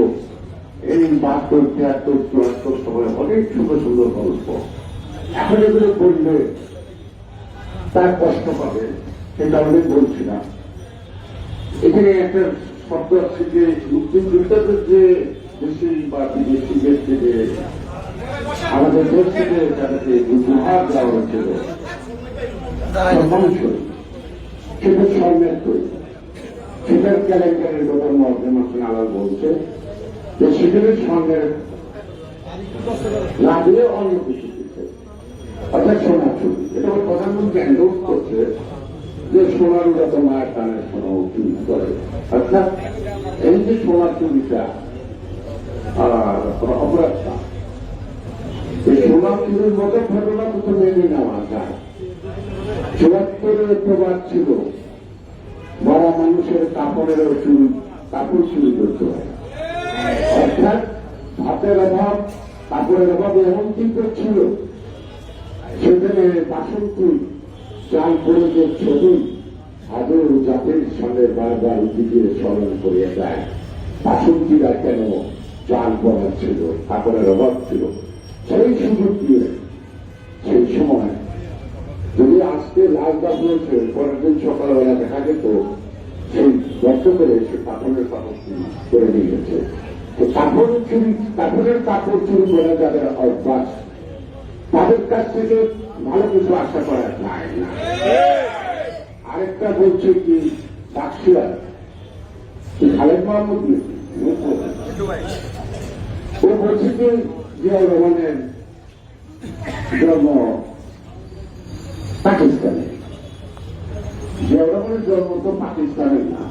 এই 72, 73, 74 সময় অনেক সুন্দর সুন্দর গল্প। এখন এগুলো বললে তার কষ্ট পাবে, সেটা আমি বলছিলাম। এখানে একটা শব্দ আছে যে মুক্তিযোদ্ধাদের যে দেশি বা বিদেশি দেশ থেকে আমাদের দেশ থেকে তাদেরকে উপহার দেওয়া হয়েছিল সম্মানসই, সেটা স্বর্ণের তৈরি, সেটার ক্যালেন্ডারের কথা মহাজন আলাল বলছে যে সেখানে স্বর্ণের না দিলে অন্য কিছু দিচ্ছে, অর্থাৎ সোনার চুরি। এটা প্রধানমন্ত্রী অ্যান্ডোর্স করছে যে সোনার যত মায়ের কানের সোনা চুরি করে, অর্থাৎ এই যে সোনার চুরিটা অপরাধটা, এই সোনার চুরির মতো ঘটনা তো মেনে নেওয়া যায়। 74-এর প্রবাদ ছিল বড় মানুষের কাপড়েরও চুরি, কাপড় চুরি করতে হয়, অর্থাৎ ভাতের অভাব, কাপড়ের অভাব এমন তীব্র ছিল, সেখানে বাসন্তী চাল করে যে ছবি আদৌ জাতির সঙ্গে বারবার দিকে স্মরণ করিয়ে দেয়। বাসন্তীরা কেন চাল করার ছিল, কাপড়ের অভাব ছিল, সেই সুযোগ দিয়ে সেই সময় যদি আজকে লালবাগ হয়েছে, পরের দিন সকালবেলা দেখা যেত সেই গর্ত করে সে কাপড়ের কাপড় চুরি করে নিয়ে গেছে। তো কাপড় চুরি, কাপড়ের কাপড় চুরি করে যাদের অভ্যাস, তাদের কাছ থেকে ভালো কিছু আশা করা যায় না। আরেকটা বলছে কি বাক্সিয়া খালেদ মাহমুদ ও বলছে যে জিয়াউর রহমানের জন্ম পাকিস্তানে। জিয়াউর রহমানের জন্ম তো পাকিস্তানে না,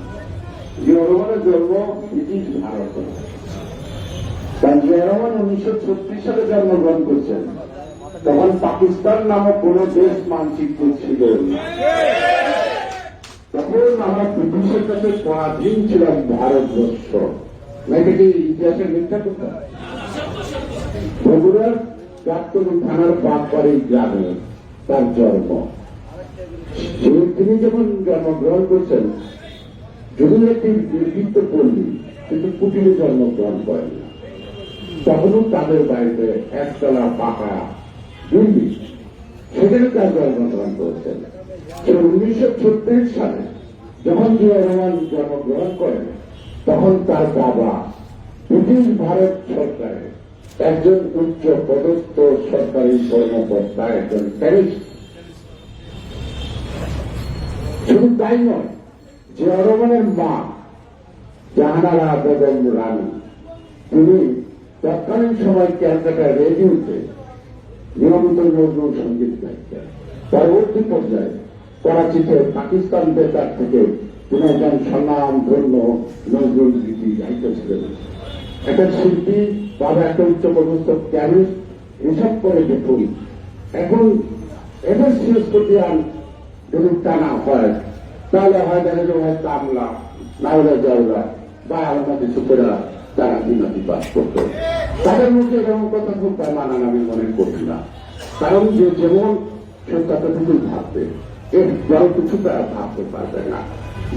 জিয়াউর রহমানের জন্ম ব্রিটিশ ভারতে। কারণ জিয়াউর রহমান 1936 সালে জন্মগ্রহণ করছেন, তখন পাকিস্তান নামক কোন দেশ মানচিত্র ছিল না। তখন আমরা ব্রিটিশের কাছে পরাধীন ছিলাম ভারতবর্ষ। নাকি ইতিহাসের মিথ্যা কথা? বগুড়ার গাবতলী থানার বাগবাড়ি গ্রামে তার জন্ম। তিনি যখন জন্মগ্রহণ করছেন, যদি একটি নির্দিষ্ট পল্লী, কিন্তু কুটিরে জন্মগ্রহণ করেন না। তখনও তাদের বাড়িতে একতলা পাকা বিল্ডিং, সেখানে তার জন্মগ্রহণ করেছেন। 1936 সালে যখন জিয়াউর রহমান জন্মগ্রহণ করেন, তখন তার বাবা ব্রিটিশ ভারত সরকারের একজন উচ্চ পদস্থ সরকারি কর্মকর্তা, একজন ব্যারিস্টার। শুধু তাই নয়, জিয়াউর রহমানের মা জাহানারা বেগম রানী, তিনি তৎকালীন সময় ক্যালকাটা রেডিওতে নিয়মিত নজরুল সঙ্গীত গাইতেন। পরবর্তী পর্যায়ে করাচিতে পাকিস্তান বেতার থেকে তিনি একজন সম্মান ধন্য নজরুল গীতি গাইতেছিলেন। একটা শিল্পী বা একটা উচ্চপদস্থ ক্যারিস্ট এসব করে দেখুন। এখন এদের সিএসপতিয়ান যদি তা না হয়, তাহলে হয় দেখা যাবে হয় কামলা, নাওলা জাওলা বা আলাদা কিছু করে তারা বিনাতি পাস করত। তাদের মধ্যে এরকম কথা খুব মানান আমি মনে করছি না। কারণ যে যেমন সে ততটুকুই ভাববে, এর বড় কিছু তারা ভাবতে পারবে না।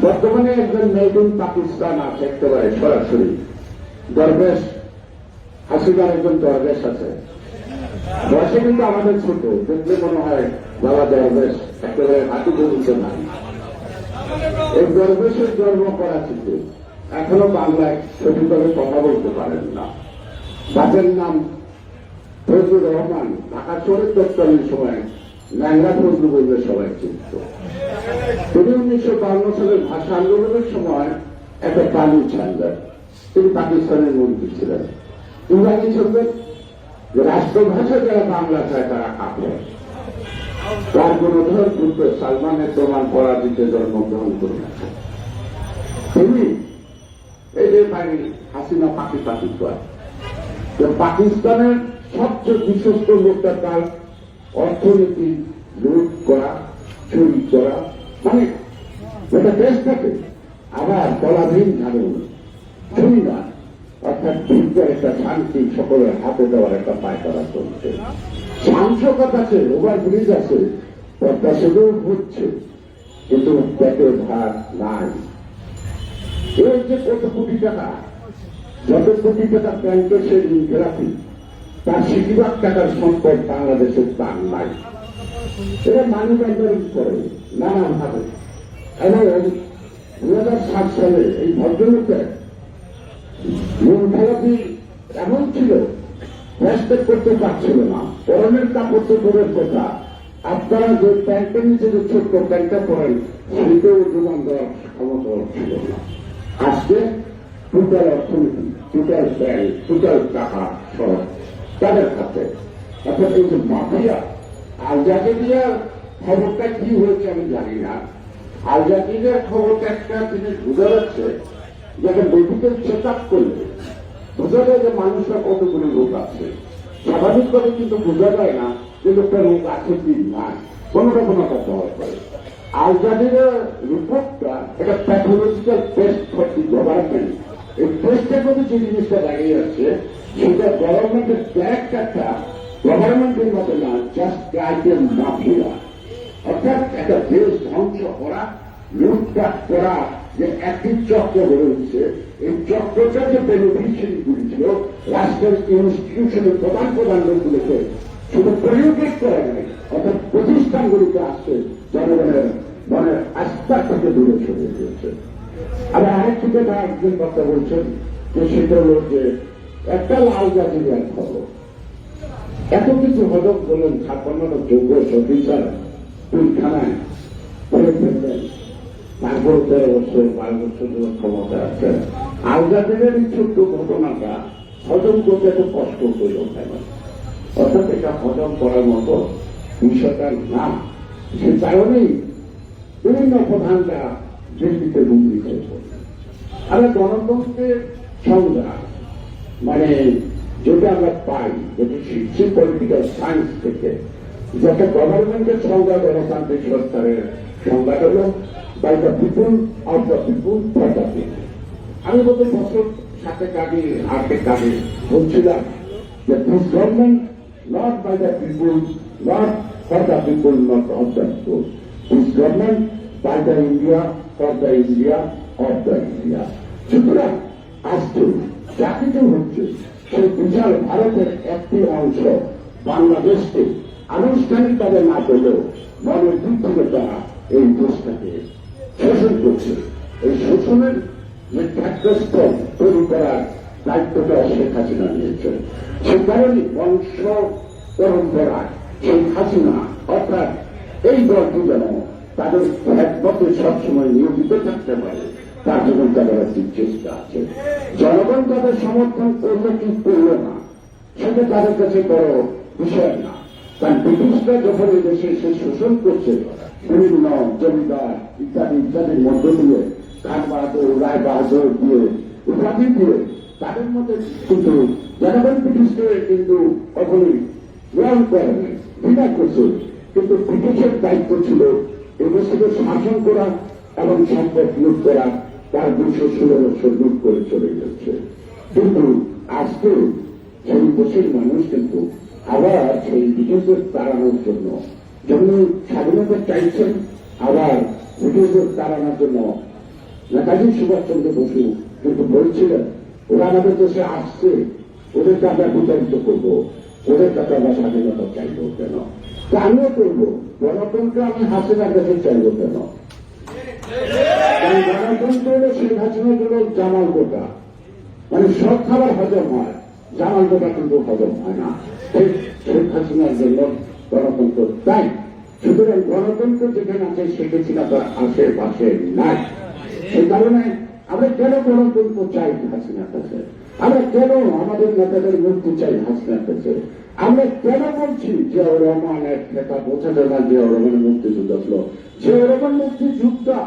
বর্তমানে একজন মেড ইন পাকিস্তান আছে, একেবারে সরাসরি দরবেশ, হাসিনার একজন দরবেশ আছে, বয়সে কিন্তু আমাদের ছোট, দেখলে মনে হয় বাবা দরবেশ একেবারে হাঁটু পর্যন্ত নাই। এই দরবেশের জন্ম করাচিতে, এখনো বাংলায় সঠিকভাবে কথা বলতে পারেন না। বাপের নাম ফজলুর রহমান, ঢাকা শহরের তৎকালীন সময় ন্যাংরা ফজলু বললে সবাই চিনত। তিনি 1952 সালের ভাষা আন্দোলনের সময় একটা কালি ছাড়লেন। তিনি পাকিস্তানের মন্ত্রী ছিলেন। ইংরাজি ছিলেন যে রাষ্ট্রভাষা যারা বাংলা চায় তারা কাপড়। তার গুণধর পুত্র সালমানের প্রমাণ পরাজিতে জন্মগ্রহণ করেছেন। তিনি এই যে ভাই হাসিনা পাখি পাখি কয়, পাকিস্তানের সবচেয়ে বিশ্বস্ত লোকটা তার অর্থনীতি লুট করা, চুরি করা, মানে যেটা দেশ থাকে আবার পলাধীন ধারণ চুরি না, অর্থাৎ যুদ্ধের একটা শান্তি সকলের হাতে দেওয়ার একটা পায়তারা চলছে। সাংসদ আছে, ওভার ব্রিজ আছে, পদ্মা সেতু হচ্ছে, কিন্তু পেটের ভাত নাই। এই যে কত কোটি টাকা, যত কোটি টাকা ব্যাংকে সে ঋণ তার 60 টাকার সম্পদ বাংলাদেশের দাম নাই। এরা মানি ব্যাংকারিং করে নানাভাবে। এবং 2007 সালে এই ভদ্রলোকের মন খারাপি এমন ছিল, রেসপেক্ট করতে পারছিল না। পরনের কাপড় তো দূরের কথা, আপনারা যে প্যান্টের নিচে যে ছোট্ট প্যান্টটা পরেন, সেটাও যোগান দেওয়ার ক্ষমতা ছিল না। আজকে টোটাল অর্থনীতি, টোটাল ব্যাংক, টোটাল টাকা সব তাদের কাছে। অর্থাৎ এই যে মাফিয়া, আল জাজিরার খবরটা কি হয়েছে আমি জানি না। আল জাজিরার খবরটা একটা জিনিস বোঝা যাচ্ছে, যাকে মেডিকেল চেক আপ করলে বোঝা যায় যে মানুষরা কতগুলো রোগ আছে। স্বাভাবিকভাবে কিন্তু বোঝা যায় না যে লোকটা রোগ আছে কি নাই, কোনোটা কোনো কথা হতে পারে। আল জাজিরার রিপোর্টটা এটা pathological test for the government. এই টেস্টের মধ্যে যে জিনিসটা দাঁড়িয়ে আছে, সেটা গভর্নমেন্টের ক্যারেক্টারটা গভর্নমেন্টের মতো না, জাস্ট গাইডেন মাফিয়া। অর্থাৎ একটা দেশ ধ্বংস করা, লুটপাট করা, যে একটি চক্র গড়ে উঠছে। এই চক্রটা যে বেনিফিশিয়ারি গুলি ছিল রাষ্ট্রের ইনস্টিটিউশনের প্রধান প্রধান লোকগুলোকে শুধু প্রয়োগের করা যায়, অর্থাৎ প্রতিষ্ঠানগুলিকে আসছে জনগণের মনের আস্থা থেকে দূরে সরে দিয়েছে। আবার আরেকটি কথা একজন কথা বলছেন যে সেটা হল যে একটা লাল জাতির খবর, এত কিছু হদক বলেন 56টা যোগ্য অফিসার পিলখানায় ফেলে ফেললেন, তারপর 13 বছর 12 বছর ধরে ক্ষমতা আছে। আজাদের এই ছোট্ট ঘটনাটা হজম করতে এত কষ্ট হইল কেন? অর্থাৎ এটা হজম করার মতো বিষয়টা না। সে কারণেই বিভিন্ন প্রধানরা দিল্লিতে বন্দী হয়ে পড়ে। আমরা গণতন্ত্রের সংজ্ঞা মানে যেটা আমরা পাই, যেটা শিখছি পলিটিক্যাল সায়েন্স থেকে, যেটা গভর্নমেন্টের সংজ্ঞা গণতান্ত্রিক সরকারের সংজ্ঞাটা হল by the people, of the people, for the people. আমি বলতে বছর 7 আগে 8 আগে বলছিলাম যে this government not by the people, not for the people, not of the people, this government by the India, for the India, of the India. সুতরাং আজকে যা কিছু হচ্ছে সেই বিশাল ভারতের একটি অংশ বাংলাদেশকে আনুষ্ঠানিকভাবে না পেলেও মনের দিক থেকে তারা এই দেশটাকে শোষণ করছে। এই শোষণের যে খ্যাতস্থল তৈরি করার দায়িত্বটা শেখ হাসিনা নিয়েছে। সে কারণে বংশ পরম্পরায় শেখ হাসিনা অর্থাৎ এই দলটি যেন তাদের একমতে সবসময় নিয়োজিত থাকতে পারে, তার জন্য তাদের একটি চেষ্টা আছে। জনগণ তাদের সমর্থন করলে কি করল না সেটা তাদের কাছে বড় বিষয় না। কারণ ব্রিটিশরা যখন এই দেশে এসে শোষণ করছে বিভিন্ন জমিদার ইত্যাদি ইত্যাদির মধ্য দিয়ে, খান বাহাদুর, রায় বাহাদুর দিয়ে, উপাধি দিয়ে, তাদের মধ্যে কিন্তু জনগণ ব্রিটিশকে কিন্তু কখনই গ্রহণ করেনি, ঘৃণা করছে। কিন্তু ব্রিটিশের দায়িত্ব ছিল এই দেশকে শাসন করা এবং সম্পদ লুট করা, তার 216 বছর লুট করে চলে যাচ্ছে। কিন্তু আজকে সেই দেশের মানুষ কিন্তু আবার সেই ব্রিটিশদের তাড়ানোর জন্য যেমন স্বাধীনতা চাইছেন, আবার ব্রিটিশদের তাড়ানোর জন্য নেতাজি সুভাষচন্দ্র বসু কিন্তু বলছিলেন ওরা আমাদের দেশে আসছে, ওদেরকে আমরা বিতাড়িত করবো, ওদের কাছে আমরা স্বাধীনতা চাইব কেন? তা আমিও করবো গণতন্ত্র, আমি হাসিনার কাছে চাইব কেন? কারণ গণতন্ত্র হলো শেখ হাসিনার জন্য জামাল গোটা, মানে সব খাবার হজম হয়, জামাল গোটা কিন্তু হজম হয় না। শেখ হাসিনার জন্য গণতন্ত্র তাই। সুতরাং গণতন্ত্র যেখানে আছে শেখ হাসিনা তার আশেপাশে নাই। সেই কারণে আমরা কেন গণতন্ত্র চাই হাসিনার কাছে? আমরা কেন আমাদের নেতাদের মুক্তি চাই হাসিনার কাছে? আমরা কেন বলছি জিয়াউর রহমানের নেতা বোঝা যায় না জিয়াউর রহমানের মুক্তিযুদ্ধ আসলো? জিয়াউর রহমান মুক্তিযোদ্ধা,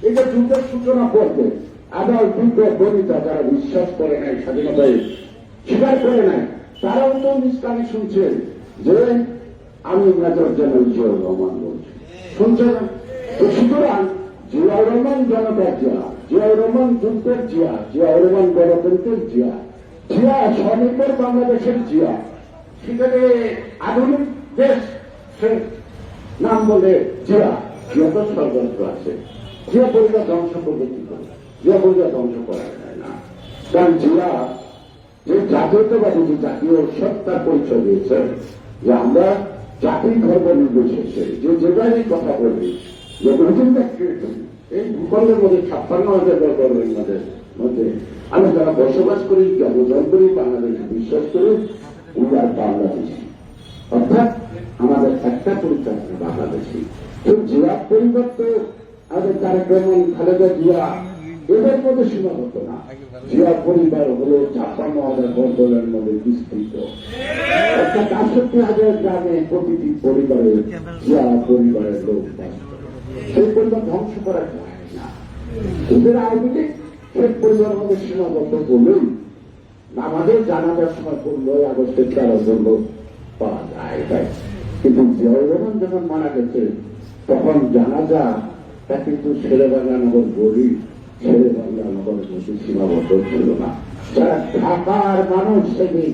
এটা যুদ্ধের সূচনা করবে। আবার যুদ্ধ বনিতা যারা বিশ্বাস করে নাই, স্বাধীনতায় স্বীকার করে নাই, তারাও তো নিষ্কানে শুনছে যে আমি মেজর জেনারেল জিয়াউর রহমান বলছি, শুনছে না? তো সুতরাং জিয়াউর রহমান জনতার জিয়া, জিয়াউর রহমান যুদ্ধের জিয়া, জিয়াউর রহমান গণতন্ত্রের জিয়া, জিয়া স্বনির্ভর বাংলাদেশের জিয়া। সেখানে আধুনিক দেশ নাম বলে জিয়া, জিয়া তো ষড়যন্ত্র আছে। জিয়া পরিবার ধ্বংস করবে কি করে? জিয়া পরিবার ধ্বংস করা যায় না। কারণ জিয়া যে জাতীয়তাবাদী, যে জাতীয় সত্তার পরিচয় দিয়েছে যে আমরা জাতি ধর্ম নির্বিশেষে যে যেভাবেই কথা বলি, যে এই ভূখণ্ডের মধ্যে 56,000 বর্গের মধ্যে আমি যারা বসবাস করি, জন্মগ্রহণ করি, বাংলাদেশে বিশ্বাস করি, উনি আর বাংলাদেশি, অর্থাৎ আমাদের একটা পরিচয় বাংলাদেশি। তো জিয়া পরিবর্তে আমাদের তারেক রহমান, খালেদা জিয়া এদের মধ্যে সীমাবদ্ধ না। জিয়া পরিবার হল 56,000 বর্গের মধ্যে বিস্তৃত, অর্থাৎ 68,000 গ্রামে প্রতিটি পরিবারের জিয়া পরিবারের লোক বাস করে। সেই পরিবার ধ্বংস করা যায় না। এদের আওয়ামী লীগ সেই পরিবারের মধ্যে সীমাবদ্ধ বলেই আমাদের জানাজার সময় 15 আগস্টের 13 লোক পাওয়া যায়। তাই কিন্তু জিয়াউর রহমান যখন মারা গেছে তখন জানাজা তা কিন্তু শেরেবাংলানগর গড়ি, শেরেবাংলানগরের মধ্যে সীমাবদ্ধ ছিল না। যারা ঢাকার মানুষ সেদিন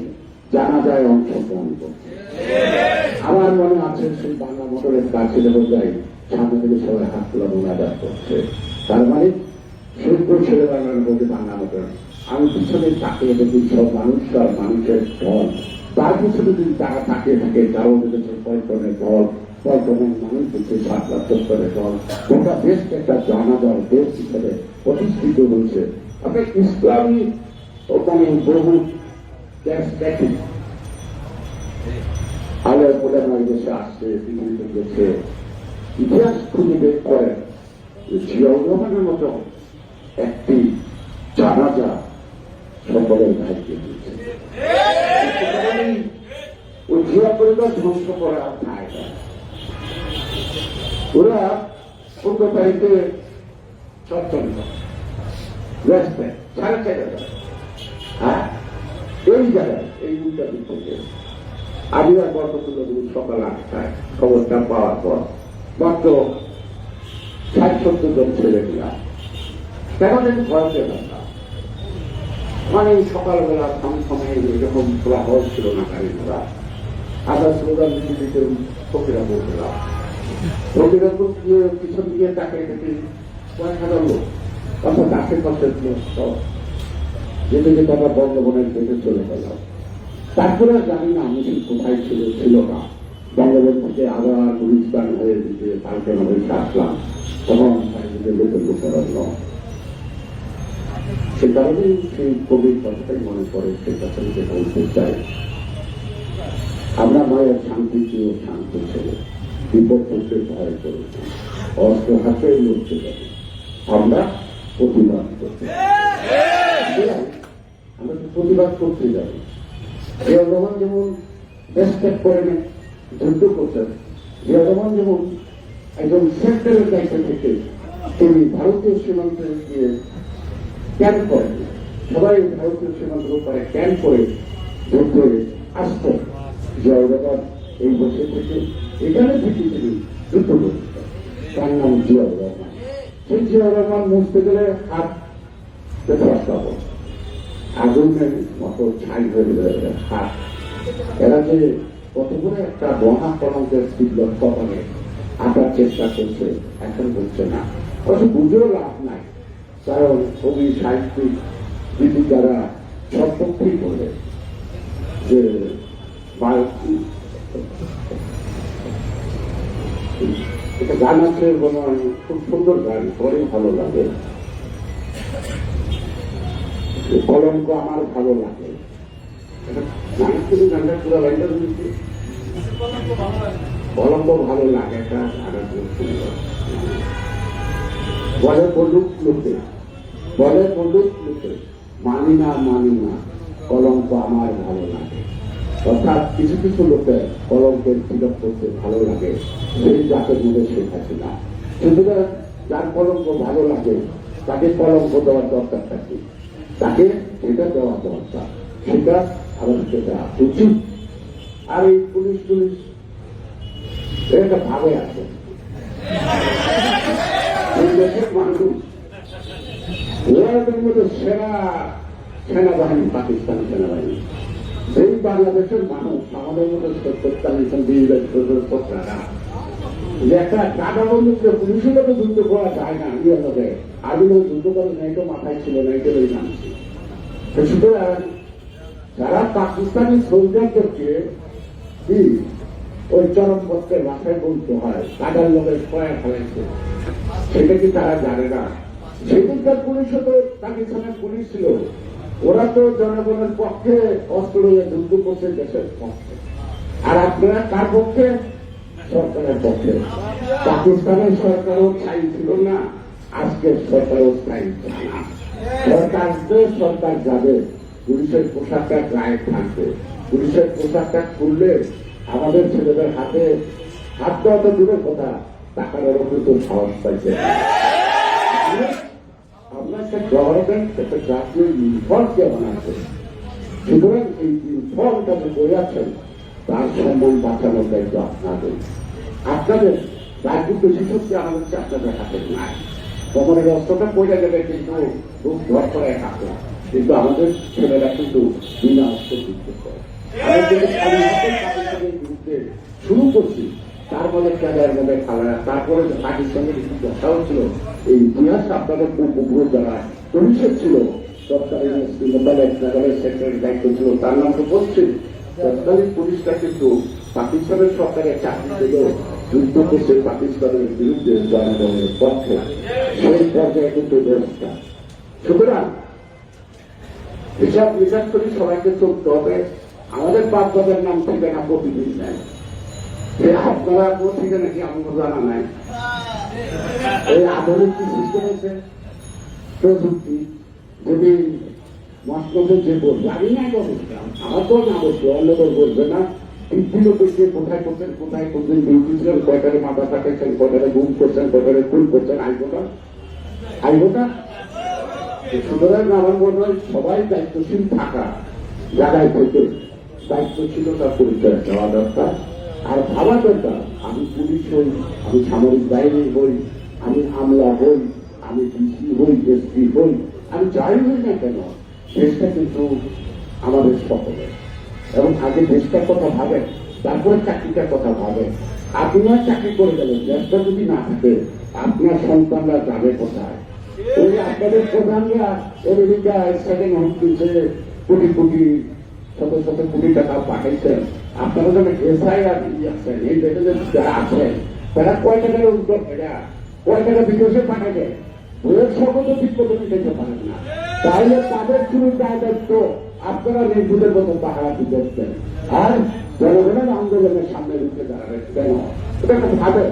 জানাজায় অংশগ্রহণ করছে। আমার মনে আছে সেই বাংলা মোটরের কাছে যখন যাই, সামনে থেকে সবাই হাত তোলা মোনাজাত করছে। তার মানে শিল্প শেরেবাংলার মধ্যে বাংলা মোটর। আমি পিছনে তাকিয়ে দেখি সব মানুষরা, মানুষের দল, তার পিছনে যদি তারা তাকিয়ে থাকে, তারাও দেখেছে পল্টনের দল, পল্টনের মানুষ হচ্ছে 7,70,000 দল। গোটা দেশকে একটা জানাজার দেশ হিসেবে প্রতিষ্ঠিত হয়েছে। আপনি ইসলামী মানে বহু দেশ দেখেন, আলোয় বলে আমার দেশে আসছে, পৃথিবীতে গেছে, ইতিহাস খুঁজে বের করেন, জিয়াউর রহমানের মতো একটি জানাজা সকলের ভাইকে দিয়েছে। ওই জিয়া পরিবার ধ্বংস করা যায় না। ওরা 15 তারিখে সপ্তম রেসপেক্ট 4:30 হ্যাঁ এই জায়গায় এই দুটা দিক থেকে আমি আর বরকতুল্লাহ সকাল 8টায় খবরটা পাওয়ার পর মাত্র 60-70 জন ছেলে দিলাম। কেমন একটু ভয় পেলাম না, মানে সকালবেলা সময়ে এরকম খোলা হওয়া ছিল না গাড়ি ঘোড়া। আবার স্লোগান দিতে দিতে ফকিরা বলছিলাম, ফকিরা গিয়ে পিছন দিয়ে তাকে দেখি 1,000 লোক, অর্থাৎ আশেপাশের লোক সব যেতে যেতে আমরা বঙ্গবনের দিকে চলে গেলাম। তারপরে জানি না আমি কোথায় ছিল না। বঙ্গবন থেকে আবার গুলিস্তান হয়ে দিতে পাল্টানো হয়ে আসলাম, তখন বেতন করার নয়। সে কারণেই সেই কবির কথাটাই মনে পড়ে, সে কথাটিকে বলতে চাই। আমরা মায়ের শান্তি চেয়ে শান্তি ছেলে বিপদ করতে ভয় করেছি, অস্ত্র হাতে লড়তে যাবে, আমরা প্রতিবাদ করতে আমরা প্রতিবাদ করতে যাবো। জিয়াউর রহমান যেমন রেসপেক্ট করেন, যুদ্ধ করতেন, জিয়াউর রহমান যেমন একজন সেক্টরের দায়িত্ব থেকে তিনি ভারতীয় সীমান্তে গিয়ে ক্যাম্প করেন, সবাই ভারতীয় সীমান্তের উপরে ক্যাম্প করে যুদ্ধে আসতেন। জিয়াউর রহমান এই বছর থেকে এখানে থেকে তিনি যুদ্ধ করতেন, তার নাম জিয়াউর রহমান। সেই জিয়াউর রহমান মুছতে গেলে হাত রাস্তাব আগুনের মতো ছাই হয়ে যায় হাত। এরা যে কত করে একটা মহা কলঙ্কের তীব্র কপালে আঁকার চেষ্টা করছে, এখন বলছে না, অবশ্য বুঝেও লাভ নাই, কারণ কবি সাহিত্যিক দিদি যারা সব পক্ষেই বলে যে এটা গান আছে, খুব সুন্দর গান, পরে ভালো লাগে। কলঙ্ক আমার ভালো লাগে, গানটা পুরো লাইনটা শুনেছি, কলঙ্ক ভালো লাগে, এটা সুন্দর। বলে বলুক লোকে, বলে বলুক লোকে, মানি না কলঙ্ক আমার ভালো লাগে। অর্থাৎ কিছু কিছু লোকের কলঙ্কের বিলোপ করতে ভালো লাগে, সেই জাতের মধ্যে শেখাচ্ছে না। সুতরাং যার কলঙ্ক ভালো লাগে তাকে কলঙ্ক দেওয়ার দরকারটা কি, তাকে সেটা দেওয়া দরকার, সেটা আমাদেরকে দেওয়া উচিত। আর এই পুলিশ এটা ভাবে আছে, এই দেশের মানুষ ওদের মধ্যে সেনাবাহিনী পাকিস্তানি সেনাবাহিনী, সেই বাংলাদেশের মানুষ আমাদের মধ্যে 70-40 যে একটা টাকা বন্ধুকে পুলিশের মধ্যে যুদ্ধ করা যায় না, ইয়ে আগে যুদ্ধ করে নাই তো মাথায় ছিল নাই তো এই নামছি। সুতরাং যারা পাকিস্তানি সোলজারদেরকে ওই চরমপত্রের মাথায় বলতে হয়, কাদার লোকের ছয়া ফেলাইছে, সেটা কি তারা জানে না? সেদিনকার পুলিশও তো পাকিস্তানের পুলিশ ছিল, ওরা তো জনগণের পক্ষে অস্ত্র নিয়ে যুদ্ধ করছে, দেশের পক্ষে। আর আপনারা কার পক্ষে? সরকারের পক্ষে। পাকিস্তানের সরকারও স্থায়ী ছিল না, আজকের সরকারও স্থায়ী ছিল না। সরকার যাবে, পুলিশের পোশাকটা গায়ে থাকবে, পুলিশের পোশাকটা খুললে আমাদের ছেলেদের হাতে হাত দেওয়া তো দূরের কথা, টাকার কিন্তু সাহস পাইছে। আমরা একটা গভর্নমেন্ট, একটা জাতীয় ইউনিফর্মকে বানাচ্ছে, সুতরাং এই ইউনিফর্মটা যে বই আছেন তার সম্মান বাঁচানোর দায়িত্ব আপনাদের। আপনাদের রাজনীতি শিশুকে আমাদের আপনাদের হাতে নাই, কোমরের অস্ত্রটা পড়ে যাবে কিন্তু খুব ঘর করে থাকে, কিন্তু আমাদের ছেলেরা কিন্তু বিনা অস্ত্র যুদ্ধ করে। আমাদের বিরুদ্ধে শুরু করছি, তারপরে ক্যাডার মধ্যে খেলা, তারপরে পাকিস্তানের কিছু কথাও ছিল। এই ইতিহাস আপনাদের পূর্বপুরুষ যারা পুলিশের ছিল, তৎকালীন সেক্রেটারির দায়িত্ব ছিল, তার নাম তো বলছি। তৎকালীন পুলিশটা কিন্তু পাকিস্তানের সরকারের চাকরি দিল, যুদ্ধ করছে পাকিস্তানের বিরুদ্ধে জনগণের পক্ষে, সেই পর্যায়ে কিন্তু ব্যবস্থা। সুতরাং হিসাব নিকাশ করি সবাইকে চলতে হবে। আমাদের বাপদাদের নাম ঠিকানা প্রতিদিন নেয়, আপনারা ঠিকানা কি আমাকে জানা নাই। এই আধুনিক কি সিস্টেম আছে প্রযুক্তি যদি মস্কোতে যে বলবে আমি না বলছিলাম আমার তো না বলছি অন্য কেউ বলবে না পৃথিবীর পেশে কোথায় করছেন ডিউটি ছিলেন কয়টারে মাথা কাটাচ্ছেন কয়টারে গুম করছেন কয়টারে খুন করছেন আইবোটা সুতরাং আমার মনে হয় সবাই দায়িত্বশীল থাকা জায়গায় থেকে দায়িত্বশীলতার পরিচয় দেওয়া দরকার আর ভাবা দরকার আমি পুলিশ হই আমি সামরিক বাহিনী হই আমি আমলা হই আমি ডিসি হই এসপি হই আমি যাই হই না কেন দেশটা কিন্তু আমাদের সকলের এবং আগে দেশটার কথা ভাবেন তারপরে চাকরিটার কথা ভাবেন আপনার চাকরি করে গেলেন দেশটা যদি না থাকে আপনার সন্তানরা যাবে কোথায় ওই আপনাদের প্রধানরা আমেরিকায় সেকেন্ড হোম কিনছে কোটি কোটি শত শত কোটি টাকা পাঠাইছেন আপনারা যখন এসআই আর আছেন এই দেশে যারা আছেন তারা কয় টাকার উদ্যোগ কয় টাকা বিদেশে পাঠাবে বইয়ের সকল ঠিক মতো দিতে পারেন না তাহলে তাদের শুরু দায়িত্ব আপনারা নির্ভুলের মতো পাহারা দিতেছেন আর জনগণের আন্দোলনের সামনে উঠে দাঁড়াবেন কেন এটা একটা ভাবে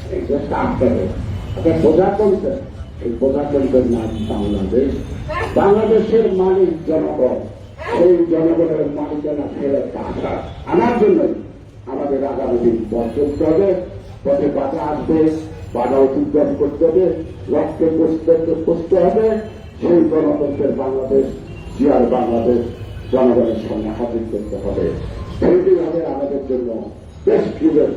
এই দেশটা আপনাদের আপনার প্রজাতন্ত্রের এই প্রজাতন্ত্রের নাম বাংলাদেশ বাংলাদেশের মালিক জনগণ সেই জনগণের মালিকানা ফেরত আসা আনার জন্য আমাদের আগামী দিন পথ চলতে হবে পথে বাধা আসবে বাধা অতিক্রম করতে হবে লক্ষ্যে করতে হবে সেই গণতন্ত্রের বাংলাদেশ জিয়ার বাংলাদেশ জনগণের সামনে হাজির করতে হবে সেইটি হবে আমাদের জন্য বেস্ট ফিগার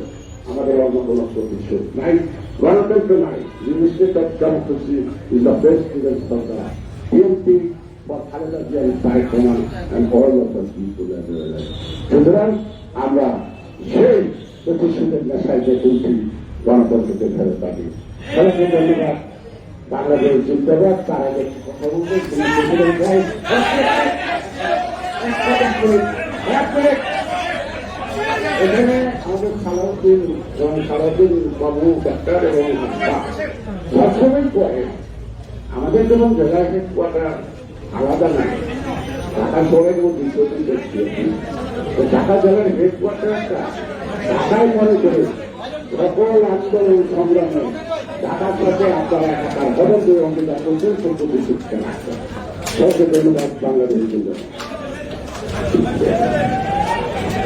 আমাদের অন্য কোনো প্রতিশোধ নাই গণতন্ত্র নাই minister of democracy is the best figure for the BNP for Khaleda Zia Tarique Rahman and all of the people সুতরাং আমরা সেই প্রতিশোধের নেশায় যে তুলছি গণতন্ত্রকে ফেরত পাবি অনেকে ধন্যবাদ বাংলাদেশ জিন্দাবাদ তার আগে কথা বলতে এখানে আমাদের সালাউদ্দিন বাবু ডাক্তার এবং সবসময় পরে আমাদের যেমন জেলা হেডকোয়ার্টার আলাদা নাই ঢাকা শহরের মধ্যে ঢাকা জেলার হেডকোয়ার্টারটা ঢাকায় মনে করে সকল আন্দোলন সংগ্রামে ঢাকার সাথে আপনারা একাকার বদল দিয়ে অঙ্গীকার করছেন সম্পত্তি শিক্ষা রাখছেন সবকে ধন্যবাদ বাংলাদেশের জন্য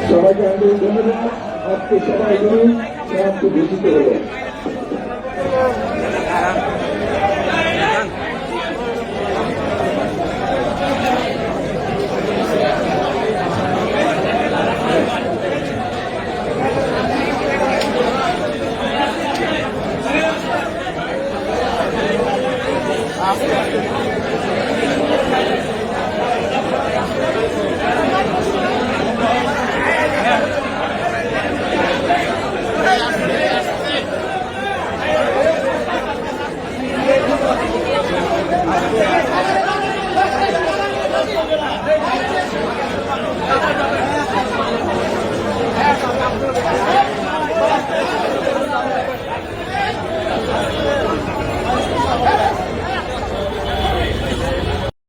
সবাইকে আন্দোলন ধন্যবাদ আজকে সবাই মিলে সবকে ঘোষিত হলেন Thank you.